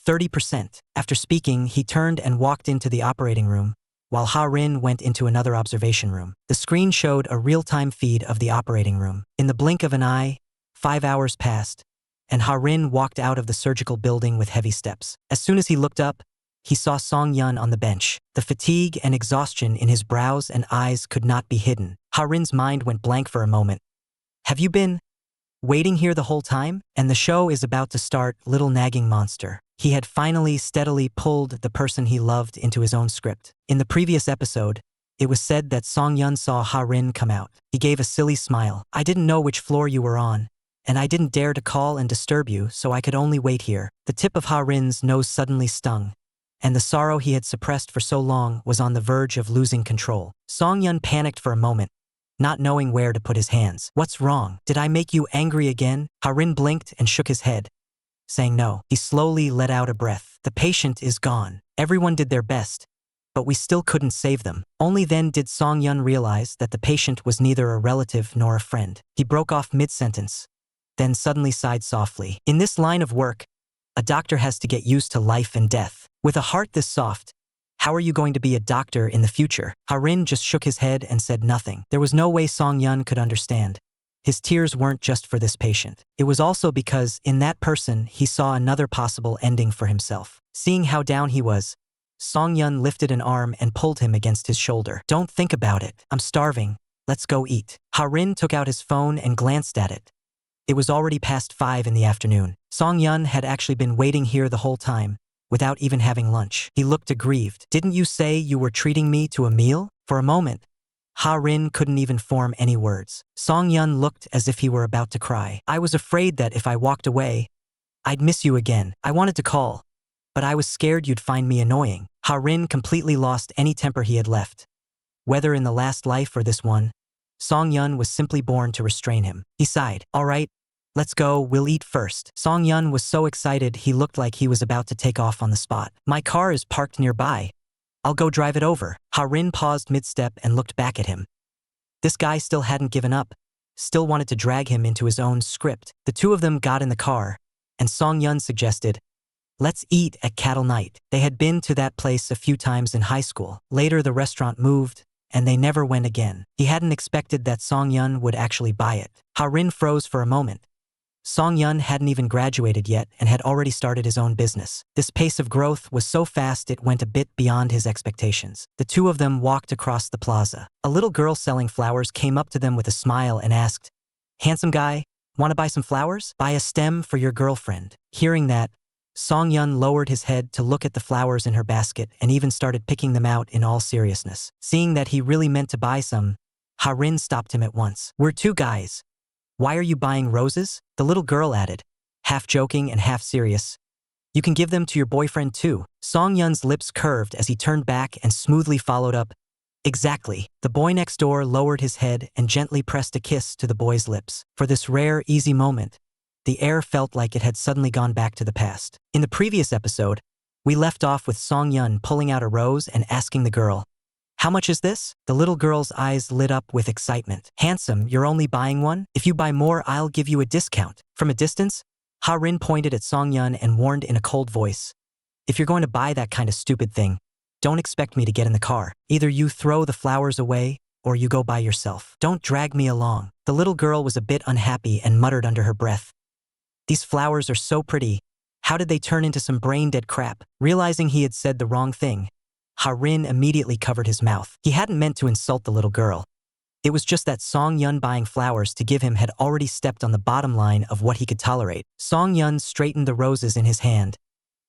30%. After speaking, he turned and walked into the operating room, while Ha-rin went into another observation room. The screen showed a real-time feed of the operating room. In the blink of an eye, 5 hours passed, and Ha-rin walked out of the surgical building with heavy steps. As soon as he looked up, he saw Song-yun on the bench. The fatigue and exhaustion in his brows and eyes could not be hidden. Ha-rin's mind went blank for a moment. Have you been waiting here the whole time? And the show is about to start, little nagging monster. He had finally steadily pulled the person he loved into his own script. In the previous episode, it was said that Song-yun saw Ha-rin come out. He gave a silly smile. I didn't know which floor you were on, and I didn't dare to call and disturb you, so I could only wait here. The tip of Ha-rin's nose suddenly stung, and the sorrow he had suppressed for so long was on the verge of losing control. Song-yun panicked for a moment, not knowing where to put his hands. What's wrong? Did I make you angry again? Ha-rin blinked and shook his head, saying no. He slowly let out a breath. The patient is gone. Everyone did their best, but we still couldn't save them. Only then did Song-yun realize that the patient was neither a relative nor a friend. He broke off mid-sentence, then suddenly sighed softly. In this line of work, a doctor has to get used to life and death. With a heart this soft, how are you going to be a doctor in the future? Ha-rin just shook his head and said nothing. There was no way Song-yun could understand. His tears weren't just for this patient. It was also because, in that person, he saw another possible ending for himself. Seeing how down he was, Song-yun lifted an arm and pulled him against his shoulder. Don't think about it. I'm starving. Let's go eat. Ha-rin took out his phone and glanced at it. It was already past 5 in the afternoon. Song-yun had actually been waiting here the whole time, without even having lunch. He looked aggrieved. Didn't you say you were treating me to a meal? For a moment, Ha-rin couldn't even form any words. Song-yun looked as if he were about to cry. I was afraid that if I walked away, I'd miss you again. I wanted to call, but I was scared you'd find me annoying. Ha-rin completely lost any temper he had left. Whether in the last life or this one, Song-yun was simply born to restrain him. He sighed. All right, let's go, we'll eat first. Song-yun was so excited he looked like he was about to take off on the spot. My car is parked nearby. I'll go drive it over. Ha-rin paused mid-step and looked back at him. This guy still hadn't given up, still wanted to drag him into his own script. The two of them got in the car, and Song-yun suggested, let's eat at Cattle Night. They had been to that place a few times in high school. Later the restaurant moved, and they never went again. He hadn't expected that Song-yun would actually buy it. Ha-rin froze for a moment. Song-yun hadn't even graduated yet and had already started his own business. This pace of growth was so fast it went a bit beyond his expectations. The two of them walked across the plaza. A little girl selling flowers came up to them with a smile and asked, "Handsome guy, want to buy some flowers? Buy a stem for your girlfriend." Hearing that, Song-yun lowered his head to look at the flowers in her basket and even started picking them out in all seriousness. Seeing that he really meant to buy some, Ha-rin stopped him at once. "We're two guys. Why are you buying roses?" The little girl added, half joking and half serious. "You can give them to your boyfriend too." Song-yun's lips curved as he turned back and smoothly followed up, "Exactly." The boy next door lowered his head and gently pressed a kiss to the boy's lips. For this rare, easy moment, the air felt like it had suddenly gone back to the past. In the previous episode, we left off with Song-yun pulling out a rose and asking the girl, "How much is this?" The little girl's eyes lit up with excitement. "Handsome, you're only buying one? If you buy more, I'll give you a discount." From a distance, Ha-rin pointed at Song-yun and warned in a cold voice, "If you're going to buy that kind of stupid thing, don't expect me to get in the car. Either you throw the flowers away, or you go by yourself. Don't drag me along." The little girl was a bit unhappy and muttered under her breath, "These flowers are so pretty. How did they turn into some brain-dead crap?" Realizing he had said the wrong thing, Ha-rin immediately covered his mouth. He hadn't meant to insult the little girl. It was just that Song-yun buying flowers to give him had already stepped on the bottom line of what he could tolerate. Song-yun straightened the roses in his hand,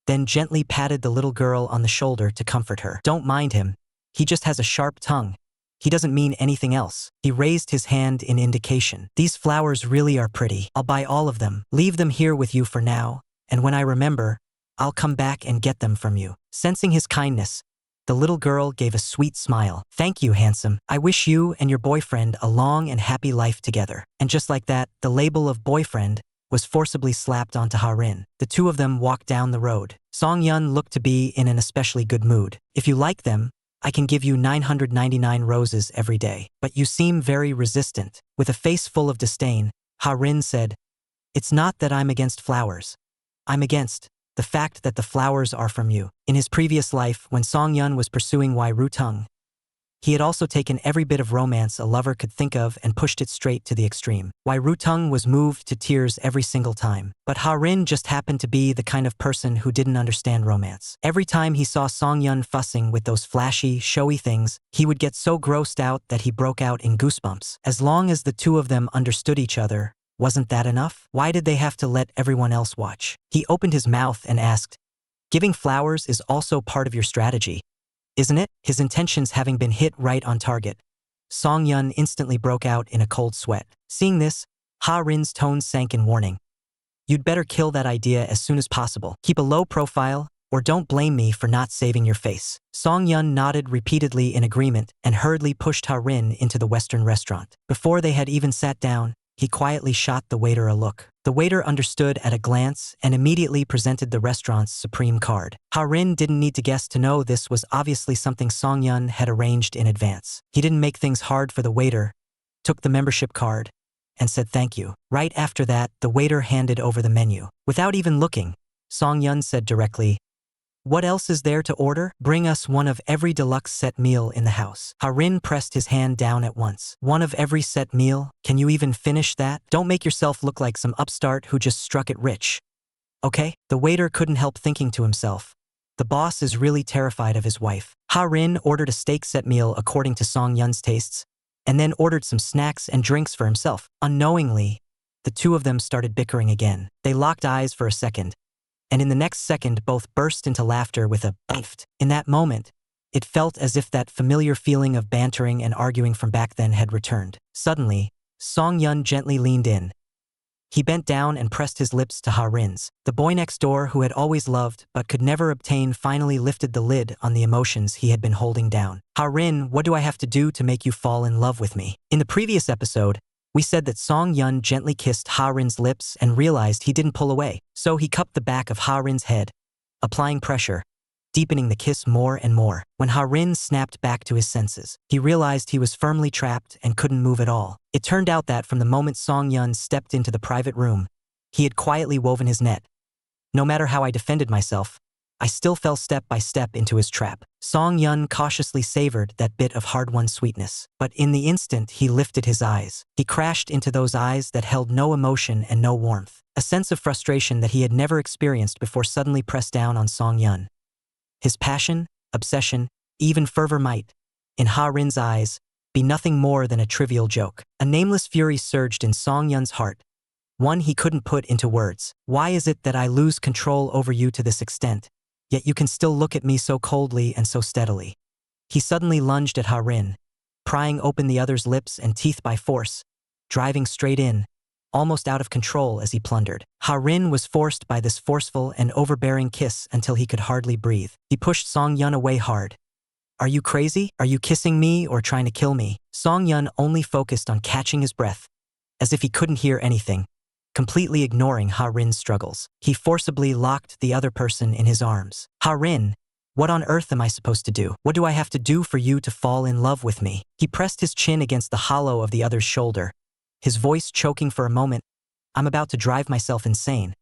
then gently patted the little girl on the shoulder to comfort her. "Don't mind him. He just has a sharp tongue. He doesn't mean anything else." He raised his hand in indication. "These flowers really are pretty. I'll buy all of them. Leave them here with you for now, and when I remember, I'll come back and get them from you." Sensing his kindness, the little girl gave a sweet smile. "Thank you, handsome. I wish you and your boyfriend a long and happy life together." And just like that, the label of boyfriend was forcibly slapped onto Ha-rin. The two of them walked down the road. Song-yun looked to be in an especially good mood. "If you like them, I can give you 999 roses every day. But you seem very resistant." With a face full of disdain, Ha-rin said, "It's not that I'm against flowers. I'm against the fact that the flowers are from you." In his previous life, when Song-yun was pursuing Wai Ru-tung, he had also taken every bit of romance a lover could think of and pushed it straight to the extreme. Wai Ru-tung was moved to tears every single time. But Ha-rin just happened to be the kind of person who didn't understand romance. Every time he saw Song-yun fussing with those flashy, showy things, he would get so grossed out that he broke out in goosebumps. As long as the two of them understood each other, wasn't that enough? Why did they have to let everyone else watch? He opened his mouth and asked, "Giving flowers is also part of your strategy, isn't it?" His intentions having been hit right on target, Song-yun instantly broke out in a cold sweat. Seeing this, Ha-rin's tone sank in warning. "You'd better kill that idea as soon as possible. Keep a low profile, or don't blame me for not saving your face." Song-yun nodded repeatedly in agreement and hurriedly pushed Ha-rin into the Western restaurant. Before they had even sat down, he quietly shot the waiter a look. The waiter understood at a glance and immediately presented the restaurant's supreme card. Ha-rin didn't need to guess to know this was obviously something Song-yun had arranged in advance. He didn't make things hard for the waiter, took the membership card, and said thank you. Right after that, the waiter handed over the menu. Without even looking, Song-yun said directly, What else is there to order? Bring us one of every deluxe set meal in the house. Ha-rin pressed his hand down at once. One of every set meal? Can you even finish that? Don't make yourself look like some upstart who just struck it rich. Okay? The waiter couldn't help thinking to himself. The boss is really terrified of his wife. Ha-rin ordered a steak set meal according to Song Yun's tastes, and then ordered some snacks and drinks for himself. Unknowingly, the two of them started bickering again. They locked eyes for a second, and in the next second both burst into laughter with a "biffed." In that moment, it felt as if that familiar feeling of bantering and arguing from back then had returned. Suddenly, Song Yun gently leaned in. He bent down and pressed his lips to Ha-rin's. The boy next door, who had always loved but could never obtain, finally lifted the lid on the emotions he had been holding down. Ha-rin, what do I have to do to make you fall in love with me? In the previous episode, we said that Song Yun gently kissed Ha-rin's lips and realized he didn't pull away, so he cupped the back of Ha-rin's head, applying pressure, deepening the kiss more and more. When Ha-rin snapped back to his senses, he realized he was firmly trapped and couldn't move at all. It turned out that from the moment Song Yun stepped into the private room, he had quietly woven his net. No matter how I defended myself, I still fell step by step into his trap. Song Yun cautiously savored that bit of hard-won sweetness. But in the instant he lifted his eyes, he crashed into those eyes that held no emotion and no warmth. A sense of frustration that he had never experienced before suddenly pressed down on Song Yun. His passion, obsession, even fervor might, in Ha-rin's eyes, be nothing more than a trivial joke. A nameless fury surged in Song Yun's heart, one he couldn't put into words. Why is it that I lose control over you to this extent, yet you can still look at me so coldly and so steadily? He suddenly lunged at Ha-rin, prying open the other's lips and teeth by force, driving straight in, almost out of control as he plundered. Ha-rin was forced by this forceful and overbearing kiss until he could hardly breathe. He pushed Song Yun away hard. Are you crazy? Are you kissing me or trying to kill me? Song Yun only focused on catching his breath, as if he couldn't hear anything, completely ignoring Ha-rin's struggles. He forcibly locked the other person in his arms. Ha-rin, what on earth am I supposed to do? What do I have to do for you to fall in love with me? He pressed his chin against the hollow of the other's shoulder, his voice choking for a moment. I'm about to drive myself insane.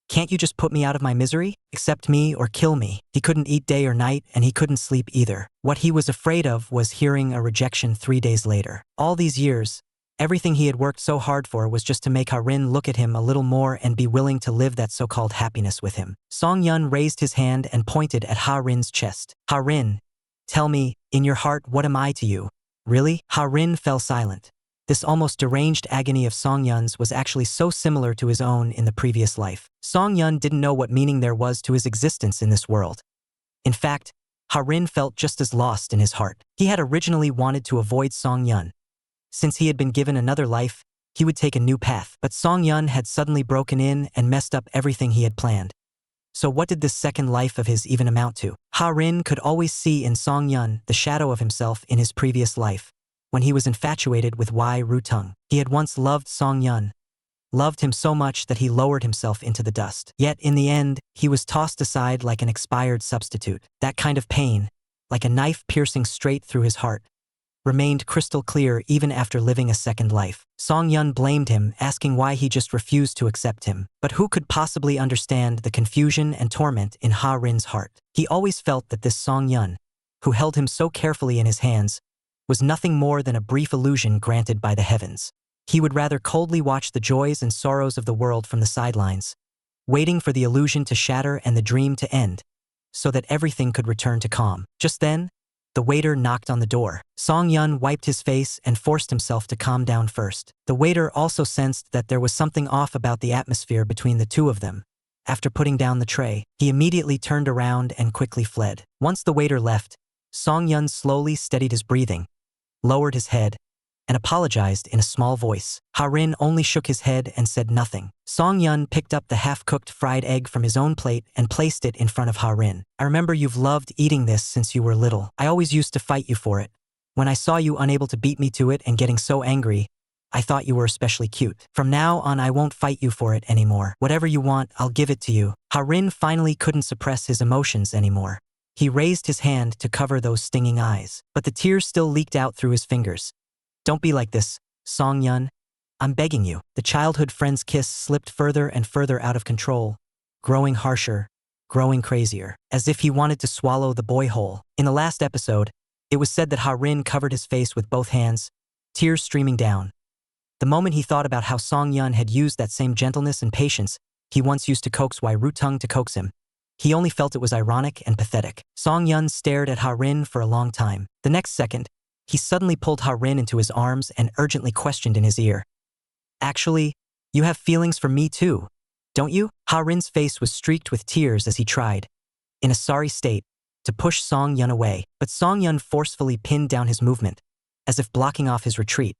Can't you just put me out of my misery? Accept me or kill me. He couldn't eat day or night, and he couldn't sleep either. What he was afraid of was hearing a rejection 3 days later. All these years, everything he had worked so hard for was just to make Ha-rin look at him a little more and be willing to live that so-called happiness with him. Song Yun raised his hand and pointed at Ha-rin's chest. Ha-rin, tell me, in your heart, what am I to you? Really? Ha-rin fell silent. This almost deranged agony of Song Yun's was actually so similar to his own in the previous life. Song Yun didn't know what meaning there was to his existence in this world. In fact, Ha-rin felt just as lost in his heart. He had originally wanted to avoid Song Yun. Since he had been given another life, he would take a new path. But Song Yun had suddenly broken in and messed up everything he had planned. So what did this second life of his even amount to? Ha-rin could always see in Song Yun the shadow of himself in his previous life, when he was infatuated with Wai Rutung. He had once loved Song Yun, loved him so much that he lowered himself into the dust. Yet in the end, he was tossed aside like an expired substitute. That kind of pain, like a knife piercing straight through his heart, remained crystal clear even after living a second life. Song Yun blamed him, asking why he just refused to accept him. But who could possibly understand the confusion and torment in Ha-rin's heart? He always felt that this Song Yun, who held him so carefully in his hands, was nothing more than a brief illusion granted by the heavens. He would rather coldly watch the joys and sorrows of the world from the sidelines, waiting for the illusion to shatter and the dream to end, so that everything could return to calm. Just then, the waiter knocked on the door. Song Yun wiped his face and forced himself to calm down first. The waiter also sensed that there was something off about the atmosphere between the two of them. After putting down the tray, he immediately turned around and quickly fled. Once the waiter left, Song Yun slowly steadied his breathing, lowered his head, and apologized in a small voice. Ha-rin only shook his head and said nothing. Song Yun picked up the half-cooked fried egg from his own plate and placed it in front of Ha-rin. I remember you've loved eating this since you were little. I always used to fight you for it. When I saw you unable to beat me to it and getting so angry, I thought you were especially cute. From now on, I won't fight you for it anymore. Whatever you want, I'll give it to you. Ha-rin finally couldn't suppress his emotions anymore. He raised his hand to cover those stinging eyes, but the tears still leaked out through his fingers. Don't be like this, Song Yun. I'm begging you. The childhood friend's kiss slipped further and further out of control, growing harsher, growing crazier, as if he wanted to swallow the boy whole. In the last episode, it was said that Ha-rin covered his face with both hands, tears streaming down. The moment he thought about how Song-yun had used that same gentleness and patience he once used to coax Wai-Ru-tung to coax him, he only felt it was ironic and pathetic. Song-yun stared at Ha-rin for a long time. The next second, he suddenly pulled Ha-rin into his arms and urgently questioned in his ear. "Actually, you have feelings for me too, don't you?" Ha-rin's face was streaked with tears as he tried, in a sorry state, to push Song-yun away, but Song-yun forcefully pinned down his movement, as if blocking off his retreat.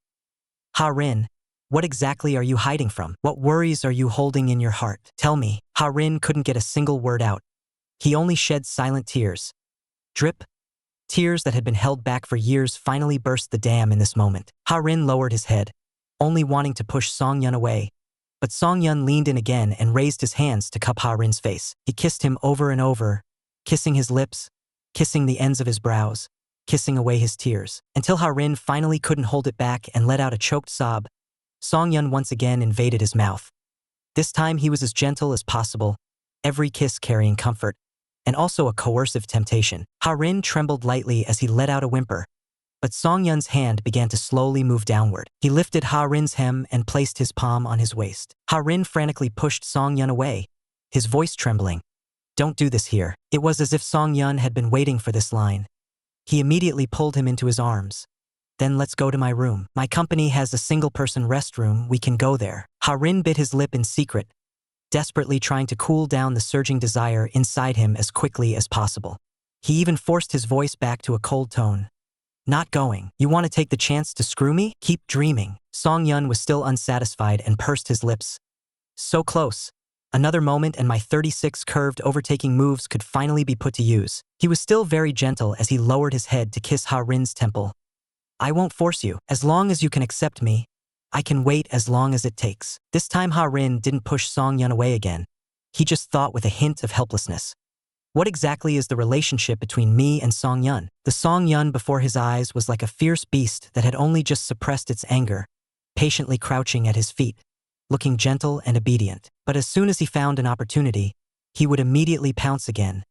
"Ha-rin, what exactly are you hiding from? What worries are you holding in your heart? Tell me." Ha-rin couldn't get a single word out. He only shed silent tears. Drip. Tears that had been held back for years finally burst the dam in this moment. Ha-rin lowered his head, only wanting to push Song-yun away. But Song-yun leaned in again and raised his hands to cup Ha-rin's face. He kissed him over and over, kissing his lips, kissing the ends of his brows, kissing away his tears, until Ha-rin finally couldn't hold it back and let out a choked sob. Song-yun once again invaded his mouth. This time he was as gentle as possible, every kiss carrying comfort, and also a coercive temptation. Ha-rin trembled lightly as he let out a whimper, but Song-yun's hand began to slowly move downward. He lifted Ha-rin's hem and placed his palm on his waist. Ha-rin frantically pushed Song-yun away, his voice trembling. "Don't do this here." It was as if Song-yun had been waiting for this line. He immediately pulled him into his arms. "Then let's go to my room. My company has a single-person restroom, we can go there." Ha-rin bit his lip in secret, desperately trying to cool down the surging desire inside him as quickly as possible. He even forced his voice back to a cold tone. "Not going. You want to take the chance to screw me? Keep dreaming." Song-yun was still unsatisfied and pursed his lips. "So close. Another moment and my 36 curved overtaking moves could finally be put to use." He was still very gentle as he lowered his head to kiss Ha-rin's temple. "I won't force you. As long as you can accept me, I can wait as long as it takes." This time Ha-rin didn't push Song-yun away again. He just thought with a hint of helplessness. What exactly is the relationship between me and Song-yun? The Song-yun before his eyes was like a fierce beast that had only just suppressed its anger, patiently crouching at his feet, looking gentle and obedient. But as soon as he found an opportunity, he would immediately pounce again,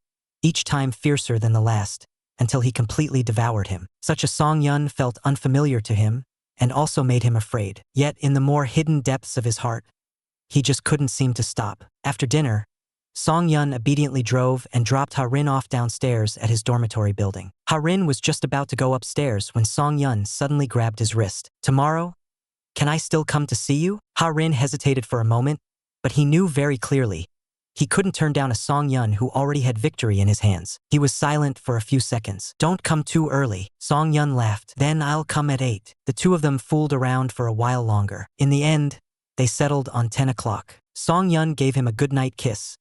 each time fiercer than the last, until he completely devoured him. Such a Song-yun felt unfamiliar to him, and also made him afraid. Yet in the more hidden depths of his heart, he just couldn't seem to stop. After dinner, Song-yun obediently drove and dropped Ha-rin off downstairs at his dormitory building. Ha-rin was just about to go upstairs when Song-yun suddenly grabbed his wrist. "Tomorrow? Can I still come to see you?" Ha-rin hesitated for a moment, but he knew very clearly he couldn't turn down a Song-yun who already had victory in his hands. He was silent for a few seconds. "Don't come too early." Song-yun laughed. "Then I'll come at 8. The two of them fooled around for a while longer. In the end, they settled on 10 o'clock. Song-yun gave him a goodnight kiss.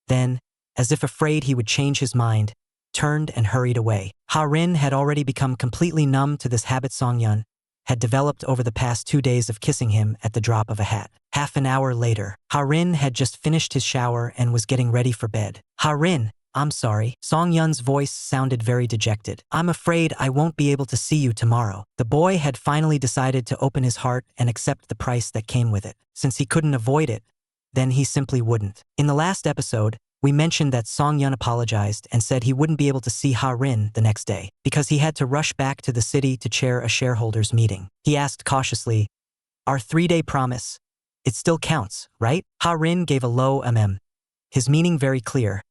Then, as if afraid he would change his mind, turned and hurried away. Ha-rin had already become completely numb to this habit Song-yun had developed over the past 2 days of kissing him at the drop of a hat. Half an hour later, Ha-rin had just finished his shower and was getting ready for bed. "Ha-rin, I'm sorry." Song-yun's voice sounded very dejected. "I'm afraid I won't be able to see you tomorrow." The boy had finally decided to open his heart and accept the price that came with it. Since he couldn't avoid it, then he simply wouldn't. In the last episode, we mentioned that Song-yun apologized and said he wouldn't be able to see Ha-rin the next day because he had to rush back to the city to chair a shareholders' meeting. He asked cautiously, "Our 3-day promise, it still counts, right?" Ha-rin gave a low his meaning very clear.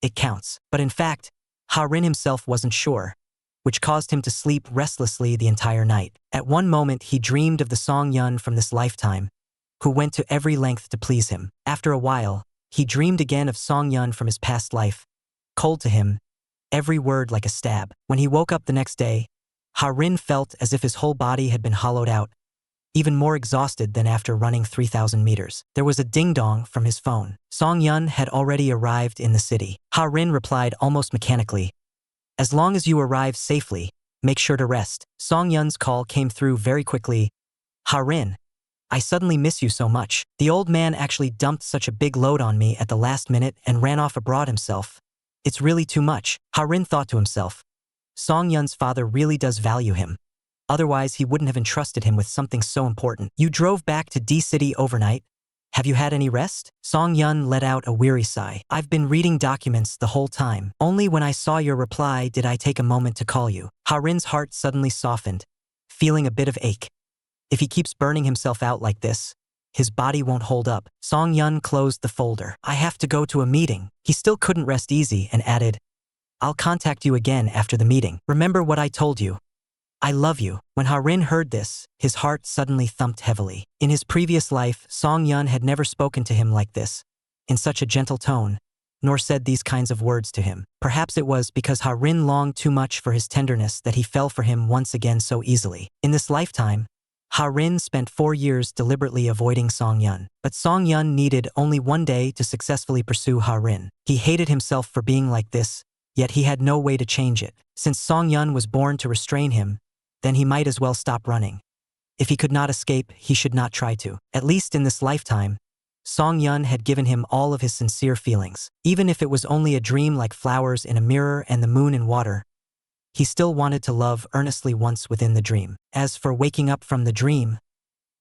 It counts. But in fact, Ha-rin himself wasn't sure, which caused him to sleep restlessly the entire night. At one moment he dreamed of the Song-yun from this lifetime, who went to every length to please him. After a while, he dreamed again of Song-yun from his past life, cold to him, every word like a stab. When he woke up the next day, Ha-rin felt as if his whole body had been hollowed out, even more exhausted than after running 3,000 meters. There was a ding-dong from his phone. Song-yun had already arrived in the city. Ha-rin replied almost mechanically, "As long as you arrive safely, make sure to rest." Song-yun's call came through very quickly. "Ha-rin, I suddenly miss you so much. The old man actually dumped such a big load on me at the last minute and ran off abroad himself. It's really too much." Ha-rin thought to himself. Song-yun's father really does value him. Otherwise, he wouldn't have entrusted him with something so important. "You drove back to D-City overnight? Have you had any rest? Song Yun let out a weary sigh. I've been reading documents the whole time. Only when I saw your reply did I take a moment to call you. Ha-rin's heart suddenly softened, feeling a bit of ache. If he keeps burning himself out like this, his body won't hold up. Song Yun closed the folder. I have to go to a meeting. He still couldn't rest easy and added, I'll contact you again after the meeting. Remember what I told you. I love you. When Ha-rin heard this, his heart suddenly thumped heavily. In his previous life, Song Yun had never spoken to him like this, in such a gentle tone, nor said these kinds of words to him. Perhaps it was because Ha-rin longed too much for his tenderness that he fell for him once again so easily. In this lifetime, Ha-rin spent 4 years deliberately avoiding Song Yun, but Song Yun needed only 1 day to successfully pursue Ha-rin. He hated himself for being like this, yet he had no way to change it. Since Song Yun was born to restrain him, then he might as well stop running. If he could not escape, he should not try to. At least in this lifetime, Song Yun had given him all of his sincere feelings. Even if it was only a dream like flowers in a mirror and the moon in water, he still wanted to love earnestly once within the dream. As for waking up from the dream,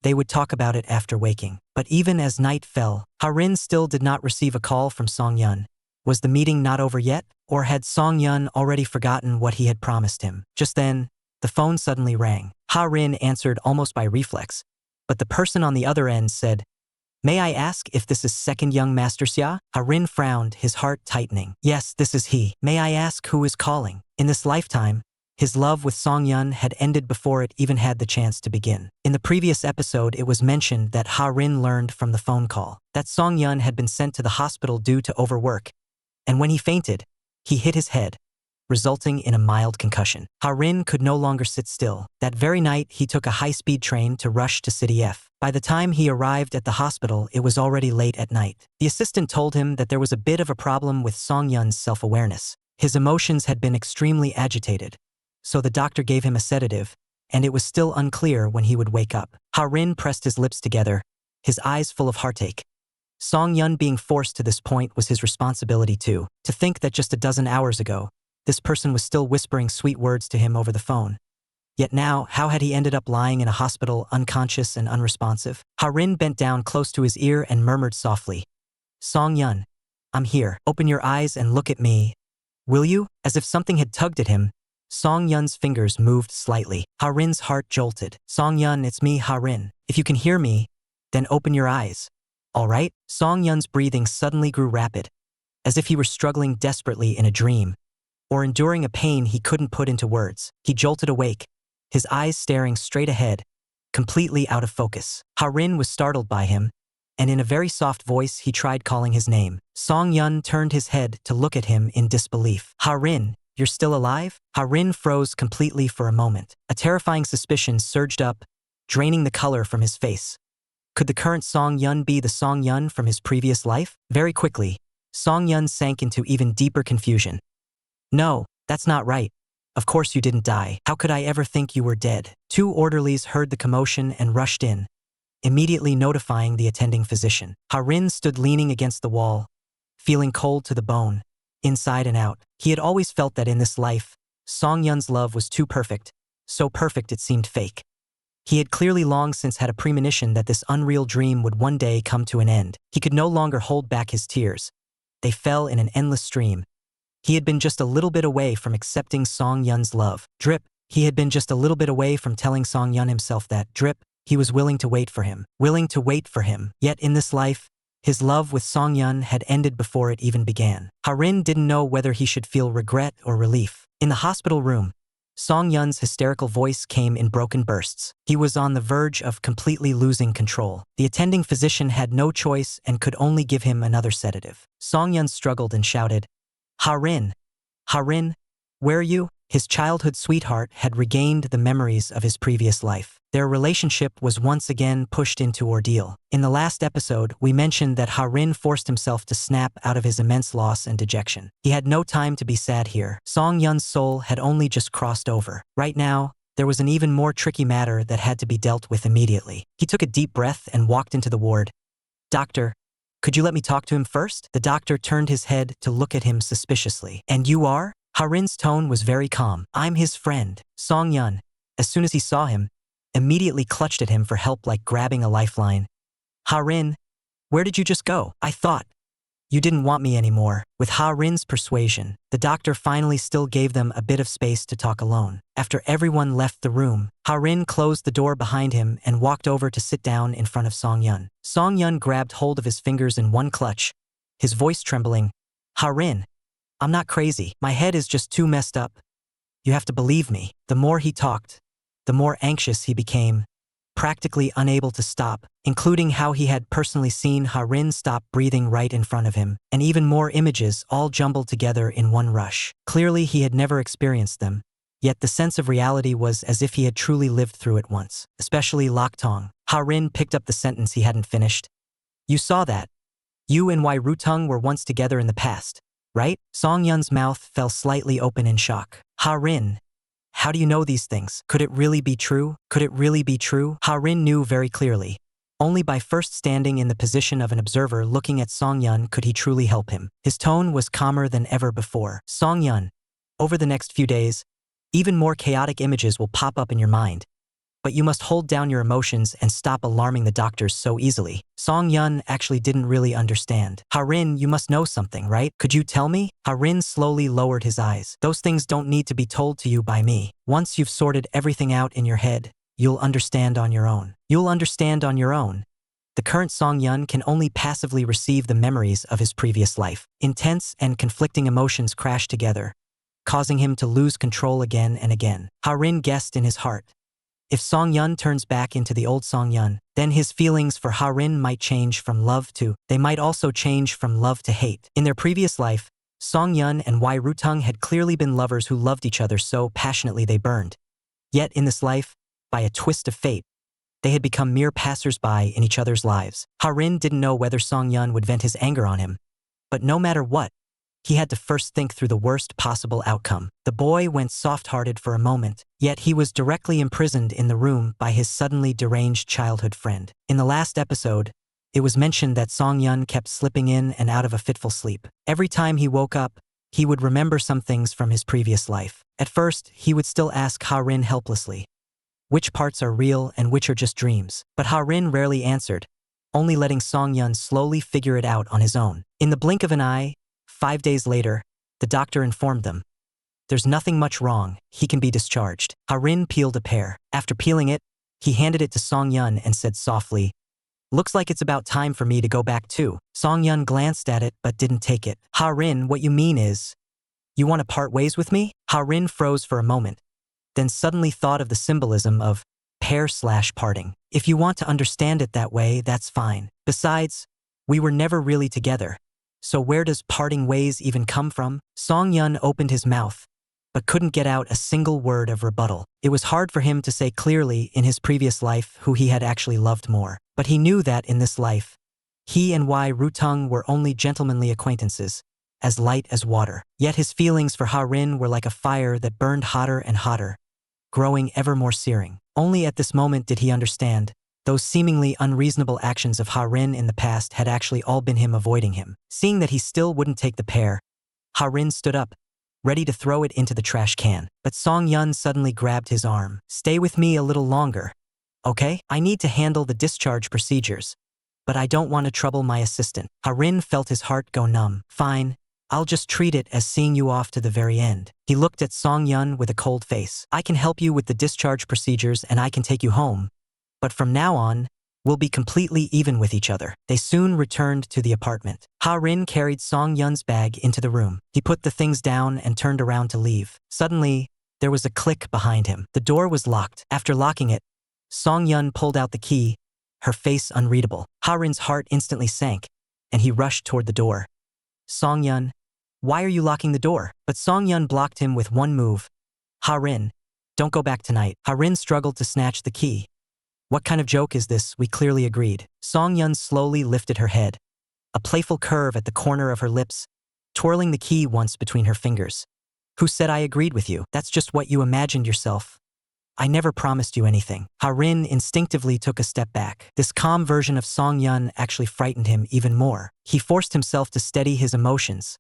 they would talk about it after waking. But even as night fell, Ha-rin still did not receive a call from Song Yun. Was the meeting not over yet? Or had Song Yun already forgotten what he had promised him? Just then, the phone suddenly rang. Ha-rin answered almost by reflex, but the person on the other end said, May I ask if this is second young Master Xia? Ha-rin frowned, his heart tightening. Yes, this is he. May I ask who is calling? In this lifetime, his love with Song Yun had ended before it even had the chance to begin. In the previous episode, it was mentioned that Ha-rin learned from the phone call that Song Yun had been sent to the hospital due to overwork, and when he fainted, he hit his head, resulting in a mild concussion. Ha-rin could no longer sit still. That very night, he took a high-speed train to rush to City F. By the time he arrived at the hospital, it was already late at night. The assistant told him that there was a bit of a problem with Song Yun's self-awareness. His emotions had been extremely agitated, so the doctor gave him a sedative, and it was still unclear when he would wake up. Ha-rin pressed his lips together, his eyes full of heartache. Song Yun being forced to this point was his responsibility too. To think that just a dozen hours ago, this person was still whispering sweet words to him over the phone. Yet now, how had he ended up lying in a hospital, unconscious and unresponsive? Ha-rin bent down close to his ear and murmured softly, Song Yun, I'm here. Open your eyes and look at me. Will you? As if something had tugged at him, Song Yun's fingers moved slightly. Ha-rin's heart jolted. Song Yun, it's me, Ha-rin. If you can hear me, then open your eyes. All right? Song Yun's breathing suddenly grew rapid, as if he were struggling desperately in a dream, or enduring a pain he couldn't put into words. He jolted awake, his eyes staring straight ahead, completely out of focus. Ha-rin was startled by him, and in a very soft voice he tried calling his name. Song Yun turned his head to look at him in disbelief. Ha-rin, you're still alive? Ha-rin froze completely for a moment. A terrifying suspicion surged up, draining the color from his face. Could the current Song Yun be the Song Yun from his previous life? Very quickly, Song Yun sank into even deeper confusion. No, that's not right. Of course you didn't die. How could I ever think you were dead? 2 orderlies heard the commotion and rushed in, immediately notifying the attending physician. Ha-rin stood leaning against the wall, feeling cold to the bone, inside and out. He had always felt that in this life, Song Yun's love was too perfect, so perfect it seemed fake. He had clearly long since had a premonition that this unreal dream would one day come to an end. He could no longer hold back his tears. They fell in an endless stream. He had been just a little bit away from accepting Song Yun's love. Drip. He had been just a little bit away from telling Song Yun himself that, drip, he was willing to wait for him. Willing to wait for him. Yet in this life, his love with Song Yun had ended before it even began. Ha-rin didn't know whether he should feel regret or relief. In the hospital room, Song Yun's hysterical voice came in broken bursts. He was on the verge of completely losing control. The attending physician had no choice and could only give him another sedative. Song Yun struggled and shouted, Ha-rin, Ha-rin, where are you? His childhood sweetheart had regained the memories of his previous life. Their relationship was once again pushed into ordeal. In the last episode, we mentioned that Ha-rin forced himself to snap out of his immense loss and dejection. He had no time to be sad here. Song Yun's soul had only just crossed over. Right now, there was an even more tricky matter that had to be dealt with immediately. He took a deep breath and walked into the ward. Doctor, could you let me talk to him first? The doctor turned his head to look at him suspiciously. And you are? Ha-rin's tone was very calm. I'm his friend. Song Yun, as soon as he saw him, immediately clutched at him for help like grabbing a lifeline. Ha-rin, Where did you just go? I thought you didn't want me anymore. With Ha-rin's persuasion, the doctor finally still gave them a bit of space to talk alone. After everyone left the room, Ha-rin closed the door behind him and walked over to sit down in front of Song-yun. Song-yun grabbed hold of his fingers in one clutch, his voice trembling. Ha-rin, I'm not crazy. My head is just too messed up. You have to believe me. The more he talked, the more anxious he became, practically unable to stop, including how he had personally seen Ha-rin stop breathing right in front of him, and even more images all jumbled together in one rush. Clearly he had never experienced them, yet the sense of reality was as if he had truly lived through it once, especially Loktong. Ha-rin picked up the sentence he hadn't finished. You saw that. You and Wai Rutung were once together in the past, right? Song-yun's mouth fell slightly open in shock. Ha-rin, how do you know these things? Could it really be true? Could it really be true? Ha-rin knew very clearly. Only by first standing in the position of an observer looking at Song-yun could he truly help him. His tone was calmer than ever before. Song-yun, over the next few days, even more chaotic images will pop up in your mind. But you must hold down your emotions and stop alarming the doctors so easily. Song-yun actually didn't really understand. Ha-rin, you must know something, right? Could you tell me? Ha-rin slowly lowered his eyes. Those things don't need to be told to you by me. Once you've sorted everything out in your head, you'll understand on your own. You'll understand on your own. The current Song-yun can only passively receive the memories of his previous life. Intense and conflicting emotions crash together, causing him to lose control again and again. Ha-rin guessed in his heart. If Song-yun turns back into the old Song-yun, then his feelings for Ha-rin might change from love to, they might also change from love to hate. In their previous life, Song-yun and Wai Rutung had clearly been lovers who loved each other so passionately they burned. Yet in this life, by a twist of fate, they had become mere passers-by in each other's lives. Ha-rin didn't know whether Song-yun would vent his anger on him, but no matter what, he had to first think through the worst possible outcome. The boy went soft-hearted for a moment, yet he was directly imprisoned in the room by his suddenly deranged childhood friend. In the last episode, it was mentioned that Song-yun kept slipping in and out of a fitful sleep. Every time he woke up, he would remember some things from his previous life. At first, he would still ask Ha-rin helplessly, which parts are real and which are just dreams. But Ha-rin rarely answered, only letting Song-yun slowly figure it out on his own. In the blink of an eye, 5 days later, the doctor informed them. There's nothing much wrong, he can be discharged. Ha-rin peeled a pear. After peeling it, he handed it to Song-yun and said softly, looks like it's about time for me to go back too. Song-yun glanced at it but didn't take it. Ha-rin, what you mean is, you want to part ways with me? Ha-rin froze for a moment, then suddenly thought of the symbolism of pair/parting. If you want to understand it that way, that's fine. Besides, we were never really together. So where does parting ways even come from? Song-yun opened his mouth, but couldn't get out a single word of rebuttal. It was hard for him to say clearly in his previous life who he had actually loved more. But he knew that in this life, he and Wai Rutung were only gentlemanly acquaintances, as light as water. Yet his feelings for Ha-rin were like a fire that burned hotter and hotter, growing ever more searing. Only at this moment did he understand. Those seemingly unreasonable actions of Ha-rin in the past had actually all been him avoiding him. Seeing that he still wouldn't take the pear, Ha-rin stood up, ready to throw it into the trash can. But Song-yun suddenly grabbed his arm. Stay with me a little longer, okay? I need to handle the discharge procedures, but I don't want to trouble my assistant. Ha-rin felt his heart go numb. Fine, I'll just treat it as seeing you off to the very end. He looked at Song-yun with a cold face. I can help you with the discharge procedures and I can take you home. But from now on, we'll be completely even with each other. They soon returned to the apartment. Ha-rin carried Song-yun's bag into the room. He put the things down and turned around to leave. Suddenly, there was a click behind him. The door was locked. After locking it, Song-yun pulled out the key, her face unreadable. Ha-rin's heart instantly sank, and he rushed toward the door. Song-yun, why are you locking the door? But Song-yun blocked him with one move. Ha-rin, don't go back tonight. Ha-rin struggled to snatch the key. What kind of joke is this? We clearly agreed. Song-yun slowly lifted her head, a playful curve at the corner of her lips, twirling the key once between her fingers. Who said I agreed with you? That's just what you imagined yourself. I never promised you anything. Ha-rin instinctively took a step back. This calm version of Song-yun actually frightened him even more. He forced himself to steady his emotions.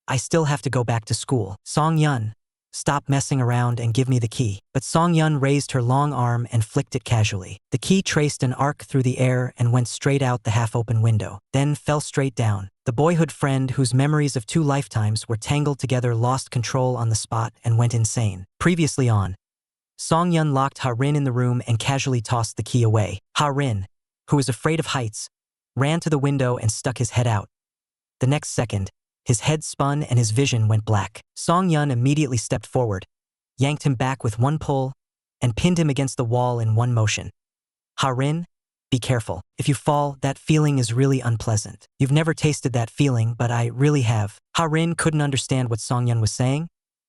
I still have to go back to school. Song-yun, stop messing around and give me the key. But Song-yun raised her long arm and flicked it casually. The key traced an arc through the air and went straight out the half-open window, then fell straight down. The boyhood friend whose memories of 2 lifetimes were tangled together lost control on the spot and went insane. Previously on, Song-yun locked Ha-rin in the room and casually tossed the key away. Ha-rin, who was afraid of heights, ran to the window and stuck his head out. The next second, his head spun and his vision went black. Song-yun immediately stepped forward, yanked him back with one pull, and pinned him against the wall in one motion. Ha-rin, be careful. If you fall, that feeling is really unpleasant. You've never tasted that feeling, but I really have. Ha-rin couldn't understand what Song-yun was saying,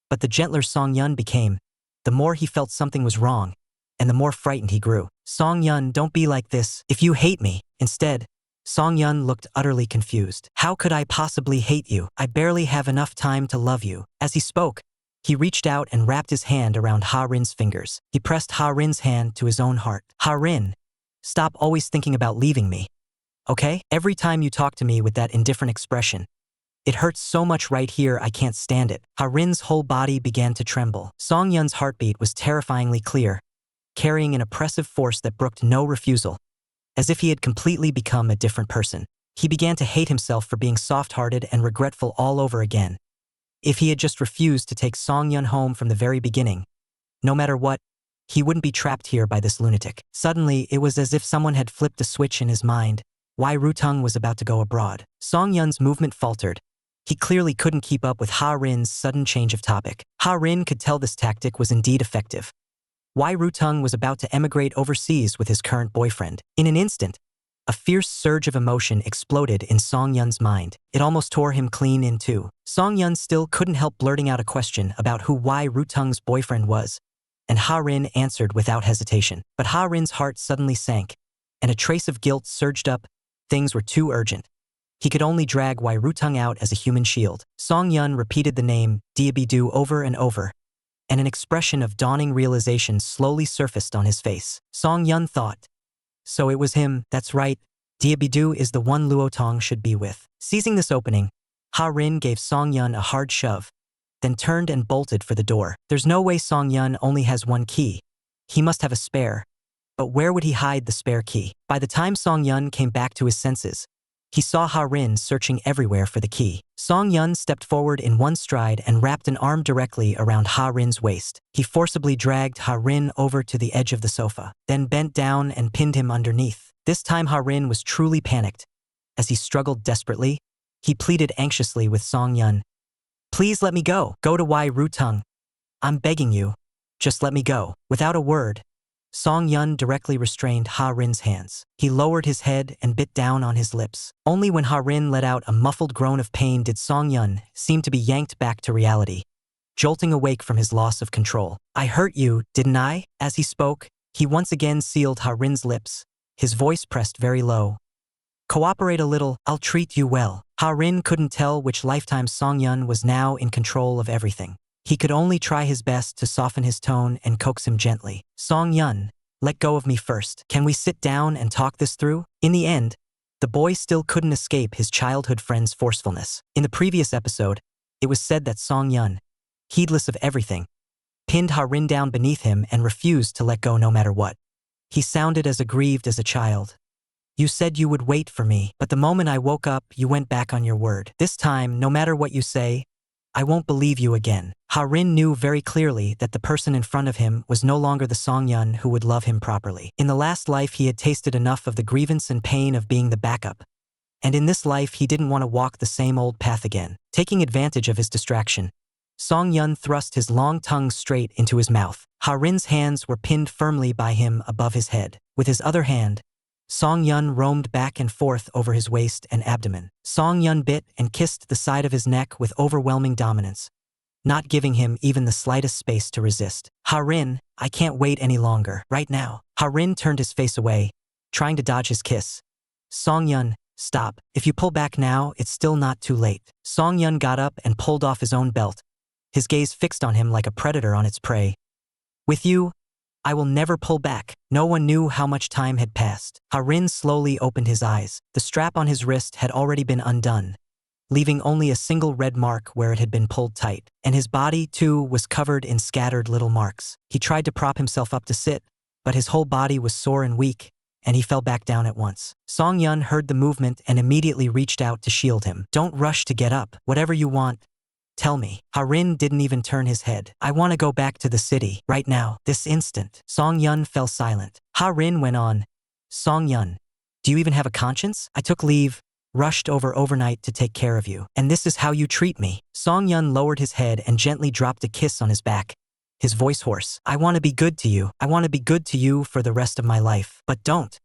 but the gentler Song-yun became, the more he felt something was wrong, and the more frightened he grew. Song-yun, don't be like this. If you hate me. Instead, Song-yun looked utterly confused. How could I possibly hate you? I barely have enough time to love you. As he spoke, he reached out and wrapped his hand around Ha-rin's fingers. He pressed Ha-rin's hand to his own heart. Ha-rin, stop always thinking about leaving me, okay? Every time you talk to me with that indifferent expression, it hurts so much right here I can't stand it. Ha-rin's whole body began to tremble. Song-yun's heartbeat was terrifyingly clear, carrying an oppressive force that brooked no refusal. As if he had completely become a different person. He began to hate himself for being soft-hearted and regretful all over again. If he had just refused to take Song-yun home from the very beginning, no matter what, he wouldn't be trapped here by this lunatic. Suddenly, it was as if someone had flipped a switch in his mind. Wai Rutung was about to go abroad. Song-yun's movement faltered. He clearly couldn't keep up with Ha-rin's sudden change of topic. Ha-rin could tell this tactic was indeed effective. Wai Rutung was about to emigrate overseas with his current boyfriend. In an instant, a fierce surge of emotion exploded in Song-yun's mind. It almost tore him clean in two. Song-yun still couldn't help blurting out a question about who Wai Rutung's boyfriend was, and Ha-rin answered without hesitation. But Ha-rin's heart suddenly sank, and a trace of guilt surged up. Things were too urgent. He could only drag Wai Rutung out as a human shield. Song-yun repeated the name Diabidu over and over, and an expression of dawning realization slowly surfaced on his face. Song-yun thought, so it was him, that's right, Diabidu is the one Luotong should be with. Seizing this opening, Ha-rin gave Song-yun a hard shove, then turned and bolted for the door. There's no way Song-yun only has one key. He must have a spare. But where would he hide the spare key? By the time Song-yun came back to his senses, he saw Ha-rin searching everywhere for the key. Song-yun stepped forward in one stride and wrapped an arm directly around Ha-rin's waist. He forcibly dragged Ha-rin over to the edge of the sofa, then bent down and pinned him underneath. This time Ha-rin was truly panicked. As he struggled desperately, he pleaded anxiously with Song-yun. Please let me go. Go to Wai Rutung. I'm begging you. Just let me go. Without a word, Song-yun directly restrained Ha-rin's hands. He lowered his head and bit down on his lips. Only when Ha-rin let out a muffled groan of pain did Song-yun seem to be yanked back to reality, jolting awake from his loss of control. I hurt you, didn't I? As he spoke, he once again sealed Ha-rin's lips, his voice pressed very low. Cooperate a little, I'll treat you well. Ha-rin couldn't tell which lifetime Song-yun was now in control of everything. He could only try his best to soften his tone and coax him gently. Song-yun, let go of me first. Can we sit down and talk this through? In the end, the boy still couldn't escape his childhood friend's forcefulness. In the previous episode, it was said that Song-yun, heedless of everything, pinned Ha-rin down beneath him and refused to let go no matter what. He sounded as aggrieved as a child. You said you would wait for me, but the moment I woke up, you went back on your word. This time, no matter what you say, I won't believe you again. Ha-rin knew very clearly that the person in front of him was no longer the Song-yun who would love him properly. In the last life he had tasted enough of the grievance and pain of being the backup, and in this life he didn't want to walk the same old path again. Taking advantage of his distraction, Song-yun thrust his long tongue straight into his mouth. Ha-rin's hands were pinned firmly by him above his head. With his other hand, Song-yun roamed back and forth over his waist and abdomen. Song-yun bit and kissed the side of his neck with overwhelming dominance, not giving him even the slightest space to resist. Ha-rin, I can't wait any longer. Right now. Ha-rin turned his face away, trying to dodge his kiss. Song-yun, stop. If you pull back now, it's still not too late. Song-yun got up and pulled off his own belt, his gaze fixed on him like a predator on its prey. With you, I will never pull back. No one knew how much time had passed. Ha-rin slowly opened his eyes. The strap on his wrist had already been undone, leaving only a single red mark where it had been pulled tight. And his body, too, was covered in scattered little marks. He tried to prop himself up to sit, but his whole body was sore and weak, and he fell back down at once. Song-yun heard the movement and immediately reached out to shield him. Don't rush to get up. Whatever you want, tell me. Ha-rin didn't even turn his head. I want to go back to the city, right now, this instant. Song-yun fell silent. Ha-rin went on. Song-yun, do you even have a conscience? I took leave, rushed over overnight to take care of you. And this is how you treat me. Song-yun lowered his head and gently dropped a kiss on his back, his voice hoarse. I want to be good to you. I want to be good to you for the rest of my life. But don't.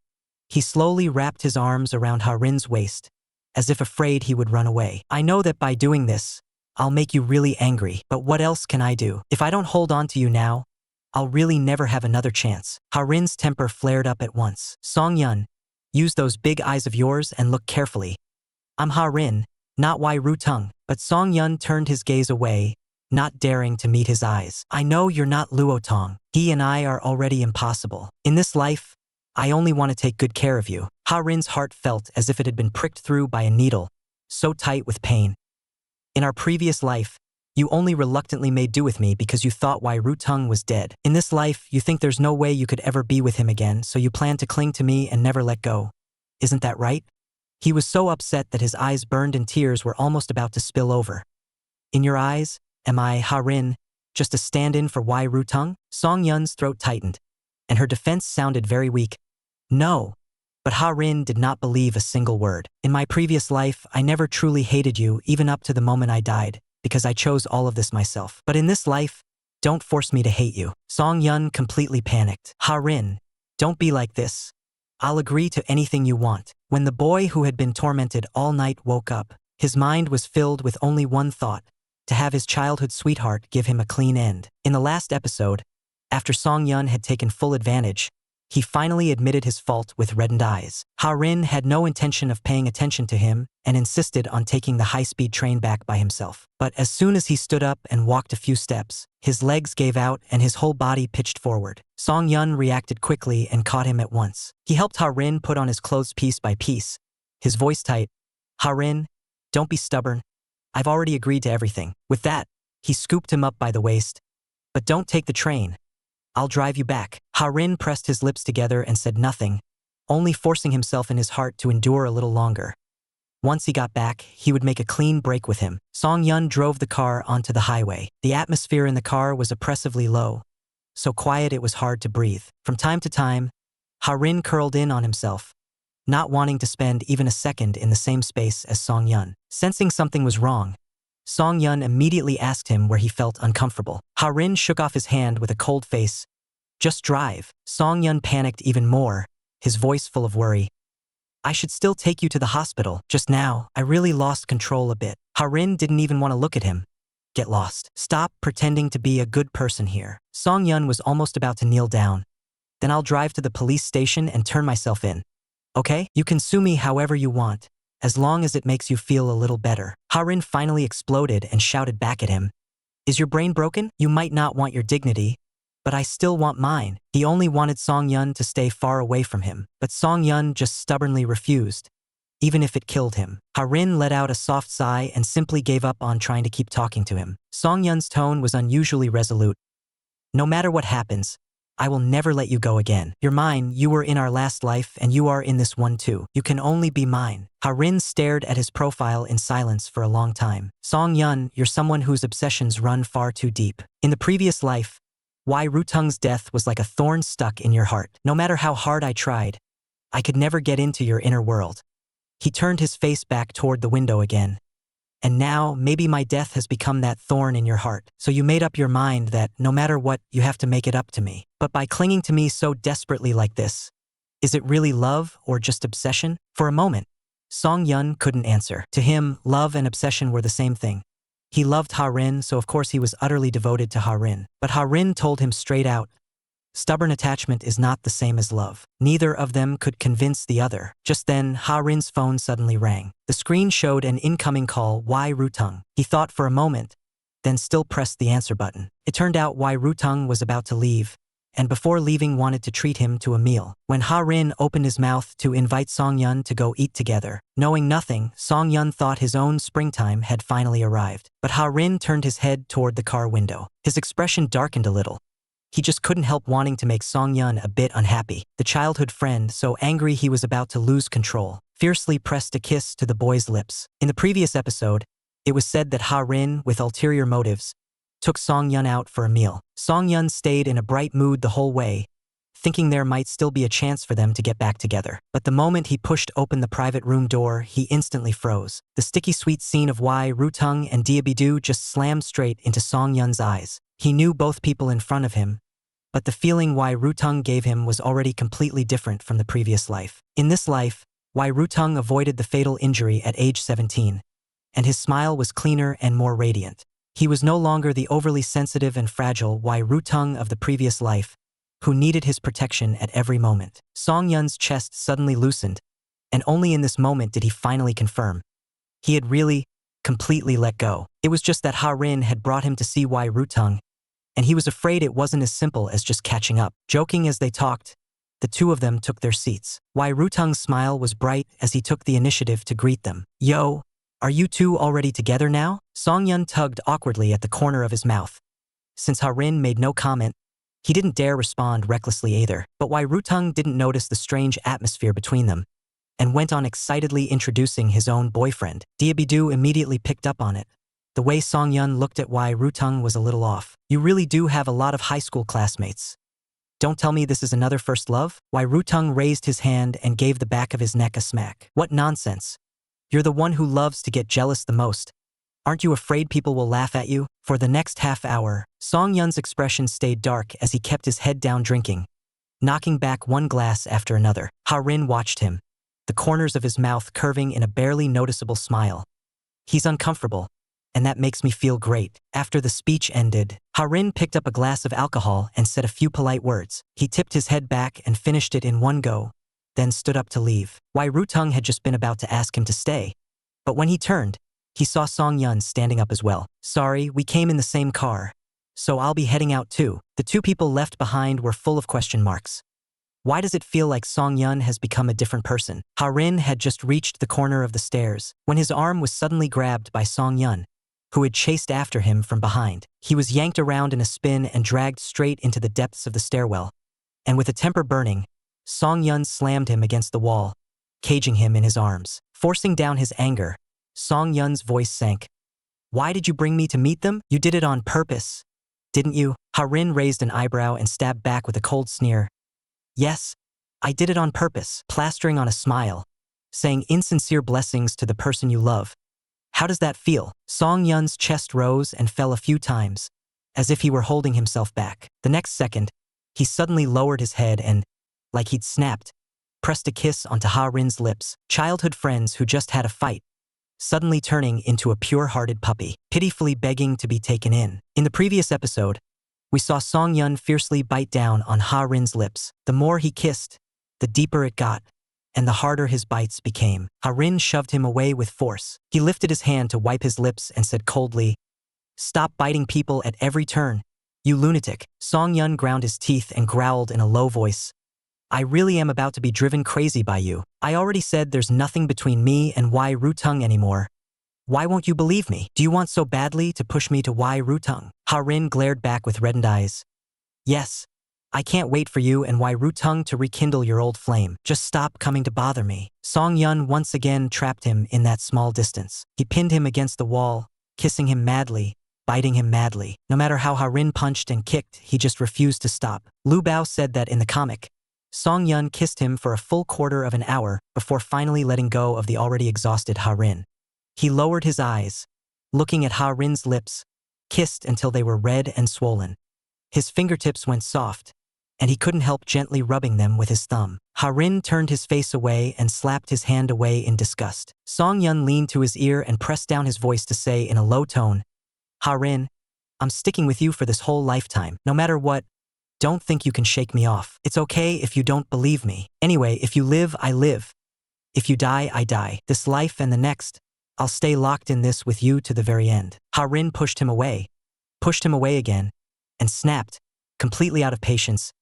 He slowly wrapped his arms around Ha-rin's waist, as if afraid he would run away. I know that by doing this, I'll make you really angry, but what else can I do? If I don't hold on to you now, I'll really never have another chance. Ha-rin's temper flared up at once. Song-yun, use those big eyes of yours and look carefully. I'm Ha-rin, not Wai Ru-tung. But Song-yun turned his gaze away, not daring to meet his eyes. I know you're not Luo-tong. He and I are already impossible. In this life, I only want to take good care of you. Ha-rin's heart felt as if it had been pricked through by a needle, so tight with pain. In our previous life, you only reluctantly made do with me because you thought Wai Ru-tung was dead. In this life, you think there's no way you could ever be with him again, so you plan to cling to me and never let go. Isn't that right? He was so upset that his eyes burned and tears were almost about to spill over. In your eyes, am I, Ha-rin, just a stand-in for Wai Ru-tung? Song-yun's throat tightened, and her defense sounded very weak. No. But Ha-rin did not believe a single word. In my previous life, I never truly hated you, even up to the moment I died, because I chose all of this myself. But in this life, don't force me to hate you. Song-yun completely panicked. Ha-rin, don't be like this. I'll agree to anything you want. When the boy who had been tormented all night woke up, his mind was filled with only one thought: to have his childhood sweetheart give him a clean end. In the last episode, after Song-yun had taken full advantage, he finally admitted his fault with reddened eyes. Ha-rin had no intention of paying attention to him and insisted on taking the high-speed train back by himself. But as soon as he stood up and walked a few steps, his legs gave out and his whole body pitched forward. Song-yun reacted quickly and caught him at once. He helped Ha-rin put on his clothes piece by piece, his voice tight. Ha-rin, don't be stubborn. I've already agreed to everything. With that, he scooped him up by the waist. But don't take the train. I'll drive you back. Ha-rin pressed his lips together and said nothing, only forcing himself in his heart to endure a little longer. Once he got back, he would make a clean break with him. Song-yun drove the car onto the highway. The atmosphere in the car was oppressively low, so quiet it was hard to breathe. From time to time, Ha-rin curled in on himself, not wanting to spend even a second in the same space as Song-yun. Sensing something was wrong, Song-yun immediately asked him where he felt uncomfortable. Ha-rin shook off his hand with a cold face. Just drive. Song-yun panicked even more, his voice full of worry. I should still take you to the hospital. Just now, I really lost control a bit. Ha-rin didn't even want to look at him. Get lost. Stop pretending to be a good person here. Song-yun was almost about to kneel down. Then I'll drive to the police station and turn myself in. Okay? You can sue me however you want, as long as it makes you feel a little better. Ha-rin finally exploded and shouted back at him. Is your brain broken? You might not want your dignity, but I still want mine. He only wanted Song-yun to stay far away from him, but Song-yun just stubbornly refused, even if it killed him. Ha-rin let out a soft sigh and simply gave up on trying to keep talking to him. Song-yun's tone was unusually resolute. No matter what happens, I will never let you go again. You're mine, you were in our last life, and you are in this one too. You can only be mine. Ha-rin stared at his profile in silence for a long time. Song-yun, you're someone whose obsessions run far too deep. In the previous life, Wai Ru-tung's death was like a thorn stuck in your heart. No matter how hard I tried, I could never get into your inner world. He turned his face back toward the window again. And now, maybe my death has become that thorn in your heart. So you made up your mind that, no matter what, you have to make it up to me. But by clinging to me so desperately like this, is it really love or just obsession? For a moment, Song-yun couldn't answer. To him, love and obsession were the same thing. He loved Ha-rin, so of course he was utterly devoted to Ha-rin. But Ha-rin told him straight out, stubborn attachment is not the same as love. Neither of them could convince the other. Just then, Ha-rin's phone suddenly rang. The screen showed an incoming call, Wai Ru-tung. He thought for a moment, then still pressed the answer button. It turned out Wai Ru-tung was about to leave, and before leaving wanted to treat him to a meal. When Ha-rin opened his mouth to invite Song-yun to go eat together, knowing nothing, Song-yun thought his own springtime had finally arrived. But Ha-rin turned his head toward the car window. His expression darkened a little. He just couldn't help wanting to make Song-yun a bit unhappy. The childhood friend, so angry he was about to lose control, fiercely pressed a kiss to the boy's lips. In the previous episode, it was said that Ha-rin, with ulterior motives, took Song-yun out for a meal. Song-yun stayed in a bright mood the whole way, thinking there might still be a chance for them to get back together. But the moment he pushed open the private room door, he instantly froze. The sticky sweet scene of Wai Rutung and Diabidu just slammed straight into Song-yun's eyes. He knew both people in front of him, but the feeling Wai Rutung gave him was already completely different from the previous life. In this life, Wai Rutung avoided the fatal injury at age 17, and his smile was cleaner and more radiant. He was no longer the overly sensitive and fragile Wai Rutung of the previous life, who needed his protection at every moment. Song-yun's chest suddenly loosened, and only in this moment did he finally confirm. He had really, completely let go. It was just that Ha-rin had brought him to see Wai Rutung, and he was afraid it wasn't as simple as just catching up. Joking as they talked, the two of them took their seats. Wai Rutung's smile was bright as he took the initiative to greet them. "Yo, are you two already together now?" Song-yun tugged awkwardly at the corner of his mouth. Since Ha-rin made no comment, he didn't dare respond recklessly either. But Wai Rutung didn't notice the strange atmosphere between them, and went on excitedly introducing his own boyfriend. Diabidu immediately picked up on it. The way Song-yun looked at Wai Rutung was a little off. "You really do have a lot of high school classmates. Don't tell me this is another first love?" Wai Rutung raised his hand and gave the back of his neck a smack. "What nonsense. You're the one who loves to get jealous the most. Aren't you afraid people will laugh at you?" For the next half hour, Song-yun's expression stayed dark as he kept his head down drinking, knocking back one glass after another. Ha-rin watched him, the corners of his mouth curving in a barely noticeable smile. "He's uncomfortable, and that makes me feel great." After the speech ended, Ha-rin picked up a glass of alcohol and said a few polite words. He tipped his head back and finished it in one go, then stood up to leave. Wai Rutung had just been about to ask him to stay, but when he turned, he saw Song-yun standing up as well. "Sorry, we came in the same car, so I'll be heading out too." The two people left behind were full of question marks. Why does it feel like Song-yun has become a different person? Ha-rin had just reached the corner of the stairs when his arm was suddenly grabbed by Song-yun, who had chased after him from behind. He was yanked around in a spin and dragged straight into the depths of the stairwell, and with a temper burning, Song-yun slammed him against the wall, caging him in his arms. Forcing down his anger, Song-yun's voice sank. "Why did you bring me to meet them? You did it on purpose, didn't you?" Ha-rin raised an eyebrow and stabbed back with a cold sneer. "Yes, I did it on purpose," plastering on a smile, saying insincere blessings to the person you love. "How does that feel?" Song-yun's chest rose and fell a few times, as if he were holding himself back. The next second, he suddenly lowered his head and, like he'd snapped, pressed a kiss onto Ha-rin's lips. Childhood friends who just had a fight, suddenly turning into a pure-hearted puppy, pitifully begging to be taken in. In the previous episode, we saw Song-yun fiercely bite down on Ha-rin's lips. The more he kissed, the deeper it got, and the harder his bites became. Ha-rin shoved him away with force. He lifted his hand to wipe his lips and said coldly, "Stop biting people at every turn, you lunatic." Song-yun ground his teeth and growled in a low voice, "I really am about to be driven crazy by you. I already said there's nothing between me and Wai Rutung anymore. Why won't you believe me? Do you want so badly to push me to Wai Rutung?" Ha-rin glared back with reddened eyes. "Yes, I can't wait for you and Wai Rutung to rekindle your old flame. Just stop coming to bother me." Song-yun once again trapped him in that small distance. He pinned him against the wall, kissing him madly, biting him madly. No matter how Ha-rin punched and kicked, he just refused to stop. Lu Bao said that in the comic, Song-yun kissed him for a full quarter of an hour before finally letting go of the already exhausted Ha-rin. He lowered his eyes, looking at Ha-rin's lips, kissed until they were red and swollen. His fingertips went soft, and he couldn't help gently rubbing them with his thumb. Ha-rin turned his face away and slapped his hand away in disgust. Song-yun leaned to his ear and pressed down his voice to say in a low tone, "Ha-rin, I'm sticking with you for this whole lifetime. No matter what, don't think you can shake me off. It's okay if you don't believe me. Anyway, if you live, I live. If you die, I die. This life and the next, I'll stay locked in this with you to the very end." Ha-rin pushed him away again, and snapped, completely out of patience,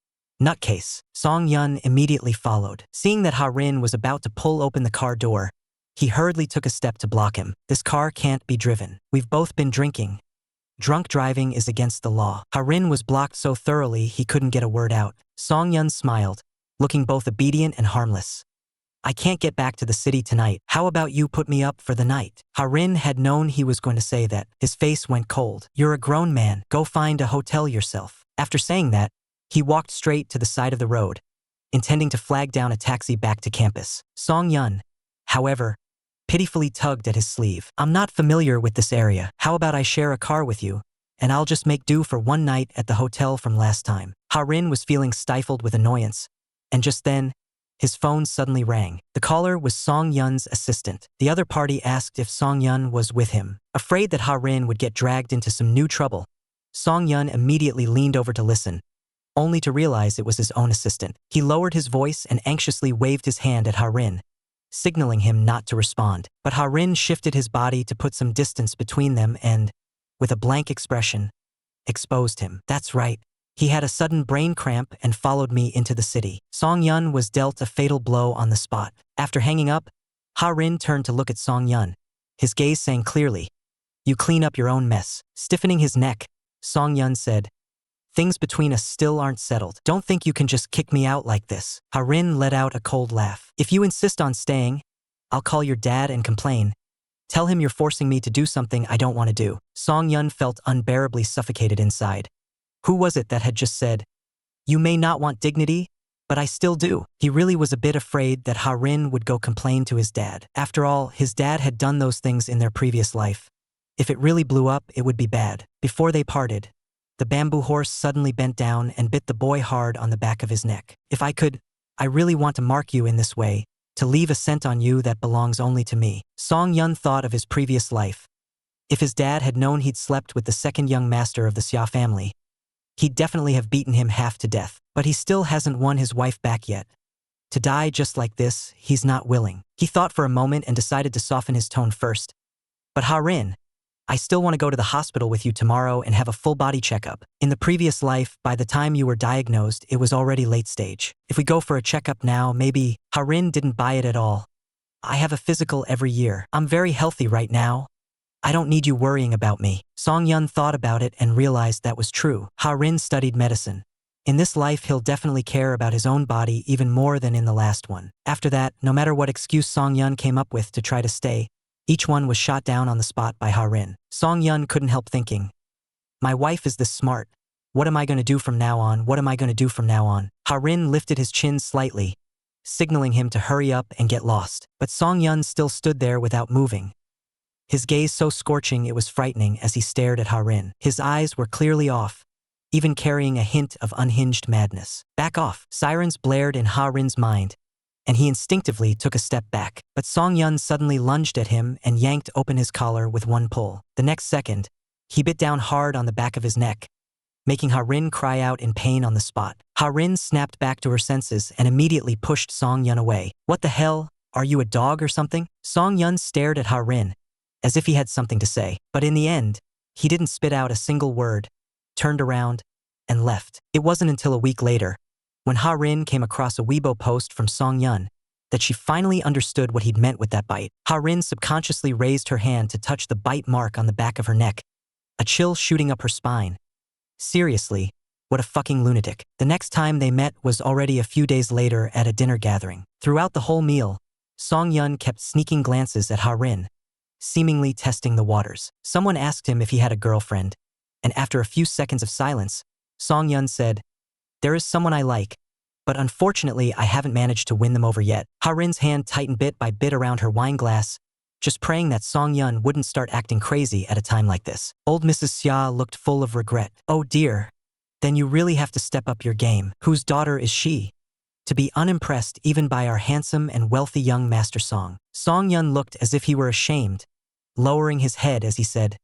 Nutcase. Song Yun immediately followed. Seeing that Ha-rin was about to pull open the car door, he hurriedly took a step to block him. This car can't be driven. We've both been drinking. Drunk driving is against the law. Ha-rin was blocked so thoroughly he couldn't get a word out. Song Yun smiled, looking both obedient and harmless. I can't get back to the city tonight. How about you put me up for the night? Ha-rin had known he was going to say that. His face went cold. You're a grown man. Go find a hotel yourself. After saying that, he walked straight to the side of the road, intending to flag down a taxi back to campus. Song Yun, however, pitifully tugged at his sleeve. I'm not familiar with this area. How about I share a car with you, and I'll just make do for one night at the hotel from last time. Ha-rin was feeling stifled with annoyance, and just then, his phone suddenly rang. The caller was Song Yun's assistant. The other party asked if Song Yun was with him. Afraid that Ha-rin would get dragged into some new trouble, Song Yun immediately leaned over to listen, only to realize it was his own assistant. He lowered his voice and anxiously waved his hand at Ha-rin, signaling him not to respond. But Ha-rin shifted his body to put some distance between them and, with a blank expression, exposed him. That's right. He had a sudden brain cramp and followed me into the city. Song Yun was dealt a fatal blow on the spot. After hanging up, Ha-rin turned to look at Song Yun, his gaze saying clearly, "You clean up your own mess." Stiffening his neck, Song Yun said, "Things between us still aren't settled. Don't think you can just kick me out like this." Ha-rin let out a cold laugh. "If you insist on staying, I'll call your dad and complain. Tell him you're forcing me to do something I don't want to do." Song Yun felt unbearably suffocated inside. Who was it that had just said, "You may not want dignity, but I still do"? He really was a bit afraid that Ha-rin would go complain to his dad. After all, his dad had done those things in their previous life. If it really blew up, it would be bad. Before they parted, the bamboo horse suddenly bent down and bit the boy hard on the back of his neck. "If I could, I really want to mark you in this way, to leave a scent on you that belongs only to me." Song Yun thought of his previous life. If his dad had known he'd slept with the second young master of the Xia family, he'd definitely have beaten him half to death. But he still hasn't won his wife back yet. To die just like this, he's not willing. He thought for a moment and decided to soften his tone first. "But Ha-rin, I still want to go to the hospital with you tomorrow and have a full body checkup. In the previous life, by the time you were diagnosed, it was already late stage. If we go for a checkup now, maybe..." Ha-rin didn't buy it at all. "I have a physical every year. I'm very healthy right now. I don't need you worrying about me." Song Yun thought about it and realized that was true. Ha-rin studied medicine. In this life, he'll definitely care about his own body even more than in the last one. After that, no matter what excuse Song Yun came up with to try to stay, each one was shot down on the spot by Ha-rin. Song Yun couldn't help thinking, "My wife is this smart. What am I going to do from now on? What am I going to do from now on?" Ha-rin lifted his chin slightly, signaling him to hurry up and get lost. But Song Yun still stood there without moving, his gaze so scorching it was frightening as he stared at Ha-rin. His eyes were clearly off, even carrying a hint of unhinged madness. "Back off!" Sirens blared in Ha-rin's mind, and he instinctively took a step back. But Song Yun suddenly lunged at him and yanked open his collar with one pull. The next second, he bit down hard on the back of his neck, making Ha-rin cry out in pain on the spot. Ha-rin snapped back to her senses and immediately pushed Song Yun away. "What the hell? Are you a dog or something?" Song Yun stared at Ha-rin, as if he had something to say. But in the end, he didn't spit out a single word, turned around, and left. It wasn't until a week later, when Ha-rin came across a Weibo post from Song Yun, that she finally understood what he'd meant with that bite. Ha-rin subconsciously raised her hand to touch the bite mark on the back of her neck, a chill shooting up her spine. Seriously, what a fucking lunatic. The next time they met was already a few days later at a dinner gathering. Throughout the whole meal, Song Yun kept sneaking glances at Ha-rin, seemingly testing the waters. Someone asked him if he had a girlfriend, and after a few seconds of silence, Song Yun said, "There is someone I like, but unfortunately I haven't managed to win them over yet." Ha-rin's hand tightened bit by bit around her wine glass, just praying that Song Yun wouldn't start acting crazy at a time like this. Old Mrs. Xia looked full of regret. "Oh dear, then you really have to step up your game. Whose daughter is she? To be unimpressed even by our handsome and wealthy young Master Song." Song Yun looked as if he were ashamed, lowering his head as he said,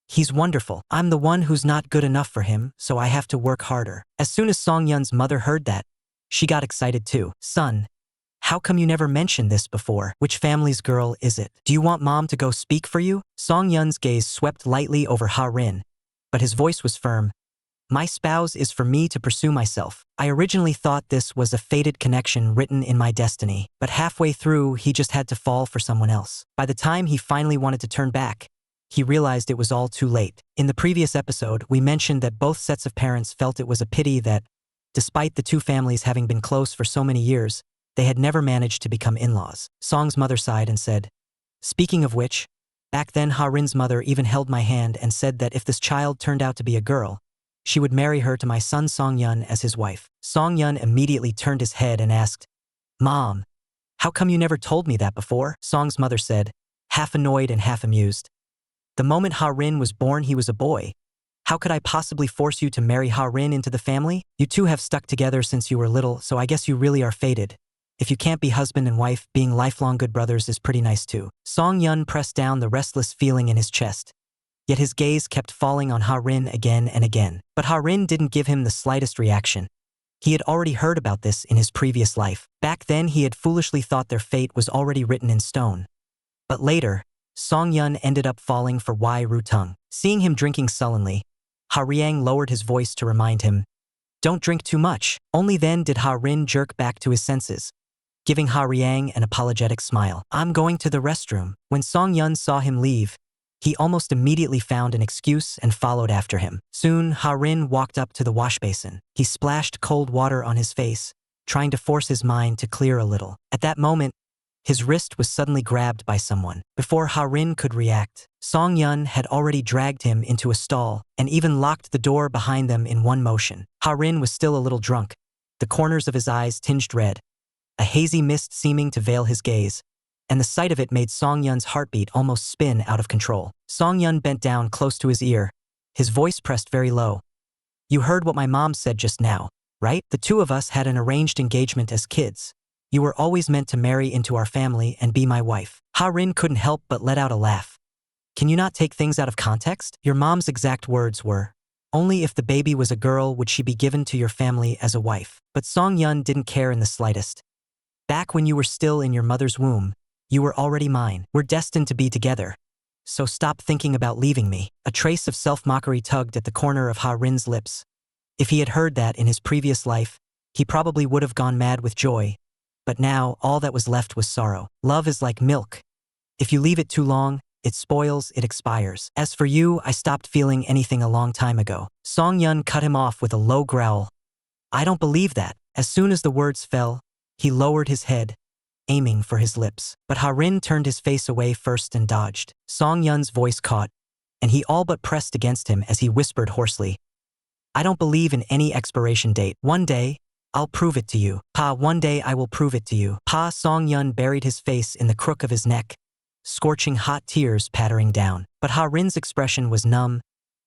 "He's wonderful. I'm the one who's not good enough for him, so I have to work harder." As soon as Song Yun's mother heard that, she got excited too. "Son, how come you never mentioned this before? Which family's girl is it? Do you want mom to go speak for you?" Song Yun's gaze swept lightly over Ha-rin, but his voice was firm. My spouse is for me to pursue myself. I originally thought this was a fated connection written in my destiny, but halfway through he just had to fall for someone else. By the time he finally wanted to turn back, he realized it was all too late. In the previous episode, we mentioned that both sets of parents felt it was a pity that, despite the two families having been close for so many years, they had never managed to become in-laws. Song's mother sighed and said, "Speaking of which, back then Ha-rin's mother even held my hand and said that if this child turned out to be a girl, she would marry her to my son Song-yun as his wife." Song-yun immediately turned his head and asked, "Mom, how come you never told me that before?" Song's mother said, half annoyed and half amused. "The moment Ha-rin was born he was a boy. How could I possibly force you to marry Ha-rin into the family? You two have stuck together since you were little, so I guess you really are fated. If you can't be husband and wife, being lifelong good brothers is pretty nice too." Song-yun pressed down the restless feeling in his chest. Yet his gaze kept falling on Ha-rin again and again. But Ha-rin didn't give him the slightest reaction. He had already heard about this in his previous life. Back then he had foolishly thought their fate was already written in stone. But later, Song-yun ended up falling for Wai Ru-tung. Seeing him drinking sullenly, Ha-riang lowered his voice to remind him, "Don't drink too much." Only then did Ha-rin jerk back to his senses, giving Ha-riang an apologetic smile. "I'm going to the restroom." When Song-yun saw him leave, he almost immediately found an excuse and followed after him. Soon, Ha-rin walked up to the wash basin. He splashed cold water on his face, trying to force his mind to clear a little. At that moment, his wrist was suddenly grabbed by someone. Before Ha-rin could react, Song-yun had already dragged him into a stall and even locked the door behind them in one motion. Ha-rin was still a little drunk, the corners of his eyes tinged red, a hazy mist seeming to veil his gaze, and the sight of it made Song-yun's heartbeat almost spin out of control. Song-yun bent down close to his ear, his voice pressed very low. "You heard what my mom said just now, right? The two of us had an arranged engagement as kids. You were always meant to marry into our family and be my wife." Ha-rin couldn't help but let out a laugh. "Can you not take things out of context? Your mom's exact words were, 'Only if the baby was a girl would she be given to your family as a wife.'" But Song-yun didn't care in the slightest. "Back when you were still in your mother's womb, you were already mine. We're destined to be together. So stop thinking about leaving me." A trace of self-mockery tugged at the corner of Ha-rin's lips. If he had heard that in his previous life, he probably would have gone mad with joy. But now, all that was left was sorrow. Love is like milk. If you leave it too long, it spoils, it expires. As for you, I stopped feeling anything a long time ago. Song-yun cut him off with a low growl. "I don't believe that." As soon as the words fell, he lowered his head, aiming for his lips. But Ha-rin turned his face away first and dodged. Song-yun's voice caught, and he all but pressed against him as he whispered hoarsely, "I don't believe in any expiration date. One day, I'll prove it to you. Pa, one day I will prove it to you." Pa. Song-yun buried his face in the crook of his neck, scorching hot tears pattering down. But Ha-rin's expression was numb,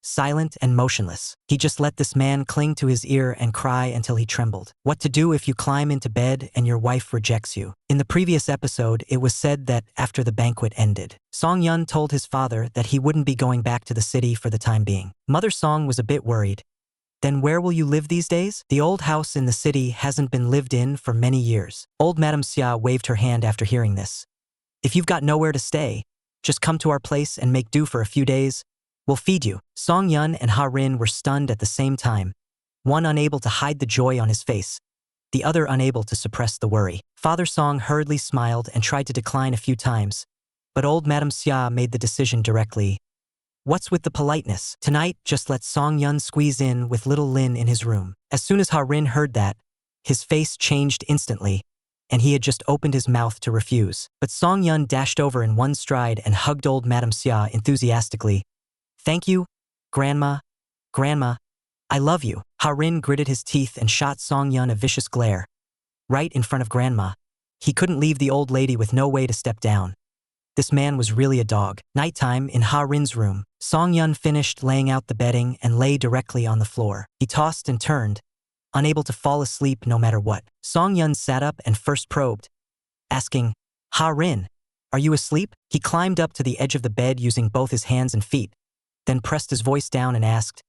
silent and motionless. He just let this man cling to his ear and cry until he trembled. What to do if you climb into bed and your wife rejects you? In the previous episode, it was said that after the banquet ended, Song-yun told his father that he wouldn't be going back to the city for the time being. Mother Song was a bit worried. "Then where will you live these days?" "The old house in the city hasn't been lived in for many years." Old Madame Xia waved her hand after hearing this. "If you've got nowhere to stay, just come to our place and make do for a few days. We'll feed you." Song-yun and Ha-rin were stunned at the same time, one unable to hide the joy on his face, the other unable to suppress the worry. Father Song hurriedly smiled and tried to decline a few times, but old Madame Xia made the decision directly. "What's with the politeness? Tonight, just let Song-yun squeeze in with little Lin in his room." As soon as Ha-rin heard that, his face changed instantly, and he had just opened his mouth to refuse. But Song-yun dashed over in one stride and hugged old Madame Xia enthusiastically. "Thank you, Grandma. Grandma, I love you." Ha-rin gritted his teeth and shot Song-yun a vicious glare. Right in front of Grandma. He couldn't leave the old lady with no way to step down. This man was really a dog. Nighttime in Ha-rin's room, Song-yun finished laying out the bedding and lay directly on the floor. He tossed and turned, unable to fall asleep no matter what. Song-yun sat up and first probed, asking, "Ha-rin, are you asleep?" He climbed up to the edge of the bed using both his hands and feet, then pressed his voice down and asked,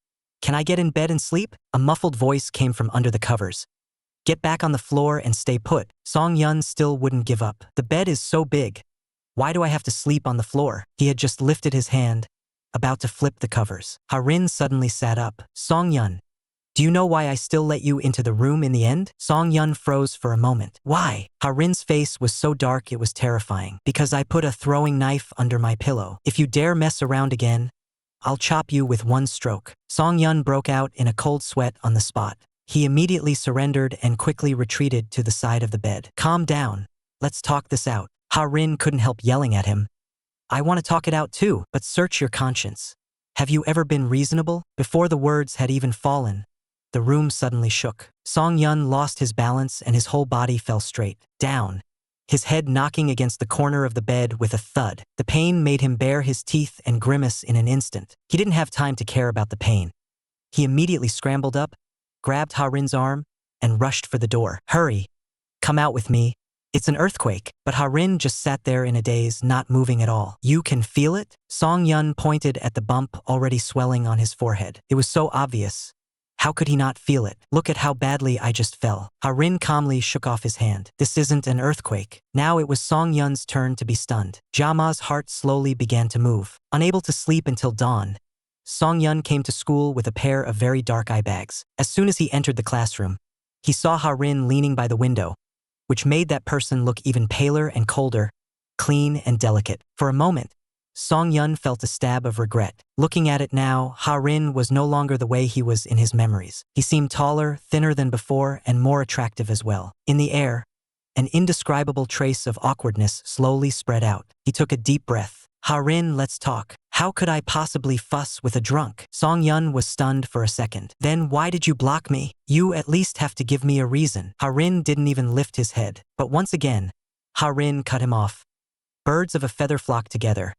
"Can I get in bed and sleep?" A muffled voice came from under the covers. "Get back on the floor and stay put." Song-yun still wouldn't give up. "The bed is so big. Why do I have to sleep on the floor?" He had just lifted his hand, about to flip the covers. Ha-rin suddenly sat up. "Song-yun, Do you know why I still let you into the room in the end? Song-yun froze for a moment. Why? Ha-rin's face was so dark it was terrifying. Because I put a throwing knife under my pillow. If you dare mess around again, I'll chop you with one stroke. Song-yun broke out in a cold sweat on the spot. He immediately surrendered and quickly retreated to the side of the bed. Calm down. Let's talk this out. Ha-rin couldn't help yelling at him. I want to talk it out too, but search your conscience. Have you ever been reasonable? Before the words had even fallen, the room suddenly shook. Song-yun lost his balance and his whole body fell straight down, his head knocking against the corner of the bed with a thud. The pain made him bare his teeth and grimace in an instant. He didn't have time to care about the pain. He immediately scrambled up, grabbed Ha-rin's arm, and rushed for the door. Hurry! Come out with me. It's an earthquake. But Ha-rin just sat there in a daze, not moving at all. You can feel it? Song-yun pointed at the bump already swelling on his forehead. It was so obvious. How could he not feel it? Look at how badly I just fell. Ha-rin calmly shook off his hand. This isn't an earthquake. Now it was Song-yun's turn to be stunned. Jama's heart slowly began to move. Unable to sleep until dawn, Song-yun came to school with a pair of very dark eye bags. As soon as he entered the classroom, he saw Ha-rin leaning by the window, which made that person look even paler and colder, clean and delicate. For a moment, Song-yun felt a stab of regret. Looking at it now, Ha-rin was no longer the way he was in his memories. He seemed taller, thinner than before, and more attractive as well. In the air, an indescribable trace of awkwardness slowly spread out. He took a deep breath. Ha-rin, let's talk. How could I possibly fuss with a drunk? Song-yun was stunned for a second. Then why did you block me? You at least have to give me a reason. Ha-rin didn't even lift his head. But once again, Ha-rin cut him off. Birds of a feather flock together.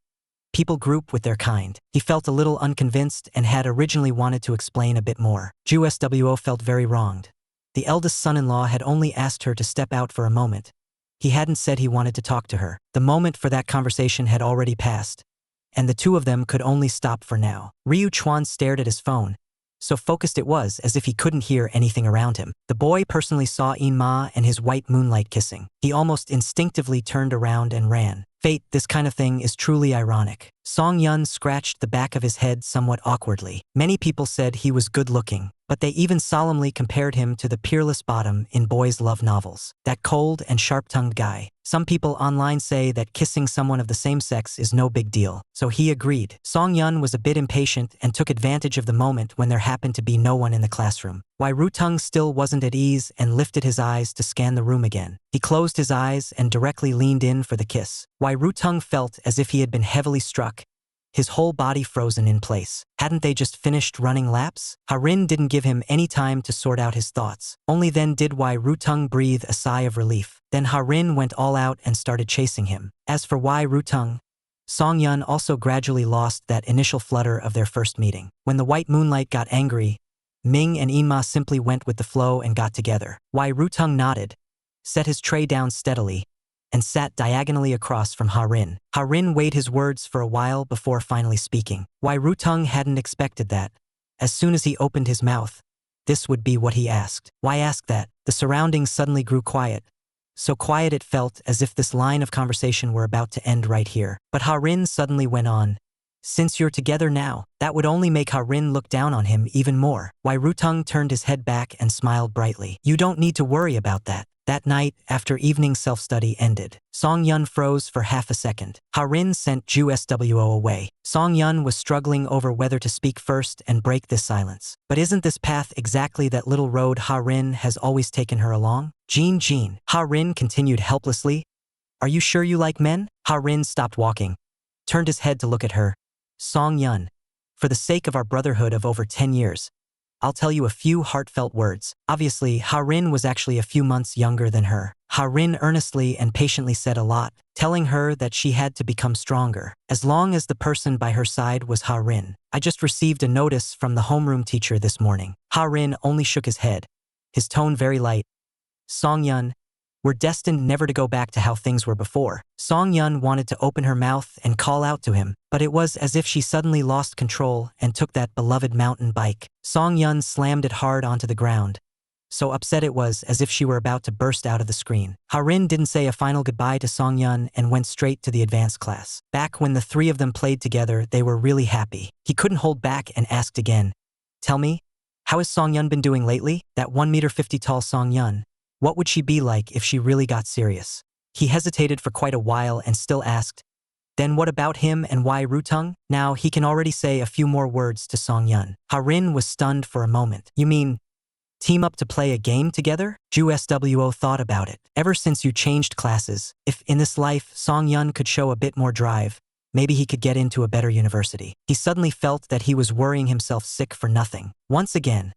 People group with their kind. He felt a little unconvinced and had originally wanted to explain a bit more. Ju Swo felt very wronged. The eldest son-in-law had only asked her to step out for a moment. He hadn't said he wanted to talk to her. The moment for that conversation had already passed, and the two of them could only stop for now. Ryu Chuan stared at his phone. So focused it was as if he couldn't hear anything around him. The boy personally saw In-ma and his white moonlight kissing. He almost instinctively turned around and ran. Fate, this kind of thing is truly ironic. Song-yun scratched the back of his head somewhat awkwardly. Many people said he was good-looking, but they even solemnly compared him to the peerless bottom in boys' love novels. That cold and sharp-tongued guy. Some people online say that kissing someone of the same sex is no big deal, so he agreed. Song-yun was a bit impatient and took advantage of the moment when there happened to be no one in the classroom. Wai Rutung still wasn't at ease and lifted his eyes to scan the room again. He closed his eyes and directly leaned in for the kiss. Wai Rutung felt as if he had been heavily struck, his whole body frozen in place. Hadn't they just finished running laps? Ha-rin didn't give him any time to sort out his thoughts. Only then did Wai Rutung breathe a sigh of relief. Then Ha-rin went all out and started chasing him. As for Wai Rutung, Song-yun also gradually lost that initial flutter of their first meeting. When the white moonlight got angry, Ming and In-ma simply went with the flow and got together. Wai Rutung nodded, set his tray down steadily, and sat diagonally across from Ha-rin. Ha-rin weighed his words for a while before finally speaking. Wai Rutung hadn't expected that. As soon as he opened his mouth, this would be what he asked. Why ask that? The surroundings suddenly grew quiet. So quiet it felt as if this line of conversation were about to end right here. But Ha-rin suddenly went on. Since you're together now, that would only make Ha-rin look down on him even more. Wai Rutung turned his head back and smiled brightly. You don't need to worry about that. That night, after evening self-study ended, Song-yun froze for half a second. Ha-rin sent Ju Swo away. Song-yun was struggling over whether to speak first and break this silence. But isn't this path exactly that little road Ha-rin has always taken her along? Jean. Ha-rin continued helplessly. Are you sure you like men? Ha-rin stopped walking, turned his head to look at her. Song-yun, for the sake of our brotherhood of over 10 years, I'll tell you a few heartfelt words. Obviously, Ha-rin was actually a few months younger than her. Ha-rin earnestly and patiently said a lot, telling her that she had to become stronger, as long as the person by her side was Ha-rin. I just received a notice from the homeroom teacher this morning. Ha-rin only shook his head, his tone very light. Song-yun, we're destined never to go back to how things were before. Song-yun wanted to open her mouth and call out to him, but it was as if she suddenly lost control and took that beloved mountain bike. Song-yun slammed it hard onto the ground. So upset it was as if she were about to burst out of the screen. Ha-rin didn't say a final goodbye to Song-yun and went straight to the advanced class. Back when the three of them played together, they were really happy. He couldn't hold back and asked again, Tell me, How has Song-yun been doing lately? That 1 meter 50 tall Song-yun. What would she be like if she really got serious? He hesitated for quite a while and still asked, then what about him and why Rutung? Now he can already say a few more words to Song-yun. Ha-rin was stunned for a moment. You mean, team up to play a game together? Ju Swo thought about it. Ever since you changed classes, if in this life Song-yun could show a bit more drive, maybe he could get into a better university. He suddenly felt that he was worrying himself sick for nothing. Once again,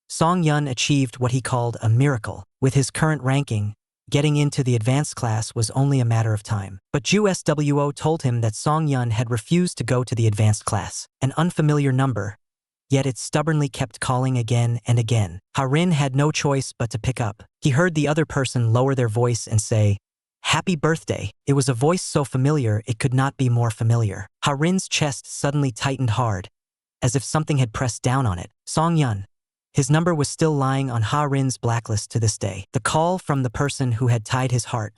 Song-yun achieved what he called a miracle. With his current ranking, getting into the advanced class was only a matter of time. But Ju Swo told him that Song-yun had refused to go to the advanced class, an unfamiliar number, yet it stubbornly kept calling again and again. Ha-rin had no choice but to pick up. He heard the other person lower their voice and say, "Happy birthday." It was a voice so familiar it could not be more familiar. Ha-rin's chest suddenly tightened hard, as if something had pressed down on it. Song-yun. His number was still lying on Ha-rin's blacklist to this day. The call from the person who had tied his heart